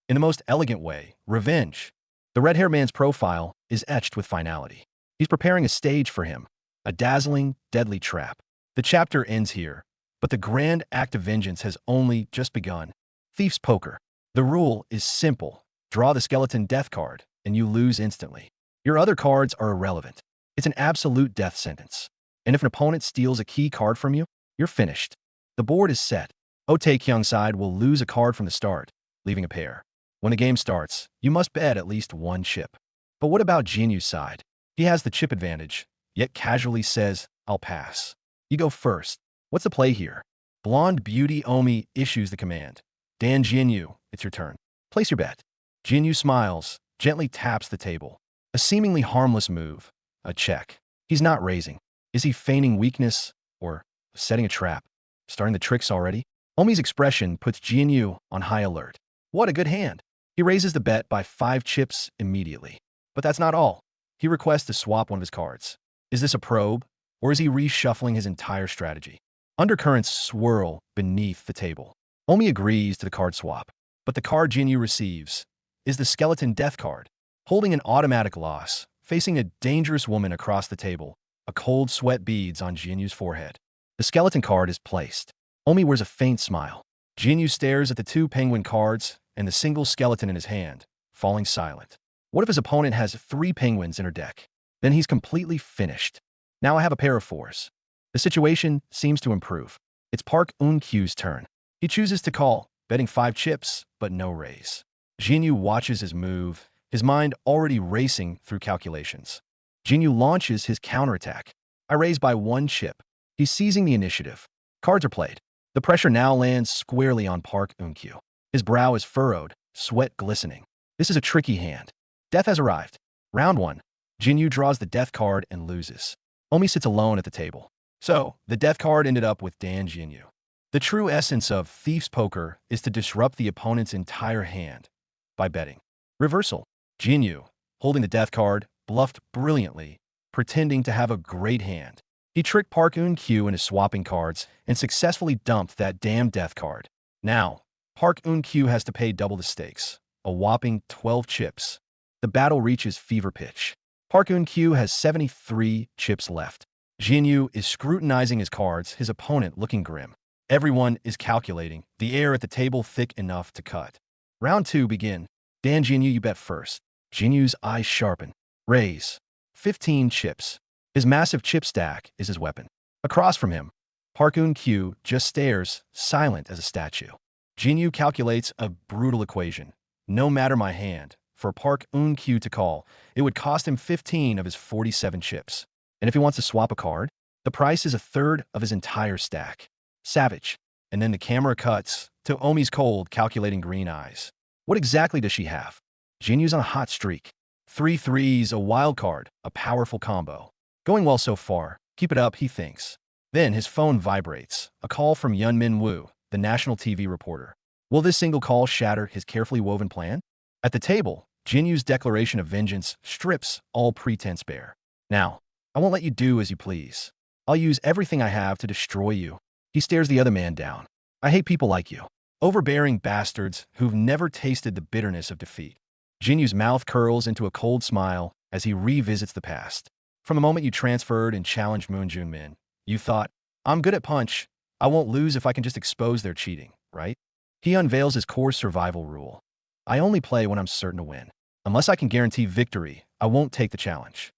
In the most elegant way, revenge. The red-haired man's profile is etched with finality. He's preparing a stage for him, a dazzling, deadly trap. The chapter ends here, but the grand act of vengeance has only just begun. Thief's poker. The rule is simple. Draw the skeleton death card, and you lose instantly. Your other cards are irrelevant. It's an absolute death sentence. And if an opponent steals a key card from you, you're finished. The board is set. Takeover's side will lose a card from the start, leaving a pair. When the game starts, you must bet at least one chip. But what about Jianyu's side? He has the chip advantage, yet casually says, I'll pass. You go first. What's the play here? Blonde beauty Omi issues the command. Dan Jianyu, it's your turn. Place your bet. Jianyu smiles, gently taps the table. A seemingly harmless move. A check. He's not raising. Is he feigning weakness or setting a trap? Starting the tricks already? Omi's expression puts Jianyu on high alert. What a good hand. He raises the bet by 5 chips immediately. But that's not all. He requests to swap one of his cards. Is this a probe, or is he reshuffling his entire strategy? Undercurrents swirl beneath the table. Omi agrees to the card swap, but the card Jianyu receives is the skeleton death card. Holding an automatic loss, facing a dangerous woman across the table, a cold sweat beads on Jianyu's forehead. The skeleton card is placed. Omi wears a faint smile. Jianyu stares at the 2 penguin cards and the single skeleton in his hand, falling silent. What if his opponent has 3 penguins in her deck? Then he's completely finished. Now I have a pair of 4s. The situation seems to improve. It's Park Eun-kyu's turn. He chooses to call, betting 5 chips, but no raise. Jianyu watches his move, his mind already racing through calculations. Jianyu launches his counterattack. I raise by 1 chip. He's seizing the initiative. Cards are played. The pressure now lands squarely on Park Eun-kyu. His brow is furrowed, sweat glistening. This is a tricky hand. Death has arrived. Round 1. Jianyu draws the death card and loses. Omi sits alone at the table. So, the death card ended up with Dan Jianyu. The true essence of thief's poker is to disrupt the opponent's entire hand by betting. Reversal. Jianyu, holding the death card, bluffed brilliantly, pretending to have a great hand. He tricked Park Eun-kyu into swapping cards and successfully dumped that damn death card. Now, Park Eun-kyu has to pay double the stakes, a whopping 12 chips. The battle reaches fever pitch. Park Eun-kyu has 73 chips left. Jianyu is scrutinizing his cards, his opponent looking grim. Everyone is calculating, the air at the table thick enough to cut. Round 2 begin. Dan Jianyu, you bet first. Jianyu's eyes sharpen. Raise. 15 chips. His massive chip stack is his weapon. Across from him, Park Eun-kyu just stares, silent as a statue. Jianyu calculates a brutal equation. No matter my hand, for Park Eun-kyu to call, it would cost him 15 of his 47 chips. And if he wants to swap a card, the price is a third of his entire stack. Savage. And then the camera cuts to Omi's cold, calculating green eyes. What exactly does she have? Jianyu's on a hot streak. 3 threes, a wild card, a powerful combo. Going well so far. Keep it up, he thinks. Then his phone vibrates. A call from Yun Min Woo, the national TV reporter. Will this single call shatter his carefully woven plan? At the table, Jianyu's declaration of vengeance strips all pretense bare. Now, I won't let you do as you please. I'll use everything I have to destroy you. He stares the other man down. I hate people like you. Overbearing bastards who've never tasted the bitterness of defeat. Jinyu's mouth curls into a cold smile as he revisits the past. From the moment you transferred and challenged Moon Junmin, you thought, I'm good at punch. I won't lose if I can just expose their cheating, right? He unveils his core survival rule. I only play when I'm certain to win. Unless I can guarantee victory, I won't take the challenge.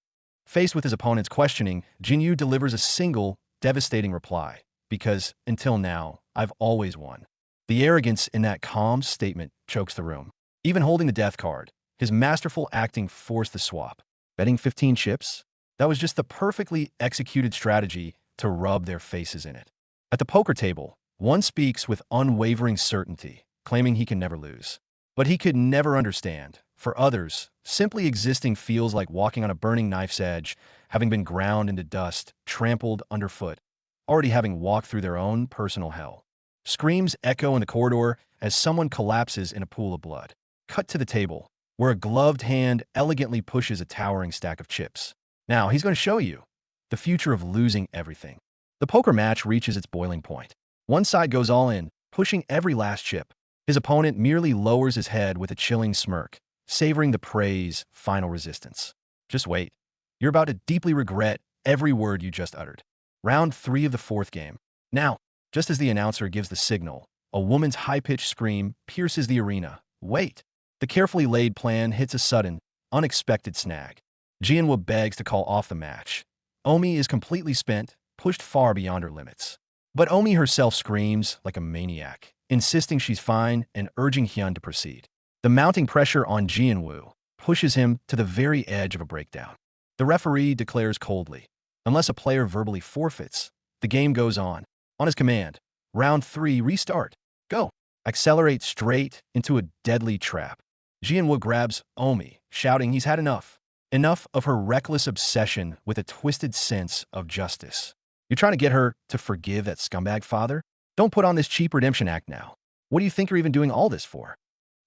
Faced with his opponent's questioning, Jinyu delivers a single, devastating reply. Because, until now, I've always won. The arrogance in that calm statement chokes the room. Even holding the death card, his masterful acting forced the swap. Betting 15 chips? That was just the perfectly executed strategy to rub their faces in it. At the poker table, one speaks with unwavering certainty, claiming he can never lose. But he could never understand. For others, simply existing feels like walking on a burning knife's edge, having been ground into dust, trampled underfoot, already having walked through their own personal hell. Screams echo in the corridor as someone collapses in a pool of blood. Cut to the table, where a gloved hand elegantly pushes a towering stack of chips. Now, he's going to show you the future of losing everything. The poker match reaches its boiling point. One side goes all in, pushing every last chip. His opponent merely lowers his head with a chilling smirk, savoring the prey's final resistance. Just wait. You're about to deeply regret every word you just uttered. Round 3 of the 4th game. Now, just as the announcer gives the signal, a woman's high-pitched scream pierces the arena. Wait! The carefully laid plan hits a sudden, unexpected snag. Jianyu begs to call off the match. Omi is completely spent, pushed far beyond her limits. But Omi herself screams like a maniac, insisting she's fine and urging Hyun to proceed. The mounting pressure on Jianyu pushes him to the very edge of a breakdown. The referee declares coldly, unless a player verbally forfeits, the game goes on. On his command, round 3, restart. Go. Accelerate straight into a deadly trap. Jianyu grabs Omi, shouting he's had enough. Enough of her reckless obsession with a twisted sense of justice. You're trying to get her to forgive that scumbag father? Don't put on this cheap redemption act now. What do you think you're even doing all this for?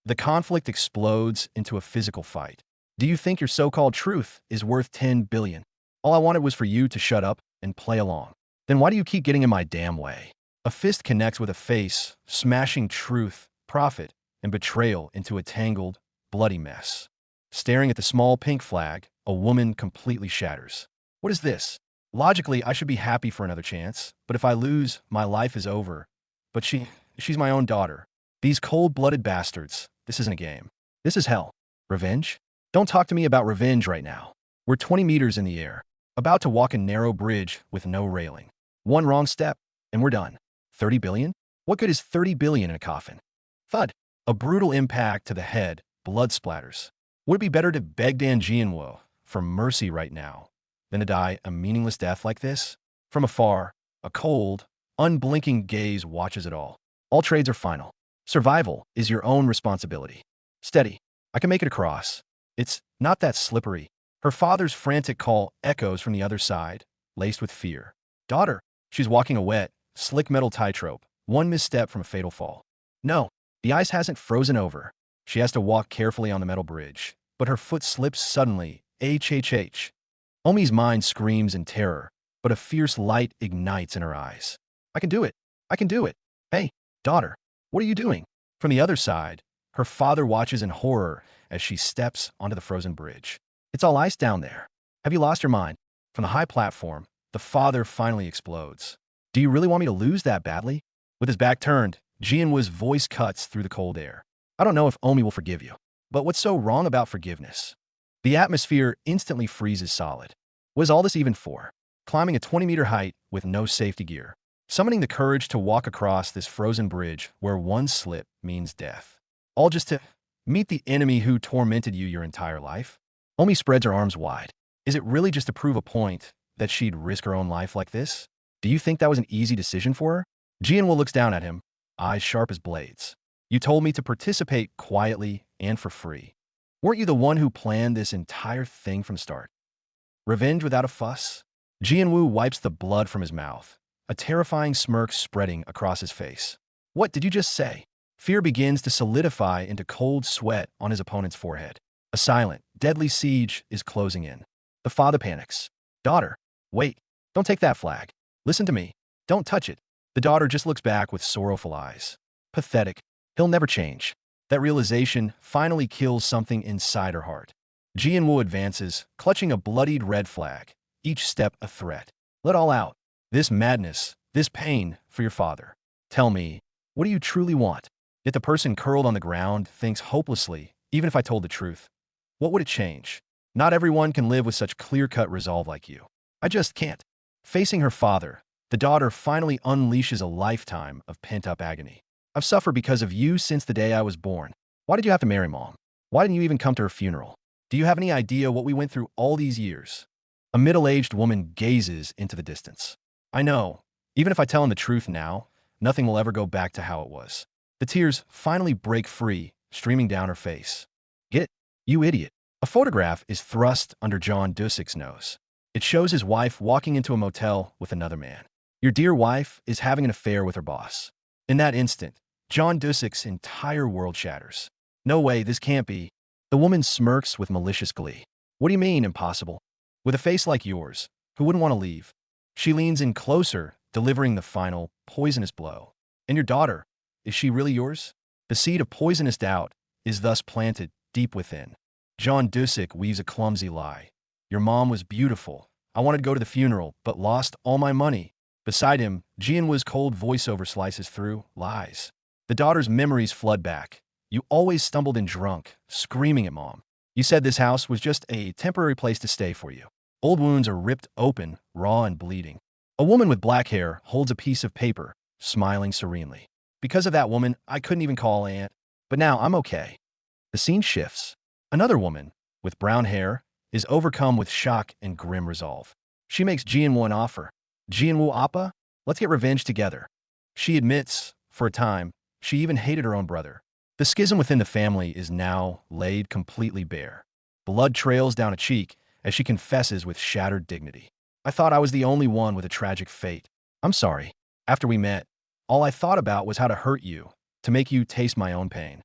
The conflict explodes into a physical fight. Do you think your so-called truth is worth 10 billion? All I wanted was for you to shut up and play along. Then why do you keep getting in my damn way? A fist connects with a face, smashing truth, profit, and betrayal into a tangled, bloody mess. Staring at the small pink flag, a woman completely shatters. What is this? Logically, I should be happy for another chance, but if I lose, my life is over. But she's my own daughter. These cold-blooded bastards, this isn't a game. This is hell. Revenge? Don't talk to me about revenge right now. We're 20 meters in the air, about to walk a narrow bridge with no railing. One wrong step, and we're done. 30 billion? What good is 30 billion in a coffin? Thud. A brutal impact to the head, blood splatters. Would it be better to beg Dan Jianyu for mercy right now than to die a meaningless death like this? From afar, a cold, unblinking gaze watches it all. All trades are final. Survival is your own responsibility. Steady. I can make it across. It's not that slippery. Her father's frantic call echoes from the other side, laced with fear. Daughter. She's walking a wet, slick metal tightrope, one misstep from a fatal fall. No, the ice hasn't frozen over. She has to walk carefully on the metal bridge, but her foot slips suddenly. HHH. Omi's mind screams in terror, but a fierce light ignites in her eyes. I can do it. I can do it. Hey, daughter, what are you doing? From the other side, her father watches in horror as she steps onto the frozen bridge. It's all ice down there. Have you lost your mind? From the high platform, the father finally explodes. Do you really want me to lose that badly? With his back turned, Jianyu's voice cuts through the cold air. I don't know if Omi will forgive you. But what's so wrong about forgiveness? The atmosphere instantly freezes solid. What is all this even for? Climbing a 20-meter height with no safety gear. Summoning the courage to walk across this frozen bridge where one slip means death. All just to meet the enemy who tormented you your entire life? Omi spreads her arms wide. Is it really just to prove a point that she'd risk her own life like this? Do you think that was an easy decision for her? Jianyu looks down at him, eyes sharp as blades. You told me to participate quietly and for free. Weren't you the one who planned this entire thing from the start? Revenge without a fuss? Jianyu wipes the blood from his mouth, a terrifying smirk spreading across his face. What did you just say? Fear begins to solidify into cold sweat on his opponent's forehead. A silent, deadly siege is closing in. The father panics. Daughter, wait, don't take that flag. Listen to me. Don't touch it. The daughter just looks back with sorrowful eyes. Pathetic. He'll never change. That realization finally kills something inside her heart. Jianyu advances, clutching a bloodied red flag, each step a threat. Let all out. This madness, this pain, for your father. Tell me, what do you truly want? Yet the person curled on the ground thinks hopelessly, even if I told the truth. What would it change? Not everyone can live with such clear-cut resolve like you. I just can't. Facing her father, the daughter finally unleashes a lifetime of pent-up agony. I've suffered because of you since the day I was born. Why did you have to marry Mom? Why didn't you even come to her funeral? Do you have any idea what we went through all these years? A middle-aged woman gazes into the distance. I know. Even if I tell him the truth now, nothing will ever go back to how it was. The tears finally break free, streaming down her face. Get, you idiot. A photograph is thrust under John Dusik's nose. It shows his wife walking into a motel with another man. Your dear wife is having an affair with her boss. In that instant, John Dusik's entire world shatters. No way, this can't be. The woman smirks with malicious glee. What do you mean, impossible? With a face like yours, who wouldn't want to leave? She leans in closer, delivering the final, poisonous blow. And your daughter, is she really yours? The seed of poisonous doubt is thus planted deep within. John Dusik weaves a clumsy lie. Your mom was beautiful. I wanted to go to the funeral, but lost all my money. Beside him, Jianyu's cold voiceover slices through lies. The daughter's memories flood back. You always stumbled in drunk, screaming at Mom. You said this house was just a temporary place to stay for you. Old wounds are ripped open, raw and bleeding. A woman with black hair holds a piece of paper, smiling serenely. Because of that woman, I couldn't even call Aunt. But now I'm okay. The scene shifts. Another woman, with brown hair, is overcome with shock and grim resolve. She makes Jianyu an offer. Jianyu Appa, let's get revenge together. She admits, for a time, she even hated her own brother. The schism within the family is now laid completely bare. Blood trails down a cheek as she confesses with shattered dignity. I thought I was the only one with a tragic fate. I'm sorry. After we met, all I thought about was how to hurt you, to make you taste my own pain.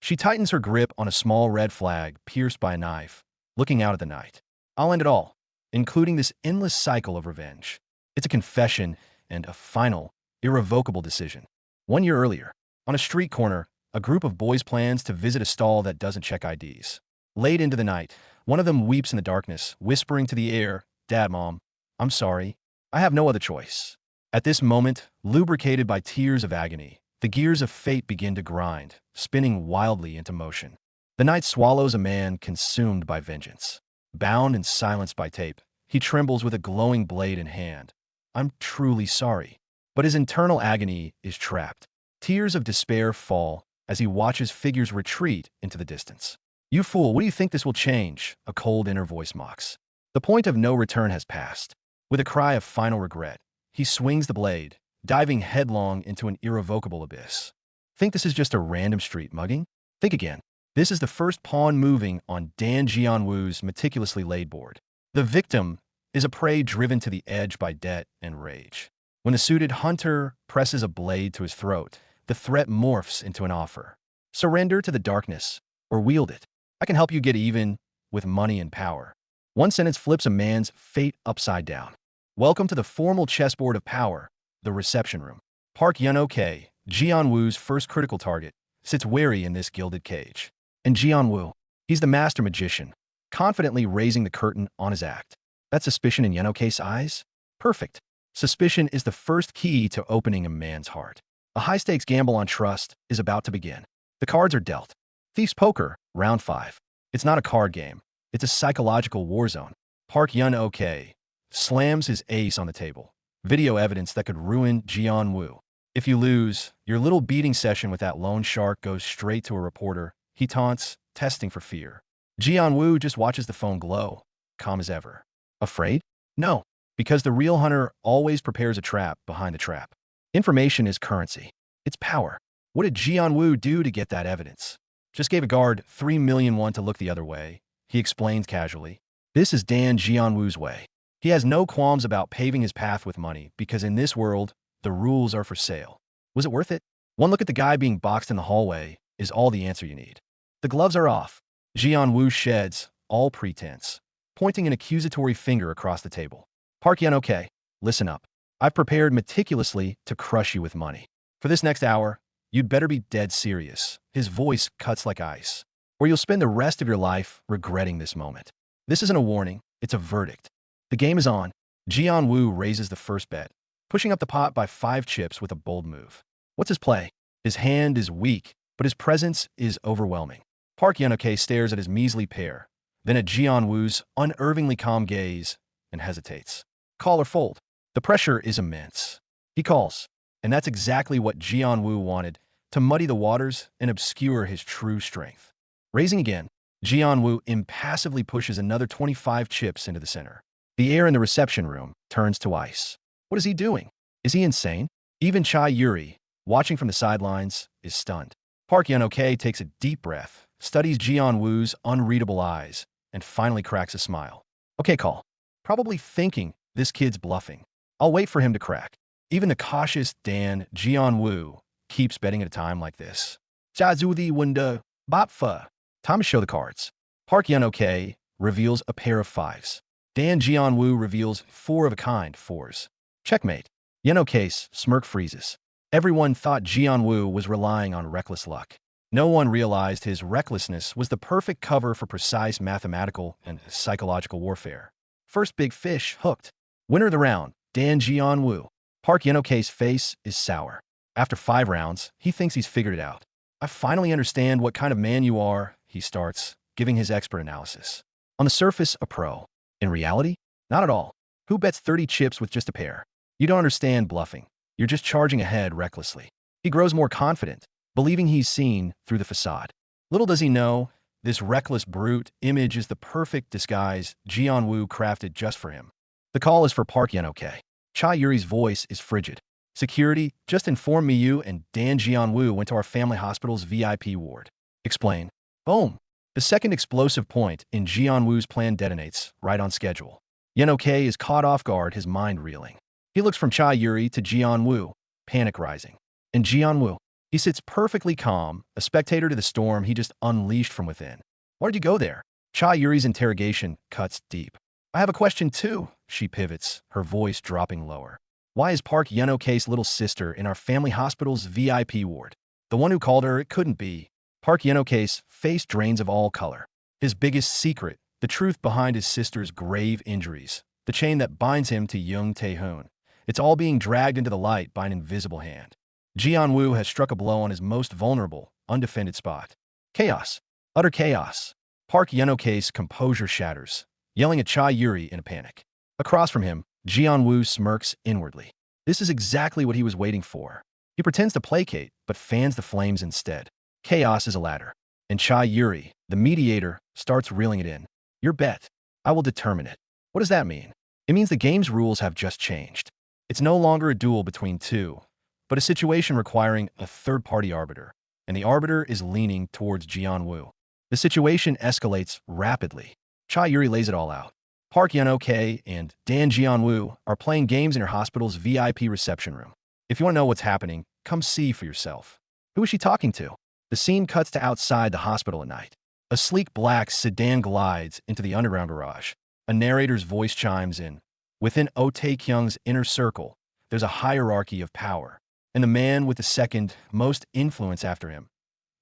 She tightens her grip on a small red flag pierced by a knife, looking out at the night. I'll end it all, including this endless cycle of revenge. It's a confession and a final, irrevocable decision. 1 year earlier, on a street corner, a group of boys plans to visit a stall that doesn't check IDs. Late into the night, one of them weeps in the darkness, whispering to the air, Dad, Mom, I'm sorry. I have no other choice. At this moment, lubricated by tears of agony, the gears of fate begin to grind, spinning wildly into motion. The night swallows a man consumed by vengeance. Bound and silenced by tape, he trembles with a glowing blade in hand. I'm truly sorry. But his internal agony is trapped. Tears of despair fall as he watches figures retreat into the distance. You fool, what do you think this will change? A cold inner voice mocks. The point of no return has passed. With a cry of final regret, he swings the blade, diving headlong into an irrevocable abyss. Think this is just a random street mugging? Think again. This is the first pawn moving on Dan Jianyu's meticulously laid board. The victim is a prey driven to the edge by debt and rage. When the suited hunter presses a blade to his throat, the threat morphs into an offer. Surrender to the darkness, or wield it. I can help you get even with money and power. One sentence flips a man's fate upside down. Welcome to the formal chessboard of power, the reception room. Park Yun-ok, Jianyu's first critical target, sits wary in this gilded cage. And Jianyu, he's the master magician, confidently raising the curtain on his act. That suspicion in Yun-ok's eyes? Perfect. Suspicion is the first key to opening a man's heart. A high-stakes gamble on trust is about to begin. The cards are dealt. Thief's Poker, round 5. It's not a card game. It's a psychological war zone. Park Yun-ok slams his ace on the table. Video evidence that could ruin Jianyu. If you lose, your little beating session with that lone shark goes straight to a reporter. He taunts, testing for fear. Jianyu just watches the phone glow, calm as ever. Afraid? No, because the real hunter always prepares a trap behind the trap. Information is currency. It's power. What did Jianyu do to get that evidence? Just gave a guard 3 million won to look the other way, he explains casually. This is Dan Jianyu's way. He has no qualms about paving his path with money because in this world, the rules are for sale. Was it worth it? One look at the guy being boxed in the hallway is all the answer you need. The gloves are off. Jianyu sheds all pretense, pointing an accusatory finger across the table. Park Yun-ok, listen up. I've prepared meticulously to crush you with money. For this next hour, You'd better be dead serious. His voice cuts like ice. Or you'll spend the rest of your life regretting this moment. This isn't a warning, it's a verdict. The game is on. Jianyu raises the first bet, pushing up the pot by 5 chips with a bold move. What's his play? His hand is weak, but his presence is overwhelming. Park Yenoke stares at his measly pair, then at Jianyu's unervingly calm gaze, and hesitates. Call or fold? The pressure is immense. He calls, and that's exactly what Jianyu wanted, to muddy the waters and obscure his true strength. Raising again, Jianyu impassively pushes another 25 chips into the center. The air in the reception room turns to ice. What is he doing? Is he insane? Even Chai Yuri, watching from the sidelines, is stunned. Park Yenoke takes a deep breath, studies Jianyu's unreadable eyes, and finally cracks a smile. Okay, call. Probably thinking this kid's bluffing. I'll wait for him to crack. Even the cautious Dan Jianyu keeps betting at a time like this. Jiazu wunda bopfa. Time to show the cards. Park Yenoke reveals a pair of 5s. Dan Jianyu reveals 4 of a kind 4s. Checkmate. Yenoke's smirk freezes. Everyone thought Jianyu was relying on reckless luck. No one realized his recklessness was the perfect cover for precise mathematical and psychological warfare. First big fish hooked. Winner of the round, Dan Jianyu. Park Yenoke's face is sour. After 5 rounds, he thinks he's figured it out. I finally understand what kind of man you are, he starts, giving his expert analysis. On the surface, a pro. In reality, not at all. Who bets 30 chips with just a pair? You don't understand bluffing. You're just charging ahead recklessly. He grows more confident, believing he's seen through the facade. Little does he know, this reckless brute image is the perfect disguise Jianyu crafted just for him. The call is for Park Yenoke. Chai Yuri's voice is frigid. Security, just informed me you and Dan Jianyu went to our family hospital's VIP ward. Explain. Boom. The second explosive point in Jianyu's plan detonates, right on schedule. Yenoke is caught off guard, his mind reeling. He looks from Chai Yuri to Jianyu, panic rising. And Jianyu, he sits perfectly calm, a spectator to the storm he just unleashed from within. Why'd you go there? Chai Yuri's interrogation cuts deep. I have a question too, she pivots, her voice dropping lower. Why is Park Yenoke's little sister in our family hospital's VIP ward? The one who called her, it couldn't be. Park Yenoke's face drains of all color. His biggest secret, the truth behind his sister's grave injuries, the chain that binds him to Young Tae-hoon. It's all being dragged into the light by an invisible hand. Jianyu has struck a blow on his most vulnerable, undefended spot. Chaos. Utter chaos. Park Yenoke's composure shatters, yelling at Chai Yuri in a panic. Across from him, Jianyu smirks inwardly. This is exactly what he was waiting for. He pretends to placate, but fans the flames instead. Chaos is a ladder. And Chai Yuri, the mediator, starts reeling it in. Your bet. I will determine it. What does that mean? It means the game's rules have just changed. It's no longer a duel between two, but a situation requiring a third-party arbiter. And the arbiter is leaning towards Jianyu. The situation escalates rapidly. Chai Yuri lays it all out. Park Yenoke and Dan Jianyu are playing games in her hospital's VIP reception room. If you want to know what's happening, come see for yourself. Who is she talking to? The scene cuts to outside the hospital at night. A sleek black sedan glides into the underground garage. A narrator's voice chimes in. Within Oh Tae-kyung's inner circle, there's a hierarchy of power, and the man with the second most influence after him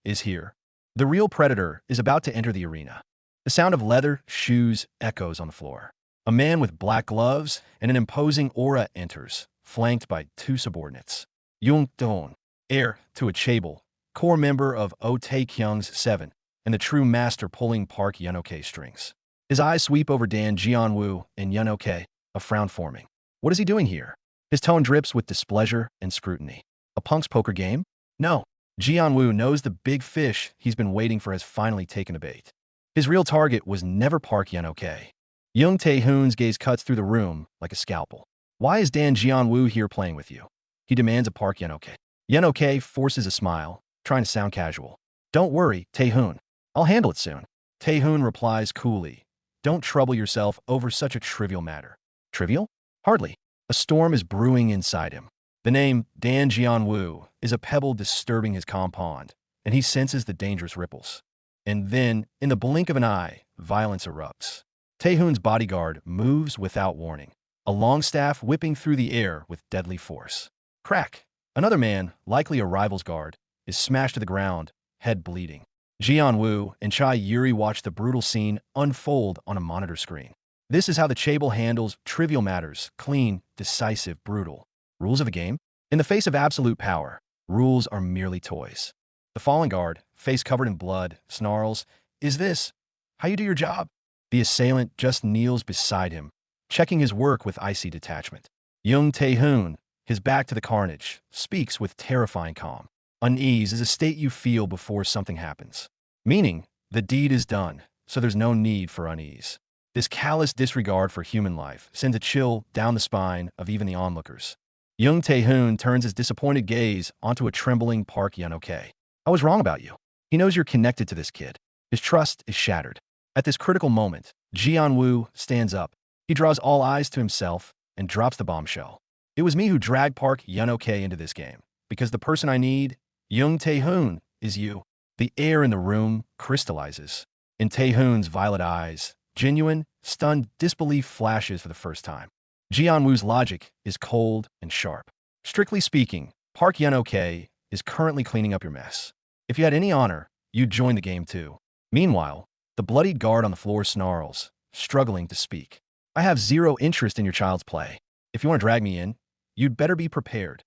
is here. The real predator is about to enter the arena. The sound of leather shoes echoes on the floor. A man with black gloves and an imposing aura enters, flanked by 2 subordinates. Young Tae-hoon, heir to a chaebol, core member of Oh Tae-kyung's 7, and the true master pulling Park Yenoke strings. His eyes sweep over Dan Jianyu and Yenoke, a frown forming. What is he doing here? His tone drips with displeasure and scrutiny. A punk's poker game? No. Jianyu knows the big fish he's been waiting for has finally taken a bait. His real target was never Park Yenoke. Young Tae-hoon's gaze cuts through the room like a scalpel. Why is Dan Jianyu here playing with you? He demands of Park Yenoke. Yenoke forces a smile, trying to sound casual. Don't worry, Tae-hoon. I'll handle it soon. Tae-hoon replies coolly. Don't trouble yourself over such a trivial matter. Trivial? Hardly. A storm is brewing inside him. The name Dan Jianyu is a pebble disturbing his calm pond, and he senses the dangerous ripples. And then, in the blink of an eye, violence erupts. Tae-hoon's bodyguard moves without warning, a long staff whipping through the air with deadly force. Crack! Another man, likely a rival's guard, is smashed to the ground, head bleeding. Jianyu and Chai Yuri watch the brutal scene unfold on a monitor screen. This is how the chaebol handles trivial matters: clean, decisive, brutal. Rules of the game? In the face of absolute power, rules are merely toys. The fallen guard, face covered in blood, snarls, "Is this how you do your job?" The assailant just kneels beside him, checking his work with icy detachment. Young Tae-hoon, his back to the carnage, speaks with terrifying calm. Unease is a state you feel before something happens. Meaning, the deed is done, so there's no need for unease. This callous disregard for human life sends a chill down the spine of even the onlookers. Young Tae-hoon turns his disappointed gaze onto a trembling Park Yun-ok. "I was wrong about you." He knows you're connected to this kid. His trust is shattered. At this critical moment, Jianyu stands up. He draws all eyes to himself and drops the bombshell. "It was me who dragged Park Yun-ok into this game, because the person I need, Young Tae-hoon, is you." The air in the room crystallizes. In Tae-hoon's violet eyes, genuine, stunned disbelief flashes for the first time. Jianyu's logic is cold and sharp. Strictly speaking, Park Yun-ok is currently cleaning up your mess. If you had any honor, you'd join the game too. Meanwhile, the bloodied guard on the floor snarls, struggling to speak. "I have zero interest in your child's play. If you want to drag me in, you'd better be prepared."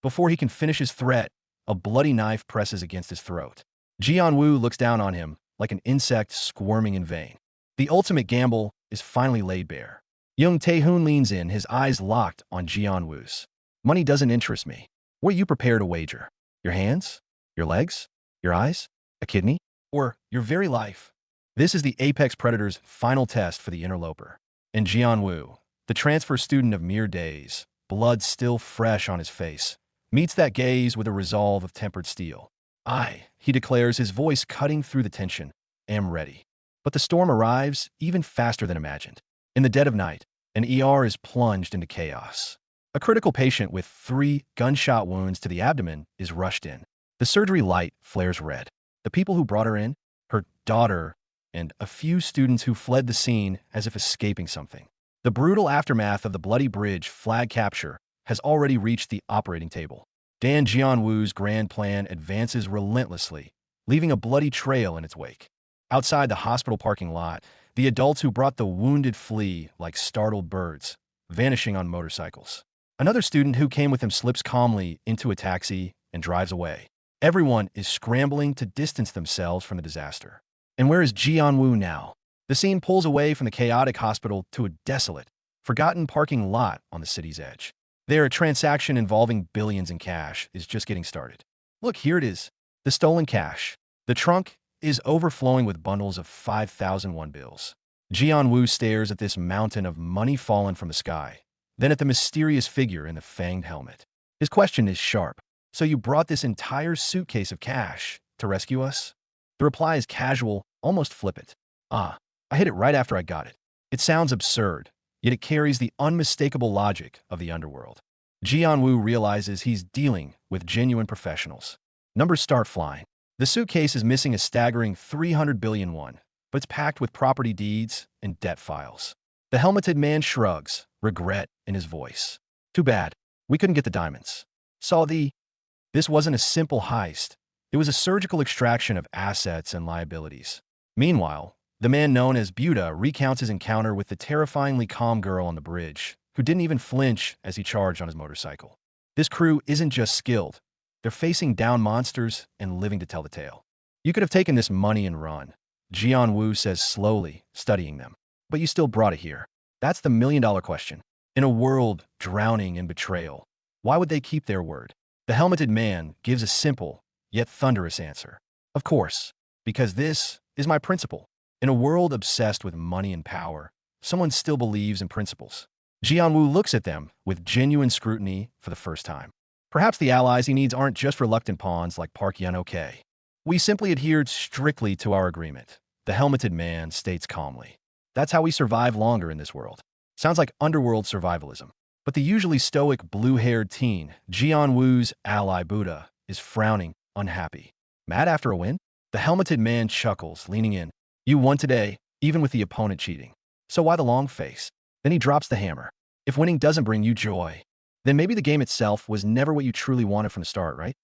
Before he can finish his threat, a bloody knife presses against his throat. Jianyu looks down on him like an insect squirming in vain. The ultimate gamble is finally laid bare. Young Tae-hoon leans in, his eyes locked on Jianyu's. "Money doesn't interest me. What are you prepared to wager? Your hands? Your legs? Your eyes? A kidney? Or your very life?" This is the apex predator's final test for the interloper. And Jianyu, the transfer student of mere days, blood still fresh on his face, meets that gaze with a resolve of tempered steel. "I," he declares, his voice cutting through the tension, "am ready." But the storm arrives even faster than imagined. In the dead of night, an ER is plunged into chaos. A critical patient with 3 gunshot wounds to the abdomen is rushed in. The surgery light flares red. The people who brought her in, her daughter, and a few students who fled the scene as if escaping something. The brutal aftermath of the bloody bridge flag capture has already reached the operating table. Dan Jianyu's grand plan advances relentlessly, leaving a bloody trail in its wake. Outside the hospital parking lot, the adults who brought the wounded flee like startled birds, vanishing on motorcycles. Another student who came with him slips calmly into a taxi and drives away. Everyone is scrambling to distance themselves from the disaster. And where is Jianyu now? The scene pulls away from the chaotic hospital to a desolate, forgotten parking lot on the city's edge. There, a transaction involving billions in cash is just getting started. Look, here it is. The stolen cash. The trunk is overflowing with bundles of 5,001 bills. Jianyu stares at this mountain of money fallen from the sky, then at the mysterious figure in the fanged helmet. His question is sharp. "So you brought this entire suitcase of cash to rescue us?" The reply is casual, almost flippant. "Ah, I hid it right after I got it." It sounds absurd, yet it carries the unmistakable logic of the underworld. Jianyu realizes he's dealing with genuine professionals. Numbers start flying. The suitcase is missing a staggering 300 billion won, but it's packed with property deeds and debt files. The helmeted man shrugs, regret in his voice. "Too bad. We couldn't get the diamonds." This wasn't a simple heist. It was a surgical extraction of assets and liabilities. Meanwhile, the man known as Buddha recounts his encounter with the terrifyingly calm girl on the bridge, who didn't even flinch as he charged on his motorcycle. This crew isn't just skilled. They're facing down monsters and living to tell the tale. "You could have taken this money and run," Jianyu says slowly, studying them. "But you still brought it here. That's the million-dollar question. In a world drowning in betrayal, why would they keep their word?" The helmeted man gives a simple, yet thunderous answer. "Of course, because this is my principle. In a world obsessed with money and power, someone still believes in principles." Jianyu looks at them with genuine scrutiny for the first time. Perhaps the allies he needs aren't just reluctant pawns like Park Yun-ok. "We simply adhered strictly to our agreement," the helmeted man states calmly. "That's how we survive longer in this world." Sounds like underworld survivalism. But the usually stoic blue-haired teen, Jianyu's ally Buddha, is frowning, unhappy. "Mad after a win?" The helmeted man chuckles, leaning in. "You won today, even with the opponent cheating. So why the long face?" Then he drops the hammer. "If winning doesn't bring you joy, then maybe the game itself was never what you truly wanted from the start, right?"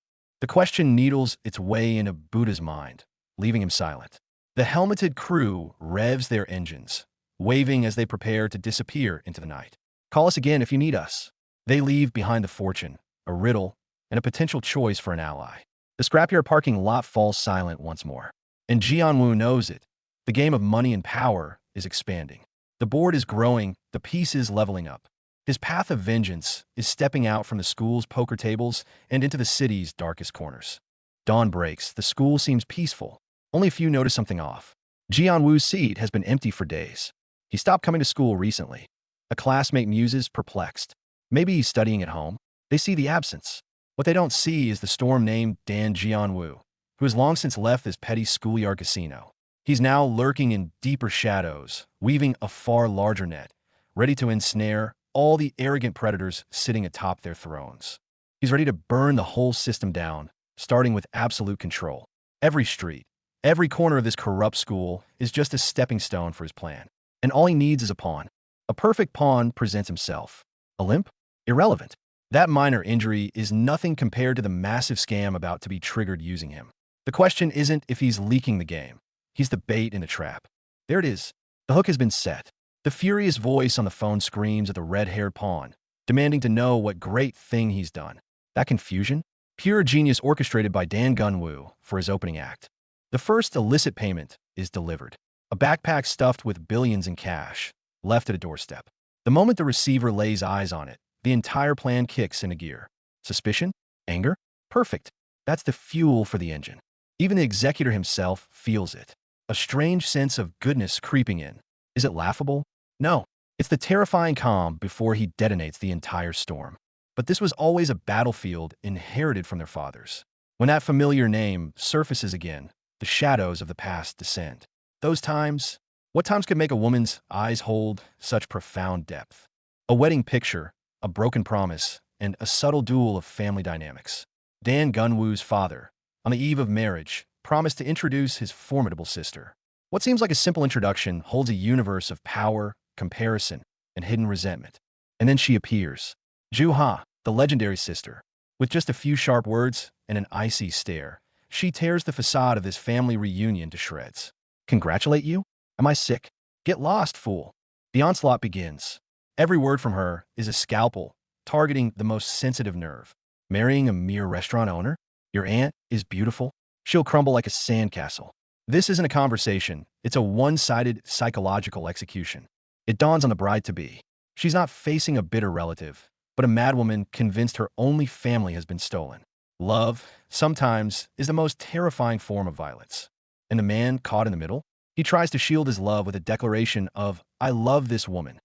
The question needles its way into Buddha's mind, leaving him silent. The helmeted crew revs their engines, waving as they prepare to disappear into the night. Call us again if you need us. They leave behind the fortune, a riddle, and a potential choice for an ally. The scrapyard parking lot falls silent once more. And Jianyu knows it. The game of money and power is expanding. The board is growing, the pieces leveling up. His path of vengeance is stepping out from the school's poker tables and into the city's darkest corners. Dawn breaks, the school seems peaceful. Only a few notice something off. Jianyu's seat has been empty for days. He stopped coming to school recently. A classmate muses, perplexed. Maybe he's studying at home. They see the absence. What they don't see is the storm named Dan Jianyu, who has long since left this petty schoolyard casino. He's now lurking in deeper shadows, weaving a far larger net, ready to ensnare all the arrogant predators sitting atop their thrones. He's ready to burn the whole system down, starting with absolute control. Every street, every corner of this corrupt school is just a stepping stone for his plan. And all he needs is a pawn. A perfect pawn presents himself. A limp? Irrelevant. That minor injury is nothing compared to the massive scam about to be triggered using him. The question isn't if he's leaking the game. He's the bait in the trap. There it is. The hook has been set. The furious voice on the phone screams at the red-haired pawn, demanding to know what great thing he's done. That confusion? Pure genius orchestrated by Dan Jianyu for his opening act. The first illicit payment is delivered. A backpack stuffed with billions in cash, left at a doorstep. The moment the receiver lays eyes on it, the entire plan kicks into gear. Suspicion? Anger? Perfect. That's the fuel for the engine. Even the executor himself feels it. A strange sense of goodness creeping in. Is it laughable? No. It's the terrifying calm before he detonates the entire storm. But this was always a battlefield inherited from their fathers. When that familiar name surfaces again, the shadows of the past descend. Those times, what times could make a woman's eyes hold such profound depth? A wedding picture, a broken promise, and a subtle duel of family dynamics. Dan Jianyu's father, on the eve of marriage, promised to introduce his formidable sister. What seems like a simple introduction holds a universe of power, comparison, and hidden resentment. And then she appears. Juha, the legendary sister. With just a few sharp words and an icy stare, she tears the facade of this family reunion to shreds. Congratulate you? Am I sick? Get lost, fool. The onslaught begins. Every word from her is a scalpel, targeting the most sensitive nerve. Marrying a mere restaurant owner? Your aunt is beautiful? She'll crumble like a sandcastle. This isn't a conversation. It's a one-sided psychological execution. It dawns on the bride-to-be. She's not facing a bitter relative, but a madwoman convinced her only family has been stolen. Love, sometimes, is the most terrifying form of violence. And the man caught in the middle? He tries to shield his love with a declaration of, "I love this woman."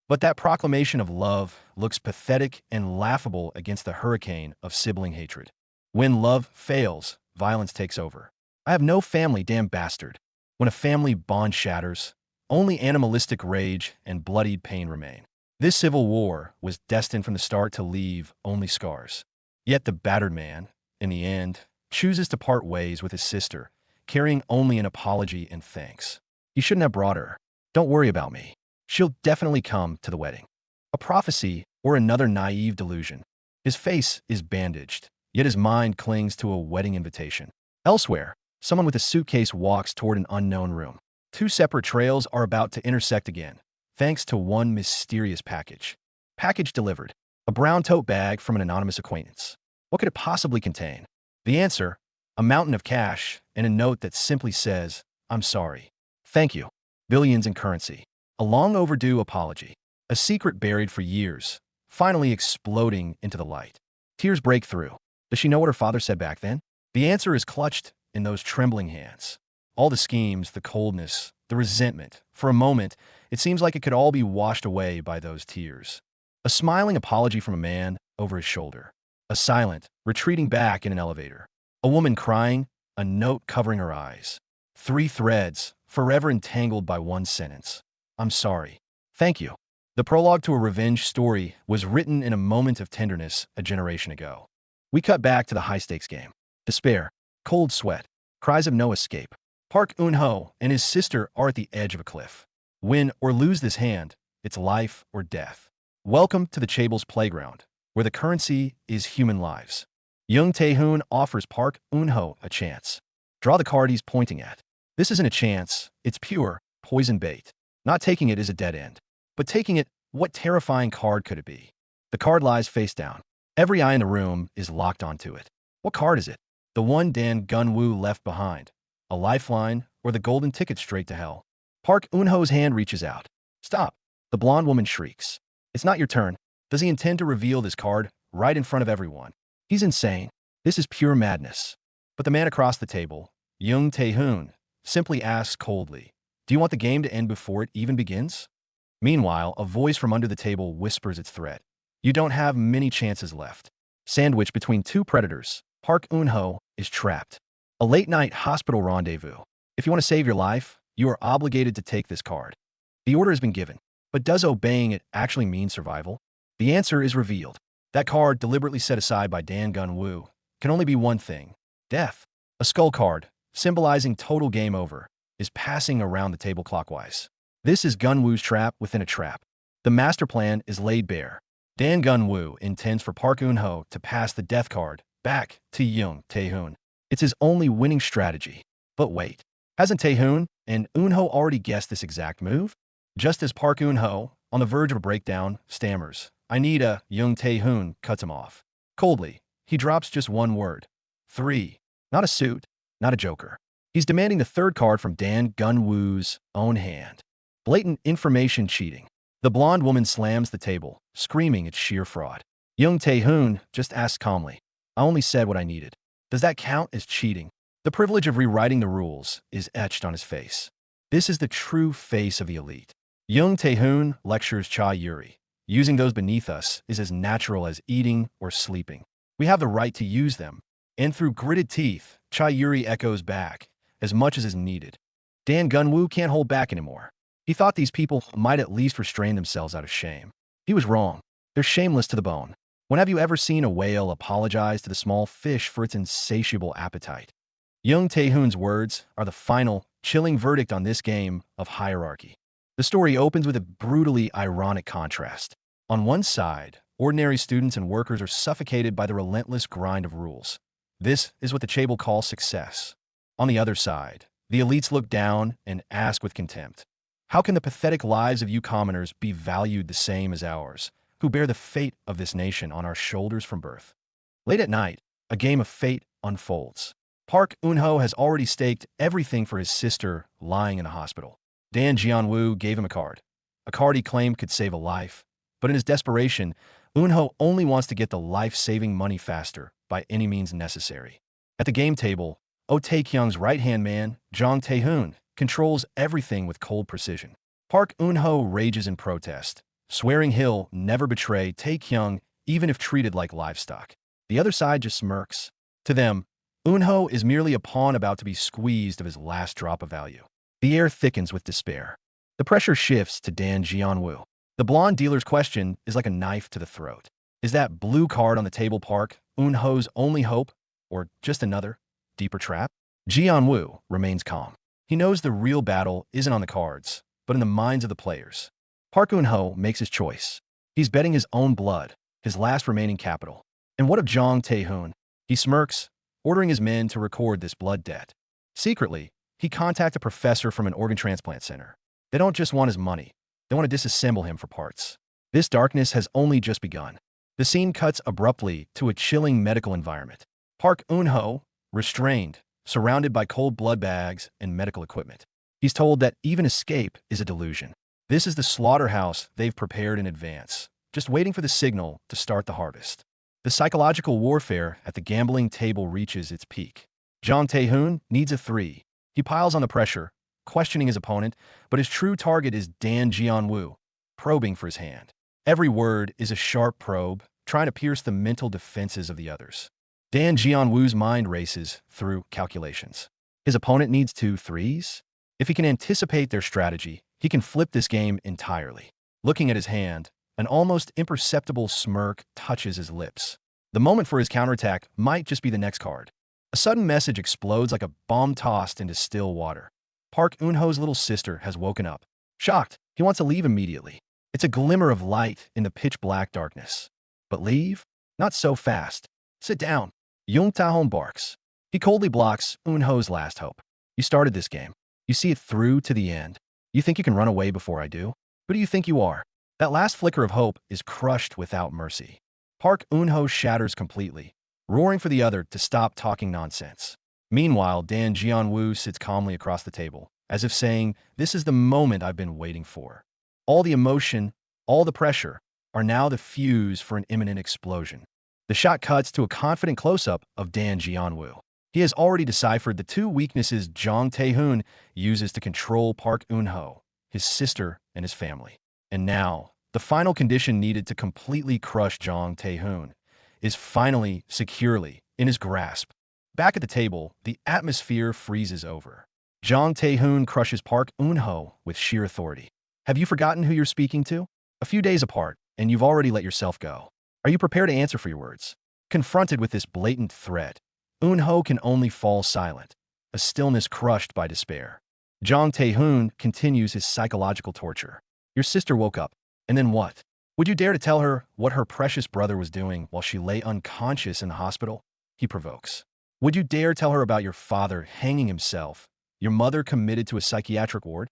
But that proclamation of love looks pathetic and laughable against the hurricane of sibling hatred. When love fails, violence takes over. I have no family, damn bastard. When a family bond shatters, only animalistic rage and bloodied pain remain. This civil war was destined from the start to leave only scars. Yet the battered man, in the end, chooses to part ways with his sister, carrying only an apology and thanks. You shouldn't have brought her. Don't worry about me. She'll definitely come to the wedding. A prophecy or another naive delusion. His face is bandaged, yet his mind clings to a wedding invitation. Elsewhere, someone with a suitcase walks toward an unknown room. Two separate trails are about to intersect again, thanks to one mysterious package. Package delivered. A brown tote bag from an anonymous acquaintance. What could it possibly contain? The answer, a mountain of cash and a note that simply says, "I'm sorry. Thank you." Billions in currency. A long overdue apology. A secret buried for years, finally exploding into the light. Tears break through. Does she know what her father said back then? The answer is clutched in those trembling hands. All the schemes, the coldness, the resentment. For a moment, it seems like it could all be washed away by those tears. A smiling apology from a man over his shoulder. A silent, retreating back in an elevator. A woman crying, a note covering her eyes. Three threads, forever entangled by one sentence. "I'm sorry. Thank you." The prologue to a revenge story was written in a moment of tenderness a generation ago. We cut back to the high-stakes game. Despair, cold sweat, cries of no escape. Park Eun-ho and his sister are at the edge of a cliff. Win or lose this hand, it's life or death. Welcome to the chaebol playground, where the currency is human lives. Young Tae-hoon offers Park Eun-ho a chance. Draw the card he's pointing at. This isn't a chance, it's pure poison bait. Not taking it is a dead end. But taking it, what terrifying card could it be? The card lies face down. Every eye in the room is locked onto it. What card is it? The one Dan Gunwoo left behind. A lifeline or the golden ticket straight to hell? Park Eun-ho's hand reaches out. Stop. The blonde woman shrieks. It's not your turn. Does he intend to reveal this card right in front of everyone? He's insane. This is pure madness. But the man across the table, Young Tae-hoon, simply asks coldly, do you want the game to end before it even begins? Meanwhile, a voice from under the table whispers its threat. You don't have many chances left. Sandwiched between two predators, Park Eun-ho is trapped. A late-night hospital rendezvous. If you want to save your life, you are obligated to take this card. The order has been given, but does obeying it actually mean survival? The answer is revealed. That card, deliberately set aside by Dan Gunwoo, can only be one thing: death. A skull card, symbolizing total game over, is passing around the table clockwise. This is Gunwoo's trap within a trap. The master plan is laid bare. Dan Gunwoo intends for Park Eun-ho to pass the death card back to Young Tae-hoon. It's his only winning strategy. But wait, hasn't Tae-hoon and Eun-ho already guessed this exact move? Just as Park Eun-ho, on the verge of a breakdown, stammers, I need a, Young Tae-hoon cuts him off. Coldly, he drops just one word. 3. Not a suit, not a joker. He's demanding the third card from Dan Gunwoo's own hand. Blatant information cheating. The blonde woman slams the table, screaming it's sheer fraud. Young Tae-hoon just asks calmly, I only said what I needed. Does that count as cheating? The privilege of rewriting the rules is etched on his face. This is the true face of the elite. Young Tae-hoon lectures Cha Yuri. Using those beneath us is as natural as eating or sleeping. We have the right to use them. And through gritted teeth, Cha Yuri echoes back, as much as is needed. Dan Gunwoo can't hold back anymore. He thought these people might at least restrain themselves out of shame. He was wrong. They're shameless to the bone. When have you ever seen a whale apologize to the small fish for its insatiable appetite? Young Tae-hoon's words are the final, chilling verdict on this game of hierarchy. The story opens with a brutally ironic contrast. On one side, ordinary students and workers are suffocated by the relentless grind of rules. This is what the chaebol calls success. On the other side, the elites look down and ask with contempt, how can the pathetic lives of you commoners be valued the same as ours, who bear the fate of this nation on our shoulders from birth? Late at night, a game of fate unfolds. Park Eun-ho has already staked everything for his sister lying in a hospital. Dan Jianyu gave him a card he claimed could save a life. But in his desperation, Eun-ho only wants to get the life-saving money faster by any means necessary. At the game table, Oh Tae-kyung's right-hand man, Jong Tae-hoon, controls everything with cold precision. Park Eun-ho rages in protest, swearing he'll never betray Tae-kyung even if treated like livestock. The other side just smirks. To them, Eun-ho is merely a pawn about to be squeezed of his last drop of value. The air thickens with despair. The pressure shifts to Dan Jianyu. The blonde dealer's question is like a knife to the throat. Is that blue card on the table Park Eun-ho's only hope, or just another, deeper trap? Jianyu remains calm. He knows the real battle isn't on the cards, but in the minds of the players. Park Eun-ho makes his choice. He's betting his own blood, his last remaining capital. And what of Jong Tae-hoon? He smirks, ordering his men to record this blood debt. Secretly, he contacts a professor from an organ transplant center. They don't just want his money. They want to disassemble him for parts. This darkness has only just begun. The scene cuts abruptly to a chilling medical environment. Park Eun-ho, restrained, surrounded by cold blood bags and medical equipment. He's told that even escape is a delusion. This is the slaughterhouse they've prepared in advance, just waiting for the signal to start the harvest. The psychological warfare at the gambling table reaches its peak. Jong Tae-hoon needs a 3. He piles on the pressure, questioning his opponent, but his true target is Dan Jianyu, probing for his hand. Every word is a sharp probe, trying to pierce the mental defenses of the others. Dan Jianyu's mind races through calculations. His opponent needs 2 3s. If he can anticipate their strategy, he can flip this game entirely. Looking at his hand, an almost imperceptible smirk touches his lips. The moment for his counterattack might just be the next card. A sudden message explodes like a bomb tossed into still water. Park Eun-ho's little sister has woken up. Shocked, he wants to leave immediately. It's a glimmer of light in the pitch-black darkness. But leave? Not so fast. Sit down. Jung Taehoon barks. He coldly blocks Eun-ho's last hope. You started this game. You see it through to the end. You think you can run away before I do? Who do you think you are? That last flicker of hope is crushed without mercy. Park Eun-ho shatters completely, roaring for the other to stop talking nonsense. Meanwhile, Dan Jianyu sits calmly across the table, as if saying, "This is the moment I've been waiting for." All the emotion, all the pressure, are now the fuse for an imminent explosion. The shot cuts to a confident close-up of Dan Jianyu. He has already deciphered the two weaknesses Jang Taehoon uses to control Park Eun-ho, his sister and his family. And now, the final condition needed to completely crush Jang Taehoon is finally, securely, in his grasp. Back at the table, the atmosphere freezes over. Jang Taehoon crushes Park Eun-ho with sheer authority. Have you forgotten who you're speaking to? A few days apart, and you've already let yourself go. Are you prepared to answer for your words? Confronted with this blatant threat, Eun-ho can only fall silent, a stillness crushed by despair. Jang Taehoon continues his psychological torture. Your sister woke up, and then what? Would you dare to tell her what her precious brother was doing while she lay unconscious in the hospital? He provokes. Would you dare tell her about your father hanging himself, your mother committed to a psychiatric ward?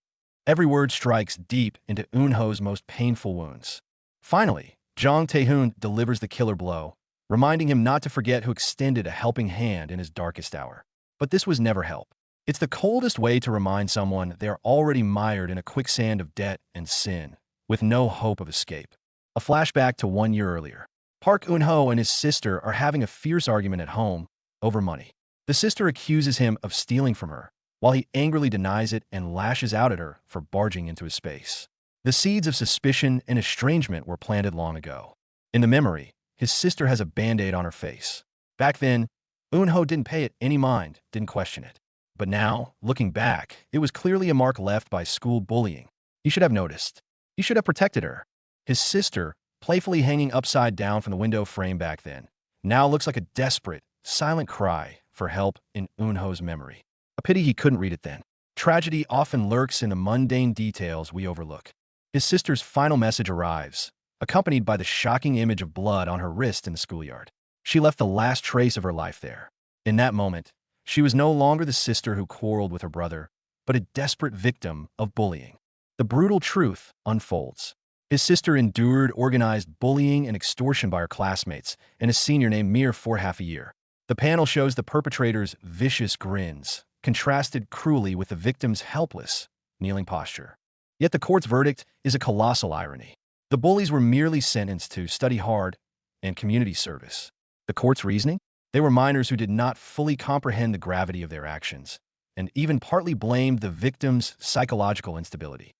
Every word strikes deep into Eun-ho's most painful wounds. Finally, Jang Taehoon delivers the killer blow, reminding him not to forget who extended a helping hand in his darkest hour. But this was never help. It's the coldest way to remind someone they are already mired in a quicksand of debt and sin, with no hope of escape. A flashback to 1 year earlier. Park Eun-ho and his sister are having a fierce argument at home over money. The sister accuses him of stealing from her, while he angrily denies it and lashes out at her for barging into his space. The seeds of suspicion and estrangement were planted long ago. In the memory, his sister has a band-aid on her face. Back then, Eun-ho didn't pay it any mind, didn't question it. But now, looking back, it was clearly a mark left by school bullying. He should have noticed. He should have protected her. His sister, playfully hanging upside down from the window frame back then, now looks like a desperate, silent cry for help in Eun-ho's memory. A pity he couldn't read it then. Tragedy often lurks in the mundane details we overlook. His sister's final message arrives, accompanied by the shocking image of blood on her wrist in the schoolyard. She left the last trace of her life there. In that moment, she was no longer the sister who quarreled with her brother, but a desperate victim of bullying. The brutal truth unfolds. His sister endured organized bullying and extortion by her classmates and a senior named Mir for half a year. The panel shows the perpetrator's vicious grins, contrasted cruelly with the victim's helpless, kneeling posture. Yet the court's verdict is a colossal irony. The bullies were merely sentenced to study hard and community service. The court's reasoning? They were minors who did not fully comprehend the gravity of their actions, and even partly blamed the victim's psychological instability.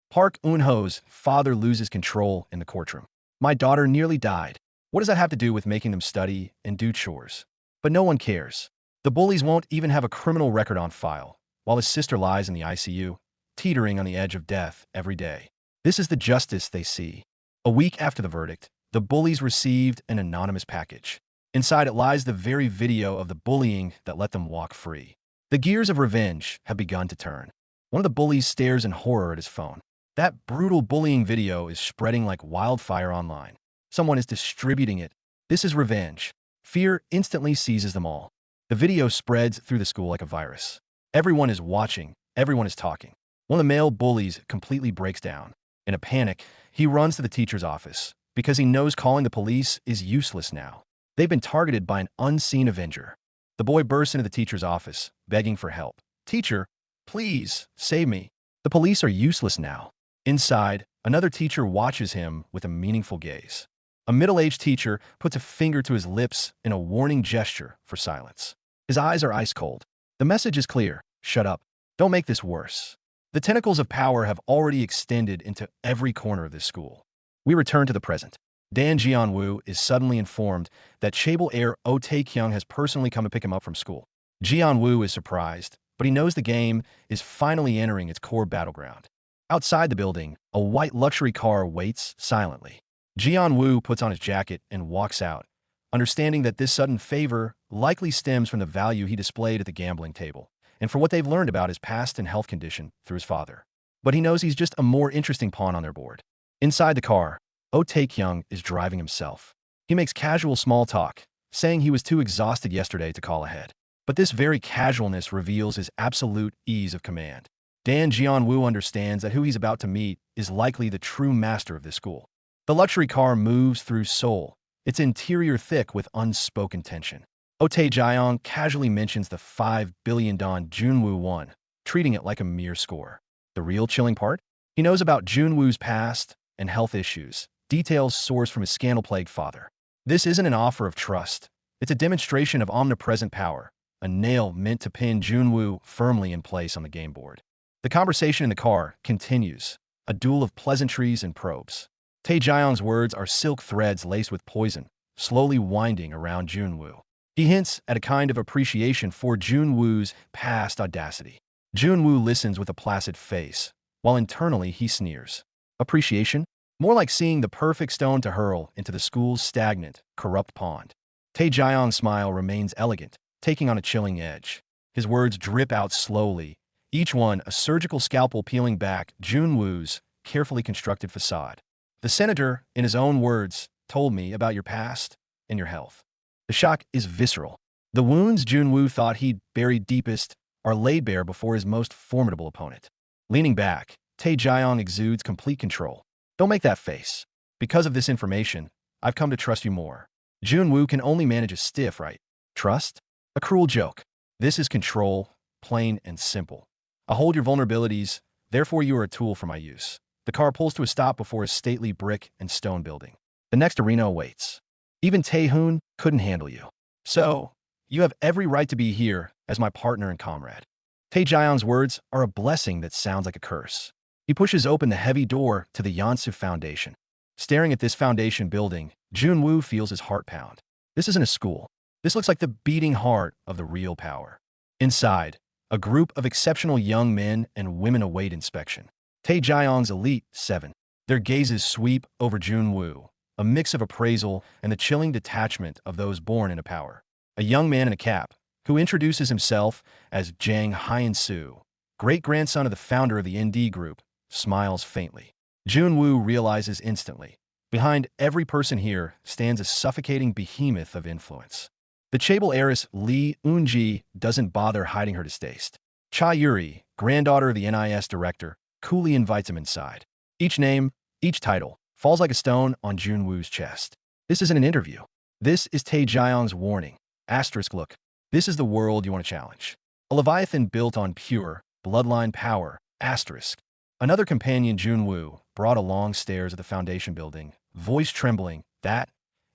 Park Eun-ho's father loses control in the courtroom. My daughter nearly died. What does that have to do with making them study and do chores? But no one cares. The bullies won't even have a criminal record on file, while his sister lies in the ICU, teetering on the edge of death every day. This is the justice they see. A week after the verdict, the bullies received an anonymous package. Inside it lies the very video of the bullying that let them walk free. The gears of revenge have begun to turn. One of the bullies stares in horror at his phone. That brutal bullying video is spreading like wildfire online. Someone is distributing it. This is revenge. Fear instantly seizes them all. The video spreads through the school like a virus. Everyone is watching. Everyone is talking. One of the male bullies completely breaks down. In a panic, he runs to the teacher's office because he knows calling the police is useless now. They've been targeted by an unseen avenger. The boy bursts into the teacher's office, begging for help. "Teacher, please, save me. The police are useless now." Inside, another teacher watches him with a meaningful gaze. A middle-aged teacher puts a finger to his lips in a warning gesture for silence. His eyes are ice cold. The message is clear. Shut up. Don't make this worse. The tentacles of power have already extended into every corner of this school. We return to the present. Dan Jianyu is suddenly informed that chaebol heir Oh Tae-kyung has personally come to pick him up from school. Jianyu is surprised, but he knows the game is finally entering its core battleground. Outside the building, a white luxury car waits silently. Jianyu puts on his jacket and walks out, understanding that this sudden favor likely stems from the value he displayed at the gambling table, and for what they've learned about his past and health condition through his father. But he knows he's just a more interesting pawn on their board. Inside the car, Oh Tae-kyung is driving himself. He makes casual small talk, saying he was too exhausted yesterday to call ahead. But this very casualness reveals his absolute ease of command. Dan Jianyu understands that who he's about to meet is likely the true master of this school. The luxury car moves through Seoul, its interior thick with unspoken tension. Tae-jiang casually mentions the 5 billion don Junwoo won, treating it like a mere score. The real chilling part? He knows about Junwoo's past and health issues, details sourced from his scandal-plagued father. This isn't an offer of trust. It's a demonstration of omnipresent power, a nail meant to pin Junwoo firmly in place on the game board. The conversation in the car continues, a duel of pleasantries and probes. Tae-jiang's words are silk threads laced with poison, slowly winding around Junwoo. He hints at a kind of appreciation for Junwoo's past audacity. Junwoo listens with a placid face, while internally he sneers. Appreciation? More like seeing the perfect stone to hurl into the school's stagnant, corrupt pond. Tae-jiang's smile remains elegant, taking on a chilling edge. His words drip out slowly, each one a surgical scalpel peeling back Junwoo's carefully constructed facade. The senator, in his own words, told me about your past and your health. The shock is visceral. The wounds Junwoo thought he'd buried deepest are laid bare before his most formidable opponent. Leaning back, Tae-jiang exudes complete control. Don't make that face. Because of this information, I've come to trust you more. Junwoo can only manage a stiff, right? Trust? A cruel joke. This is control, plain and simple. I hold your vulnerabilities, therefore you are a tool for my use. The car pulls to a stop before a stately brick and stone building. The next arena awaits. Even Tae-hoon couldn't handle you. So, you have every right to be here as my partner and comrade. Tae-jiang's words are a blessing that sounds like a curse. He pushes open the heavy door to the Yansu Foundation. Staring at this foundation building, Junwoo feels his heart pound. This isn't a school. This looks like the beating heart of the real power. Inside, a group of exceptional young men and women await inspection. Tae-jiang's elite 7. Their gazes sweep over Junwoo, a mix of appraisal and the chilling detachment of those born into power. A young man in a cap, who introduces himself as Jang Hyun-soo, great-grandson of the founder of the ND Group, smiles faintly. Junwoo realizes instantly, behind every person here stands a suffocating behemoth of influence. The chaebol heiress Lee Eun-ji doesn't bother hiding her distaste. Cha Yuri, granddaughter of the NIS director, coolly invites him inside. Each name, each title, falls like a stone on Junwoo's chest. This isn't an interview. This is Tae-jiang's warning. Asterisk look. This is the world you want to challenge. A leviathan built on pure, bloodline power. Asterisk. Another companion, Junwoo, brought along stairs of the foundation building, voice trembling. That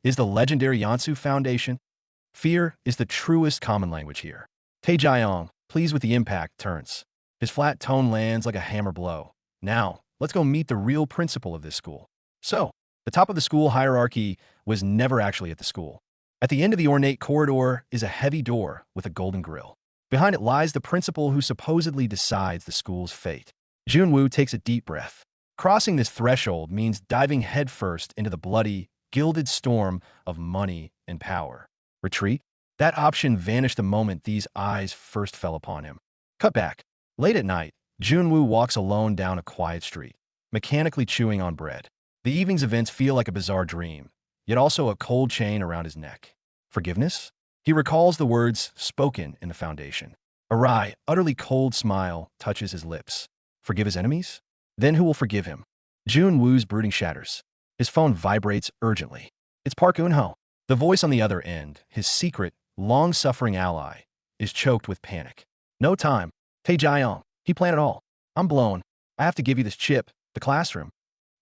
is the legendary Yansu Foundation. Fear is the truest common language here. Tae-jiang, pleased with the impact, turns. His flat tone lands like a hammer blow. Now, let's go meet the real principal of this school. So, the top of the school hierarchy was never actually at the school. At the end of the ornate corridor is a heavy door with a golden grill. Behind it lies the principal who supposedly decides the school's fate. Junwoo takes a deep breath. Crossing this threshold means diving headfirst into the bloody, gilded storm of money and power. Retreat? That option vanished the moment these eyes first fell upon him. Cut back. Late at night, Junwoo walks alone down a quiet street, mechanically chewing on bread. The evening's events feel like a bizarre dream, yet also a cold chain around his neck. Forgiveness? He recalls the words spoken in the foundation. A wry, utterly cold smile touches his lips. Forgive his enemies? Then who will forgive him? Junwoo's brooding shatters. His phone vibrates urgently. It's Park Eun-ho. The voice on the other end, his secret, long-suffering ally, is choked with panic. No time. Tae-jiang, he planned it all. I'm blown. I have to give you this chip, the classroom.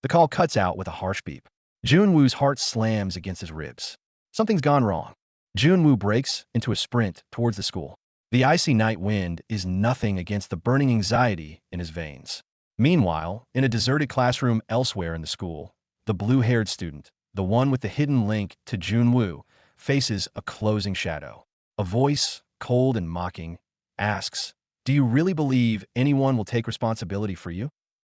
The call cuts out with a harsh beep. Junwoo's heart slams against his ribs. Something's gone wrong. Junwoo breaks into a sprint towards the school. The icy night wind is nothing against the burning anxiety in his veins. Meanwhile, in a deserted classroom elsewhere in the school, the blue-haired student, the one with the hidden link to Junwoo, faces a closing shadow. A voice, cold and mocking, asks, "Do you really believe anyone will take responsibility for you?"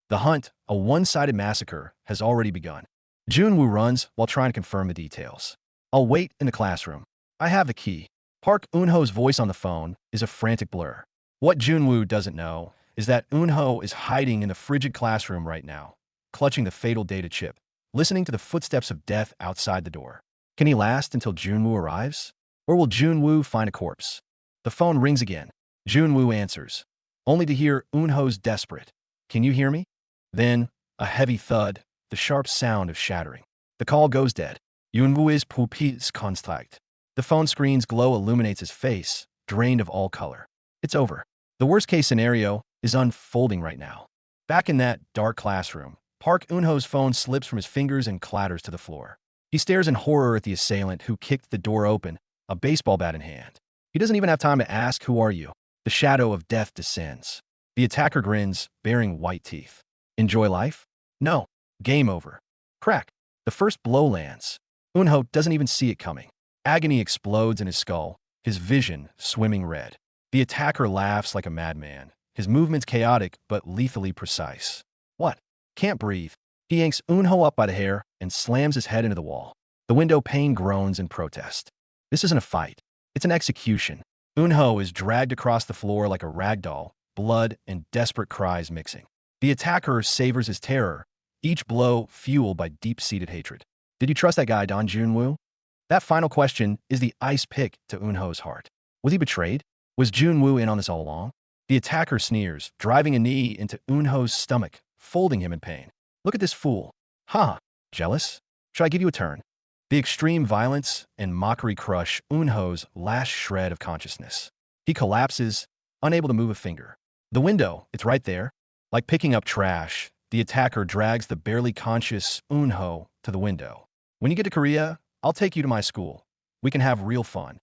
The hunt, a one-sided massacre, has already begun. Junwoo runs while trying to confirm the details. "I'll wait in the classroom. I have the key." Park Eun-ho's voice on the phone is a frantic blur. What Junwoo doesn't know is that Eun-ho is hiding in the frigid classroom right now, clutching the fatal data chip, listening to the footsteps of death outside the door. Can he last until Junwoo arrives? Or will Junwoo find a corpse? The phone rings again. Junwoo answers, only to hear Eunho's desperate, "Can you hear me?" Then, a heavy thud, the sharp sound of shattering. The call goes dead. Eunwoo is pupils contact. The phone screen's glow illuminates his face, drained of all color. It's over. The worst-case scenario is unfolding right now. Back in that dark classroom, Park Eun-ho's phone slips from his fingers and clatters to the floor. He stares in horror at the assailant who kicked the door open, a baseball bat in hand. He doesn't even have time to ask, "Who are you?" The shadow of death descends. The attacker grins, baring white teeth. Enjoy life? No. Game over. Crack. The first blow lands. Eun-ho doesn't even see it coming. Agony explodes in his skull, his vision swimming red. The attacker laughs like a madman, his movements chaotic but lethally precise. What? Can't breathe. He yanks Eun-ho up by the hair and slams his head into the wall. The window pane groans in protest. This isn't a fight. It's an execution. Eun-ho is dragged across the floor like a rag doll, blood and desperate cries mixing. The attacker savors his terror, each blow fueled by deep-seated hatred. Did you trust that guy, Dan Jianyu? That final question is the ice pick to Eun-ho's heart. Was he betrayed? Was Junwoo in on this all along? The attacker sneers, driving a knee into Eun-ho's stomach, folding him in pain. Look at this fool. Ha! Jealous? Should I give you a turn? The extreme violence and mockery crush Eun-ho's last shred of consciousness. He collapses, unable to move a finger. The window, it's right there. Like picking up trash, the attacker drags the barely conscious Eun-ho to the window. When you get to Korea, I'll take you to my school. We can have real fun.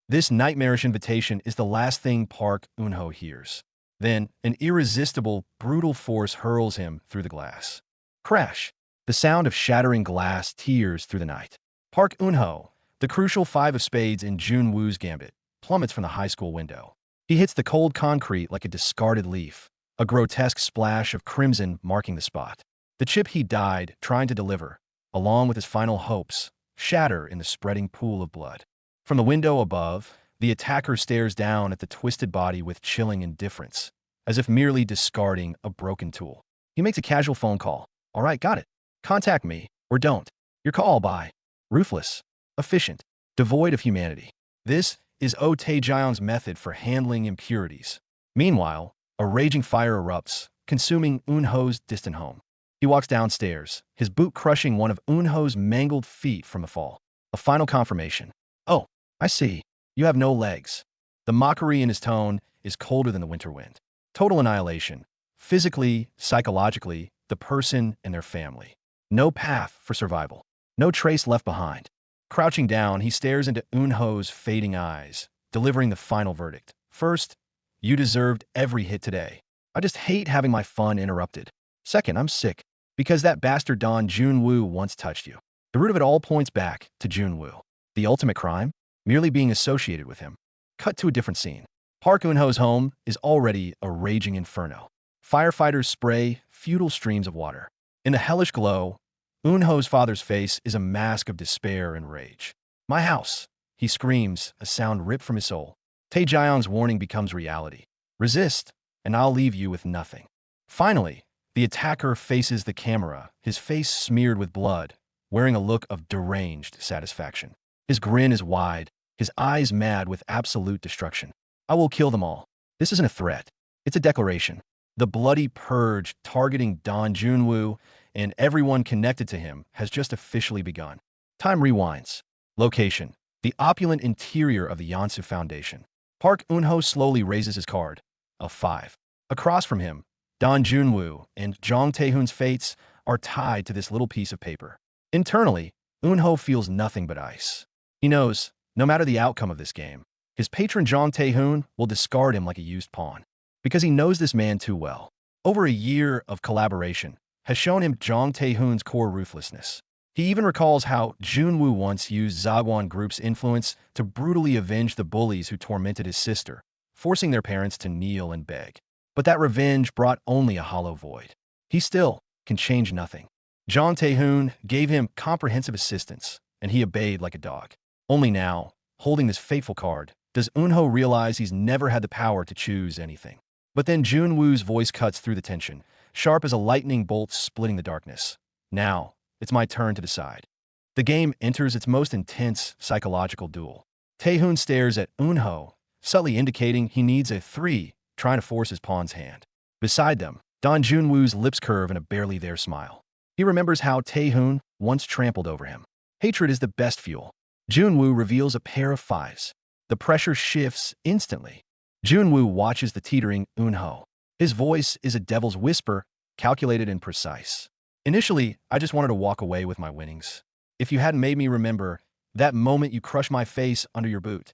This nightmarish invitation is the last thing Park Eun-ho hears. Then, an irresistible, brutal force hurls him through the glass. Crash! The sound of shattering glass tears through the night. Park Eun-ho, the crucial 5 of spades in Junwoo's gambit, plummets from the high school window. He hits the cold concrete like a discarded leaf, a grotesque splash of crimson marking the spot. The chip he died trying to deliver, along with his final hopes, shatter in the spreading pool of blood. From the window above, the attacker stares down at the twisted body with chilling indifference, as if merely discarding a broken tool. He makes a casual phone call. All right, got it. Contact me, or don't. Your call by. Ruthless, efficient, devoid of humanity. This is Oh Tae-jion's method for handling impurities. Meanwhile, a raging fire erupts, consuming Eun-ho's distant home. He walks downstairs, his boot crushing one of Eun-ho's mangled feet from a fall. A final confirmation. Oh, I see. You have no legs. The mockery in his tone is colder than the winter wind. Total annihilation. Physically, psychologically, the person and their family. No path for survival. No trace left behind. Crouching down, he stares into Eun-ho's fading eyes, delivering the final verdict. First, you deserved every hit today. I just hate having my fun interrupted. Second, I'm sick, because that bastard Dan Junwoo once touched you. The root of it all points back to Junwoo. The ultimate crime? Merely being associated with him. Cut to a different scene. Park Eun-ho's home is already a raging inferno. Firefighters spray futile streams of water. In the hellish glow, Eun-ho's father's face is a mask of despair and rage. My house, he screams, a sound ripped from his soul. Tae-jion's warning becomes reality. Resist, and I'll leave you with nothing. Finally, the attacker faces the camera, his face smeared with blood, wearing a look of deranged satisfaction. His grin is wide, his eyes mad with absolute destruction. I will kill them all. This isn't a threat. It's a declaration. The bloody purge targeting Dan Junwoo and everyone connected to him has just officially begun. Time rewinds. Location: the opulent interior of the Yeonsu Foundation. Park Eun-ho slowly raises his card, a 5. Across from him, Dan Junwoo and Jong Tae-hoon's fates are tied to this little piece of paper. Internally, Eun-ho feels nothing but ice. He knows, no matter the outcome of this game, his patron Jong Tae-hoon will discard him like a used pawn. Because he knows this man too well. Over a year of collaboration has shown him Jong Tae-hoon's core ruthlessness. He even recalls how Junwoo once used Zagwon Group's influence to brutally avenge the bullies who tormented his sister, forcing their parents to kneel and beg. But that revenge brought only a hollow void. He still can change nothing. Jong Tae-hoon gave him comprehensive assistance, and he obeyed like a dog. Only now, holding this fateful card, does Eun-ho realize he's never had the power to choose anything. But then Junwoo's voice cuts through the tension, sharp as a lightning bolt splitting the darkness. Now, it's my turn to decide. The game enters its most intense psychological duel. Taehoon stares at Eunho, subtly indicating he needs a 3, trying to force his pawn's hand. Beside them, Dan Jianyu's lips curve in a barely there smile. He remembers how Taehoon once trampled over him. Hatred is the best fuel. Jianyu reveals a pair of 5s. The pressure shifts instantly. Jianyu watches the teetering Eunho. His voice is a devil's whisper, calculated and precise. Initially, I just wanted to walk away with my winnings. If you hadn't made me remember that moment you crushed my face under your boot.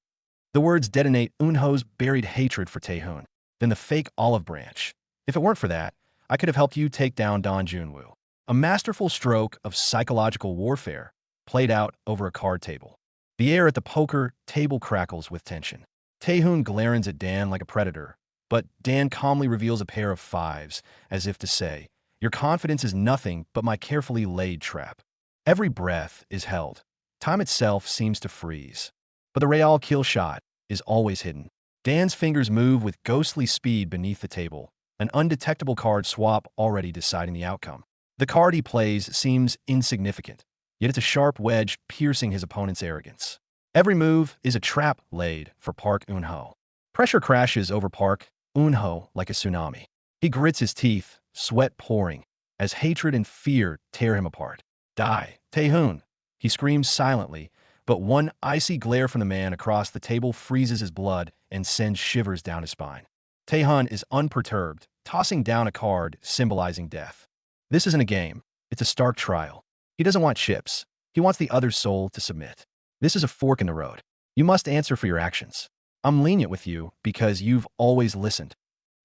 The words detonate Eunho's buried hatred for Taehoon, then the fake olive branch. If it weren't for that, I could have helped you take down Dan Jianyu. A masterful stroke of psychological warfare played out over a card table. The air at the poker table crackles with tension. Taehoon glares at Dan like a predator, but Dan calmly reveals a pair of 5s, as if to say, "Your confidence is nothing but my carefully laid trap." Every breath is held. Time itself seems to freeze. But the real kill shot is always hidden. Dan's fingers move with ghostly speed beneath the table, an undetectable card swap already deciding the outcome. The card he plays seems insignificant, yet it's a sharp wedge piercing his opponent's arrogance. Every move is a trap laid for Park Eunho. Pressure crashes over Park Eunho like a tsunami. He grits his teeth, sweat pouring, as hatred and fear tear him apart. "Die, Taehoon!" He screams silently, but one icy glare from the man across the table freezes his blood and sends shivers down his spine. Taehoon is unperturbed, tossing down a card symbolizing death. This isn't a game. It's a stark trial. He doesn't want chips. He wants the other soul to submit. This is a fork in the road. You must answer for your actions. I'm lenient with you because you've always listened.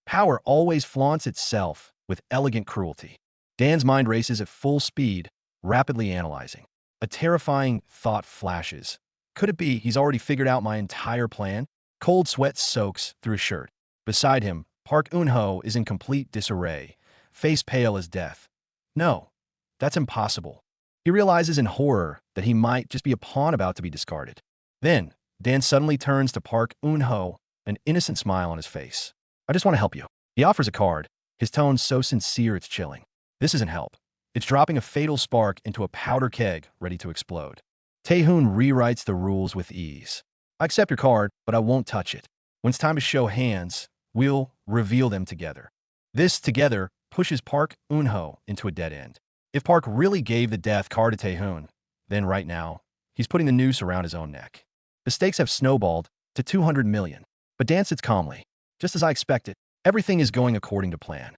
Power always flaunts itself with elegant cruelty. Dan's mind races at full speed, rapidly analyzing. A terrifying thought flashes. Could it be he's already figured out my entire plan? Cold sweat soaks through his shirt. Beside him, Park Eunho is in complete disarray, face pale as death. No, that's impossible. He realizes in horror that he might just be a pawn about to be discarded. Then, Dan suddenly turns to Park Eunho, an innocent smile on his face. "I just want to help you." He offers a card, his tone so sincere it's chilling. This isn't help. It's dropping a fatal spark into a powder keg ready to explode. Taehoon rewrites the rules with ease. "I accept your card, but I won't touch it. When it's time to show hands, we'll reveal them together." This together pushes Park Eunho into a dead end. If Park really gave the death card to Taehoon, then right now, he's putting the noose around his own neck. The stakes have snowballed to 200 million, but Dan sits calmly. "Just as I expected, everything is going according to plan."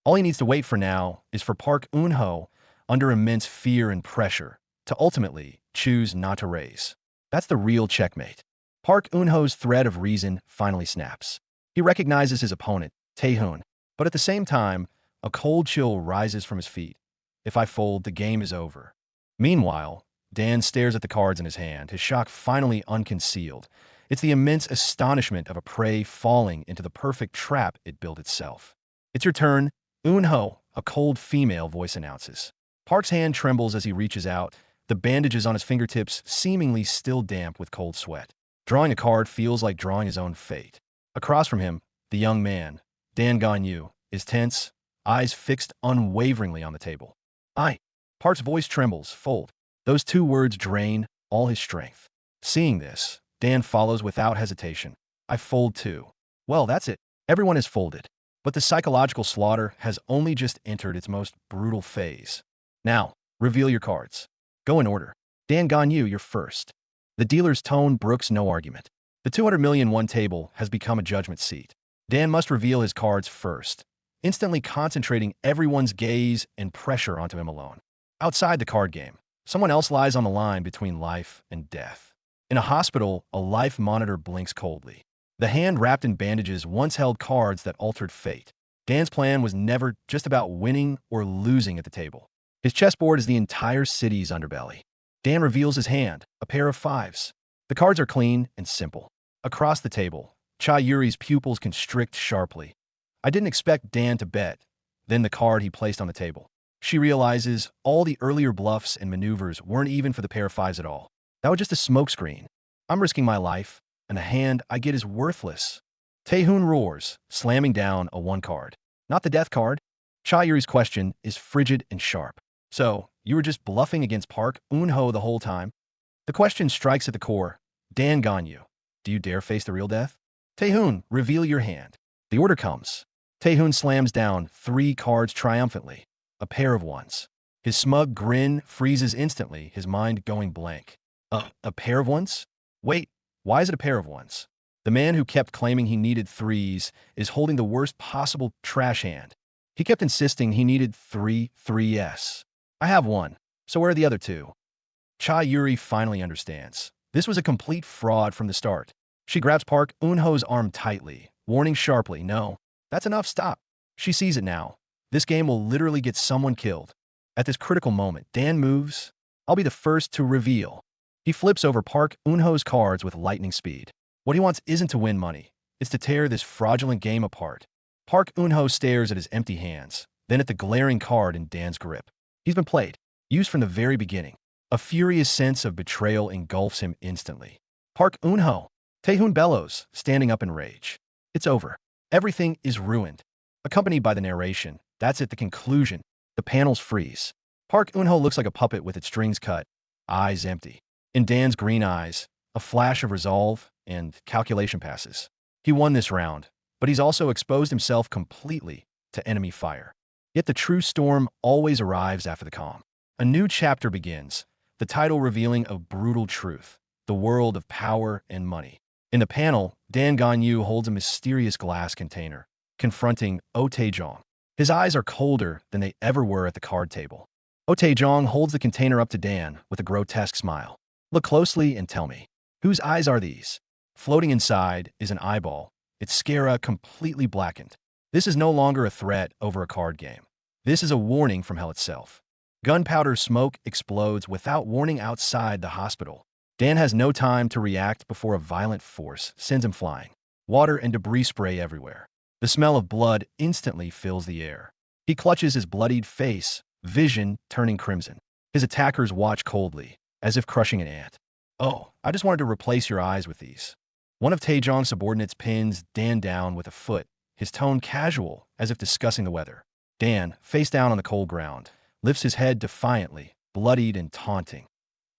All he needs to wait for now is for Park Eunho, under immense fear and pressure, to ultimately choose not to raise. That's the real checkmate. Park Eunho's thread of reason finally snaps. He recognizes his opponent, Taehoon, but at the same time, a cold chill rises from his feet. If I fold, the game is over. Meanwhile, Dan stares at the cards in his hand, his shock finally unconcealed. It's the immense astonishment of a prey falling into the perfect trap it built itself. "It's your turn, Eunho," a cold female voice announces. Park's hand trembles as he reaches out, the bandages on his fingertips seemingly still damp with cold sweat. Drawing a card feels like drawing his own fate. Across from him, the young man, Dan Jianyu, is tense, eyes fixed unwaveringly on the table. "I." Park's voice trembles, fold. Those 2 words drain all his strength. Seeing this, Dan follows without hesitation. "I fold too." Well, that's it. Everyone has folded. But the psychological slaughter has only just entered its most brutal phase. "Now, reveal your cards. Go in order. Dan Jianyu, you're first." The dealer's tone brooks no argument. The 200 million won table has become a judgment seat. Dan must reveal his cards first, instantly concentrating everyone's gaze and pressure onto him alone. Outside the card game, someone else lies on the line between life and death. In a hospital, a life monitor blinks coldly. The hand wrapped in bandages once held cards that altered fate. Dan's plan was never just about winning or losing at the table. His chessboard is the entire city's underbelly. Dan reveals his hand, a pair of 5s. The cards are clean and simple. Across the table, Cha Yuri's pupils constrict sharply. I didn't expect Dan to bet. Then the card he placed on the table. She realizes all the earlier bluffs and maneuvers weren't even for the pair of 5s at all. That was just a smokescreen. I'm risking my life, and the hand I get is worthless. Taehoon roars, slamming down a 1 card. "Not the death card?" Cha Yuri's question is frigid and sharp. "So, You were just bluffing against Park Eun-ho the whole time? The question strikes at the core. Dan Jianyu, do you dare face the real death? Taehoon, reveal your hand. The order comes. Taehoon slams down 3 cards triumphantly. A pair of ones. His smug grin freezes instantly, his mind going blank. A pair of ones? Wait, why is it a pair of ones? The man who kept claiming he needed 3s is holding the worst possible trash hand. He kept insisting he needed 3s. I have 1, so where are the other 2? Cha Yuri finally understands. This was a complete fraud from the start. She grabs Park Eun-ho's arm tightly, warning sharply, no, that's enough, stop. She sees it now. This game will literally get someone killed. At this critical moment, Dan moves. I'll be the first to reveal. He flips over Park Eun-ho's cards with lightning speed. What he wants isn't to win money. It's to tear this fraudulent game apart. Park Eun-ho stares at his empty hands, then at the glaring card in Dan's grip. He's been played, used from the very beginning. A furious sense of betrayal engulfs him instantly. Park Eun-ho. Taehoon bellows, standing up in rage. It's over. Everything is ruined. Accompanied by the narration, that's at the conclusion. The panels freeze. Park Eun-ho looks like a puppet with its strings cut, eyes empty. In Dan's green eyes, a flash of resolve and calculation passes. He won this round, but he's also exposed himself completely to enemy fire. Yet the true storm always arrives after the calm. A new chapter begins, the title revealing a brutal truth, the world of power and money. In the panel, Dan Jianyu holds a mysterious glass container, confronting Oh Tae-jong. His eyes are colder than they ever were at the card table. Oh Tae-jong holds the container up to Dan with a grotesque smile. Look closely and tell me, whose eyes are these? Floating inside is an eyeball, its sclera completely blackened. This is no longer a threat over a card game. This is a warning from hell itself. Gunpowder smoke explodes without warning outside the hospital. Dan has no time to react before a violent force sends him flying. Water and debris spray everywhere. The smell of blood instantly fills the air. He clutches his bloodied face, vision turning crimson. His attackers watch coldly, as if crushing an ant. Oh, I just wanted to replace your eyes with these. One of Tae-jong's subordinates pins Dan down with a foot, his tone casual, as if discussing the weather. Dan, face down on the cold ground, lifts his head defiantly, bloodied and taunting.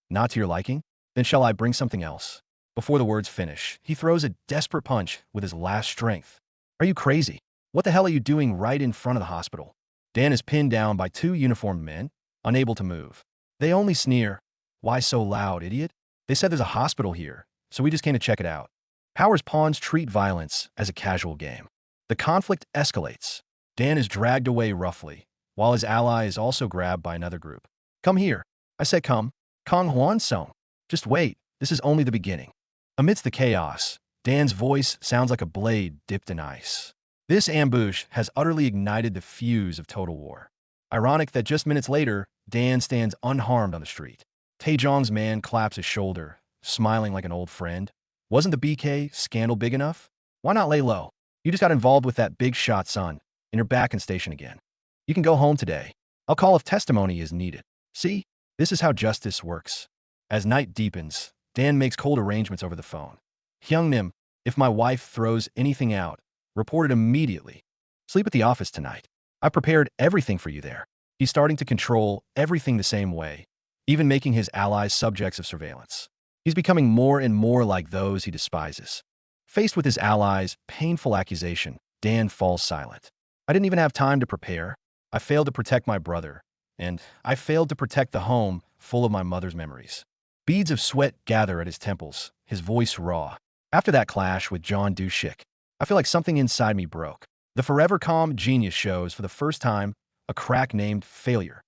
Not to your liking? Then shall I bring something else? Before the words finish, he throws a desperate punch with his last strength. Are you crazy? What the hell are you doing right in front of the hospital? Dan is pinned down by 2 uniformed men, unable to move. They only sneer. Why so loud, idiot? They said there's a hospital here, so we just came to check it out. Power's pawns treat violence as a casual game. The conflict escalates. Dan is dragged away roughly, while his ally is also grabbed by another group. Come here. I said come. Kong Hwan-sung. Just wait, this is only the beginning. Amidst the chaos, Dan's voice sounds like a blade dipped in ice. This ambush has utterly ignited the fuse of total war. Ironic that just minutes later, Dan stands unharmed on the street. Tae-jong's man claps his shoulder, smiling like an old friend. Wasn't the BK scandal big enough? Why not lay low? You just got involved with that big shot, son, and you're back in station again. You can go home today. I'll call if testimony is needed. See, this is how justice works. As night deepens, Dan makes cold arrangements over the phone. Hyungnim, if my wife throws anything out, report it immediately. Sleep at the office tonight. I prepared everything for you there. He's starting to control everything the same way, even making his allies subjects of surveillance. He's becoming more and more like those he despises. Faced with his allies' painful accusation, Dan falls silent. I didn't even have time to prepare. I failed to protect my brother, and I failed to protect the home full of my mother's memories. Beads of sweat gather at his temples, his voice raw. After that clash with John Doo-shik, I feel like something inside me broke. The forever calm genius shows for the first time a crack named Failure.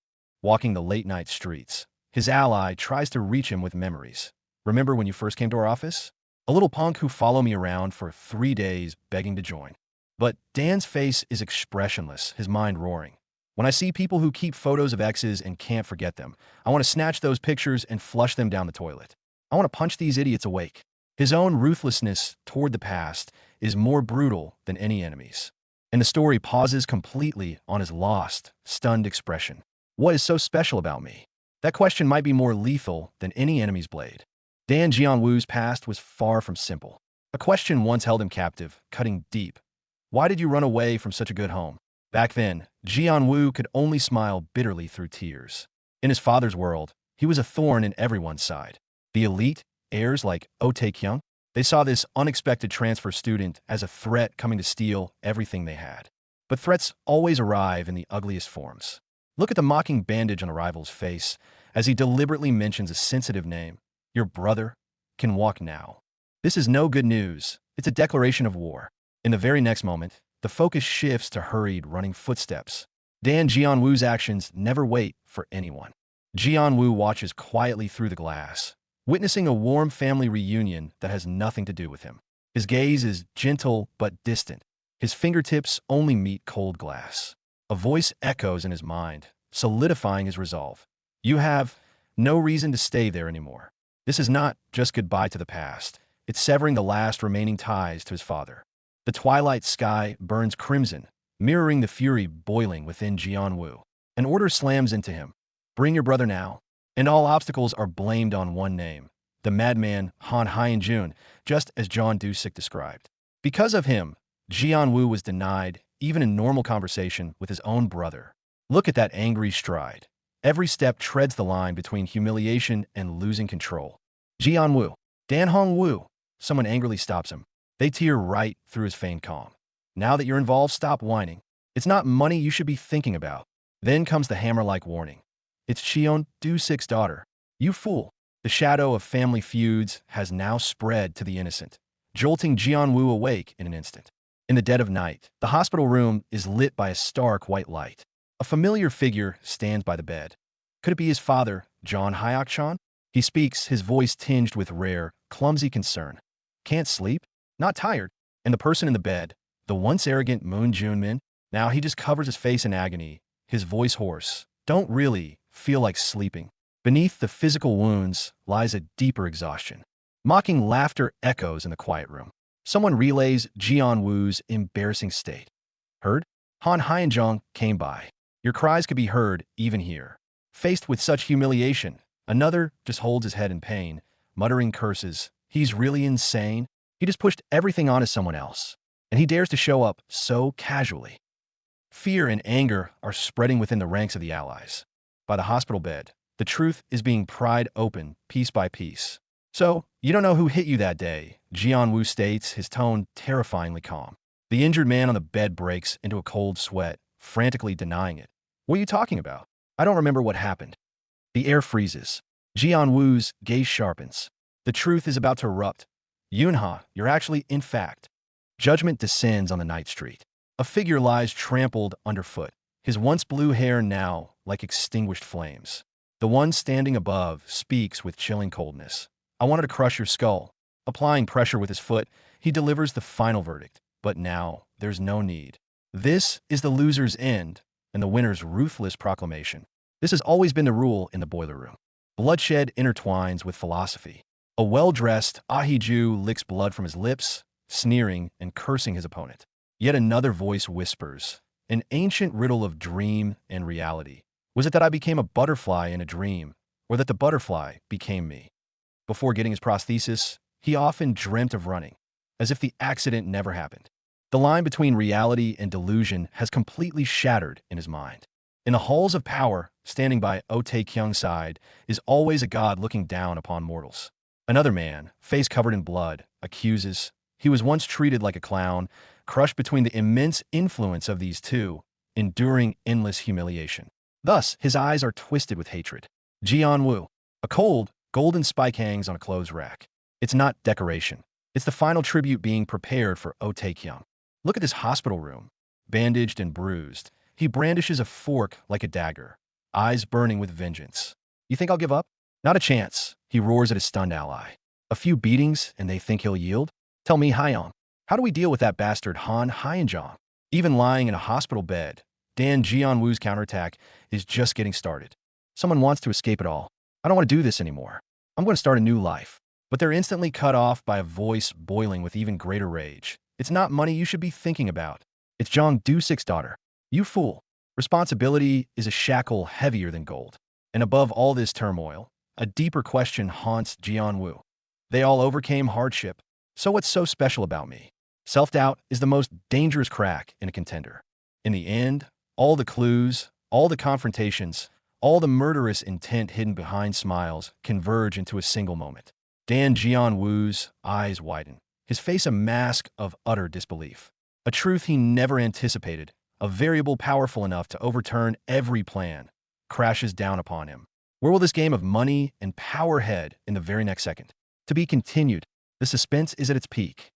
Walking the late-night streets, his ally tries to reach him with memories. Remember when you first came to our office? A little punk who followed me around for 3 days begging to join. But Dan's face is expressionless, his mind roaring. When I see people who keep photos of exes and can't forget them, I want to snatch those pictures and flush them down the toilet. I want to punch these idiots awake. His own ruthlessness toward the past is more brutal than any enemy's. And the story pauses completely on his lost, stunned expression. What is so special about me? That question might be more lethal than any enemy's blade. Dan Jianwu's past was far from simple. A question once held him captive, cutting deep. Why did you run away from such a good home? Back then, Jianwu could only smile bitterly through tears. In his father's world, he was a thorn in everyone's side. The elite, heirs like Oh Tae-kyung, they saw this unexpected transfer student as a threat coming to steal everything they had. But threats always arrive in the ugliest forms. Look at the mocking bandage on a rival's face as he deliberately mentions a sensitive name. Your brother can walk now. This is no good news. It's a declaration of war. In the very next moment, the focus shifts to hurried, running footsteps. Dan Jianyu's actions never wait for anyone. Jianyu watches quietly through the glass, witnessing a warm family reunion that has nothing to do with him. His gaze is gentle but distant. His fingertips only meet cold glass. A voice echoes in his mind, solidifying his resolve. You have no reason to stay there anymore. This is not just goodbye to the past. It's severing the last remaining ties to his father. The twilight sky burns crimson, mirroring the fury boiling within Jianyu. An order slams into him. Bring your brother now. And all obstacles are blamed on one name, the madman Han Hyun-jun, just as John Dusik described. Because of him, Jianyu was denied even in normal conversation with his own brother. Look at that angry stride. Every step treads the line between humiliation and losing control. Jianyu, Dan Hongwu. Someone angrily stops him. They tear right through his feigned calm. Now that you're involved, stop whining. It's not money you should be thinking about. Then comes the hammer-like warning. It's Cheon Du-sik's daughter. You fool. The shadow of family feuds has now spread to the innocent, jolting Jianyu awake in an instant. In the dead of night, the hospital room is lit by a stark white light. A familiar figure stands by the bed. Could it be his father, John Hyok-chan? He speaks, his voice tinged with rare, clumsy concern. Can't sleep? Not tired? And the person in the bed, the once arrogant Moon Junmin, now he just covers his face in agony, his voice hoarse. Don't really feel like sleeping. Beneath the physical wounds lies a deeper exhaustion. Mocking laughter echoes in the quiet room. Someone relays Jianyu's embarrassing state. Heard? Han Hyun-jung came by. Your cries could be heard even here. Faced with such humiliation, another just holds his head in pain, muttering curses. He's really insane. He just pushed everything onto someone else. And he dares to show up so casually. Fear and anger are spreading within the ranks of the allies. By the hospital bed, the truth is being pried open piece by piece. So, you don't know who hit you that day, Jianyu states, his tone terrifyingly calm. The injured man on the bed breaks into a cold sweat, frantically denying it. What are you talking about? I don't remember what happened. The air freezes. Jianyu's gaze sharpens. The truth is about to erupt. Yunha, you're actually, in fact. Judgment descends on the night street. A figure lies trampled underfoot, his once blue hair now like extinguished flames. The one standing above speaks with chilling coldness. I wanted to crush your skull. Applying pressure with his foot, he delivers the final verdict. But now, there's no need. This is the loser's end and the winner's ruthless proclamation. This has always been the rule in the boiler room. Bloodshed intertwines with philosophy. A well-dressed Ahiju licks blood from his lips, sneering and cursing his opponent. Yet another voice whispers, an ancient riddle of dream and reality. Was it that I became a butterfly in a dream, or that the butterfly became me? Before getting his prosthesis, he often dreamt of running, as if the accident never happened. The line between reality and delusion has completely shattered in his mind. In the halls of power, standing by Oh Tae-kyung's side, is always a god looking down upon mortals. Another man, face covered in blood, accuses. He was once treated like a clown, crushed between the immense influence of these two, enduring endless humiliation. Thus, his eyes are twisted with hatred. Jianyu, a cold, golden spike hangs on a clothes rack. It's not decoration. It's the final tribute being prepared for Oh Tae-kyung. Look at this hospital room. Bandaged and bruised, he brandishes a fork like a dagger, eyes burning with vengeance. You think I'll give up? Not a chance, he roars at his stunned ally. A few beatings and they think he'll yield? Tell me, Hyung, how do we deal with that bastard Han Hyun-jung? Even lying in a hospital bed, Dan Jianyu's counterattack is just getting started. Someone wants to escape it all. I don't want to do this anymore. I'm going to start a new life. But they're instantly cut off by a voice boiling with even greater rage. It's not money you should be thinking about. It's John Du-sik's daughter. You fool. Responsibility is a shackle heavier than gold. And above all this turmoil, a deeper question haunts Jianyu. They all overcame hardship. So what's so special about me? Self-doubt is the most dangerous crack in a contender. In the end, all the clues, all the confrontations, All the murderous intent hidden behind smiles converge into a single moment. Dan Jianyu's eyes widen, his face a mask of utter disbelief. A truth he never anticipated, a variable powerful enough to overturn every plan, crashes down upon him. Where will this game of money and power head in the very next second? To be continued, the suspense is at its peak.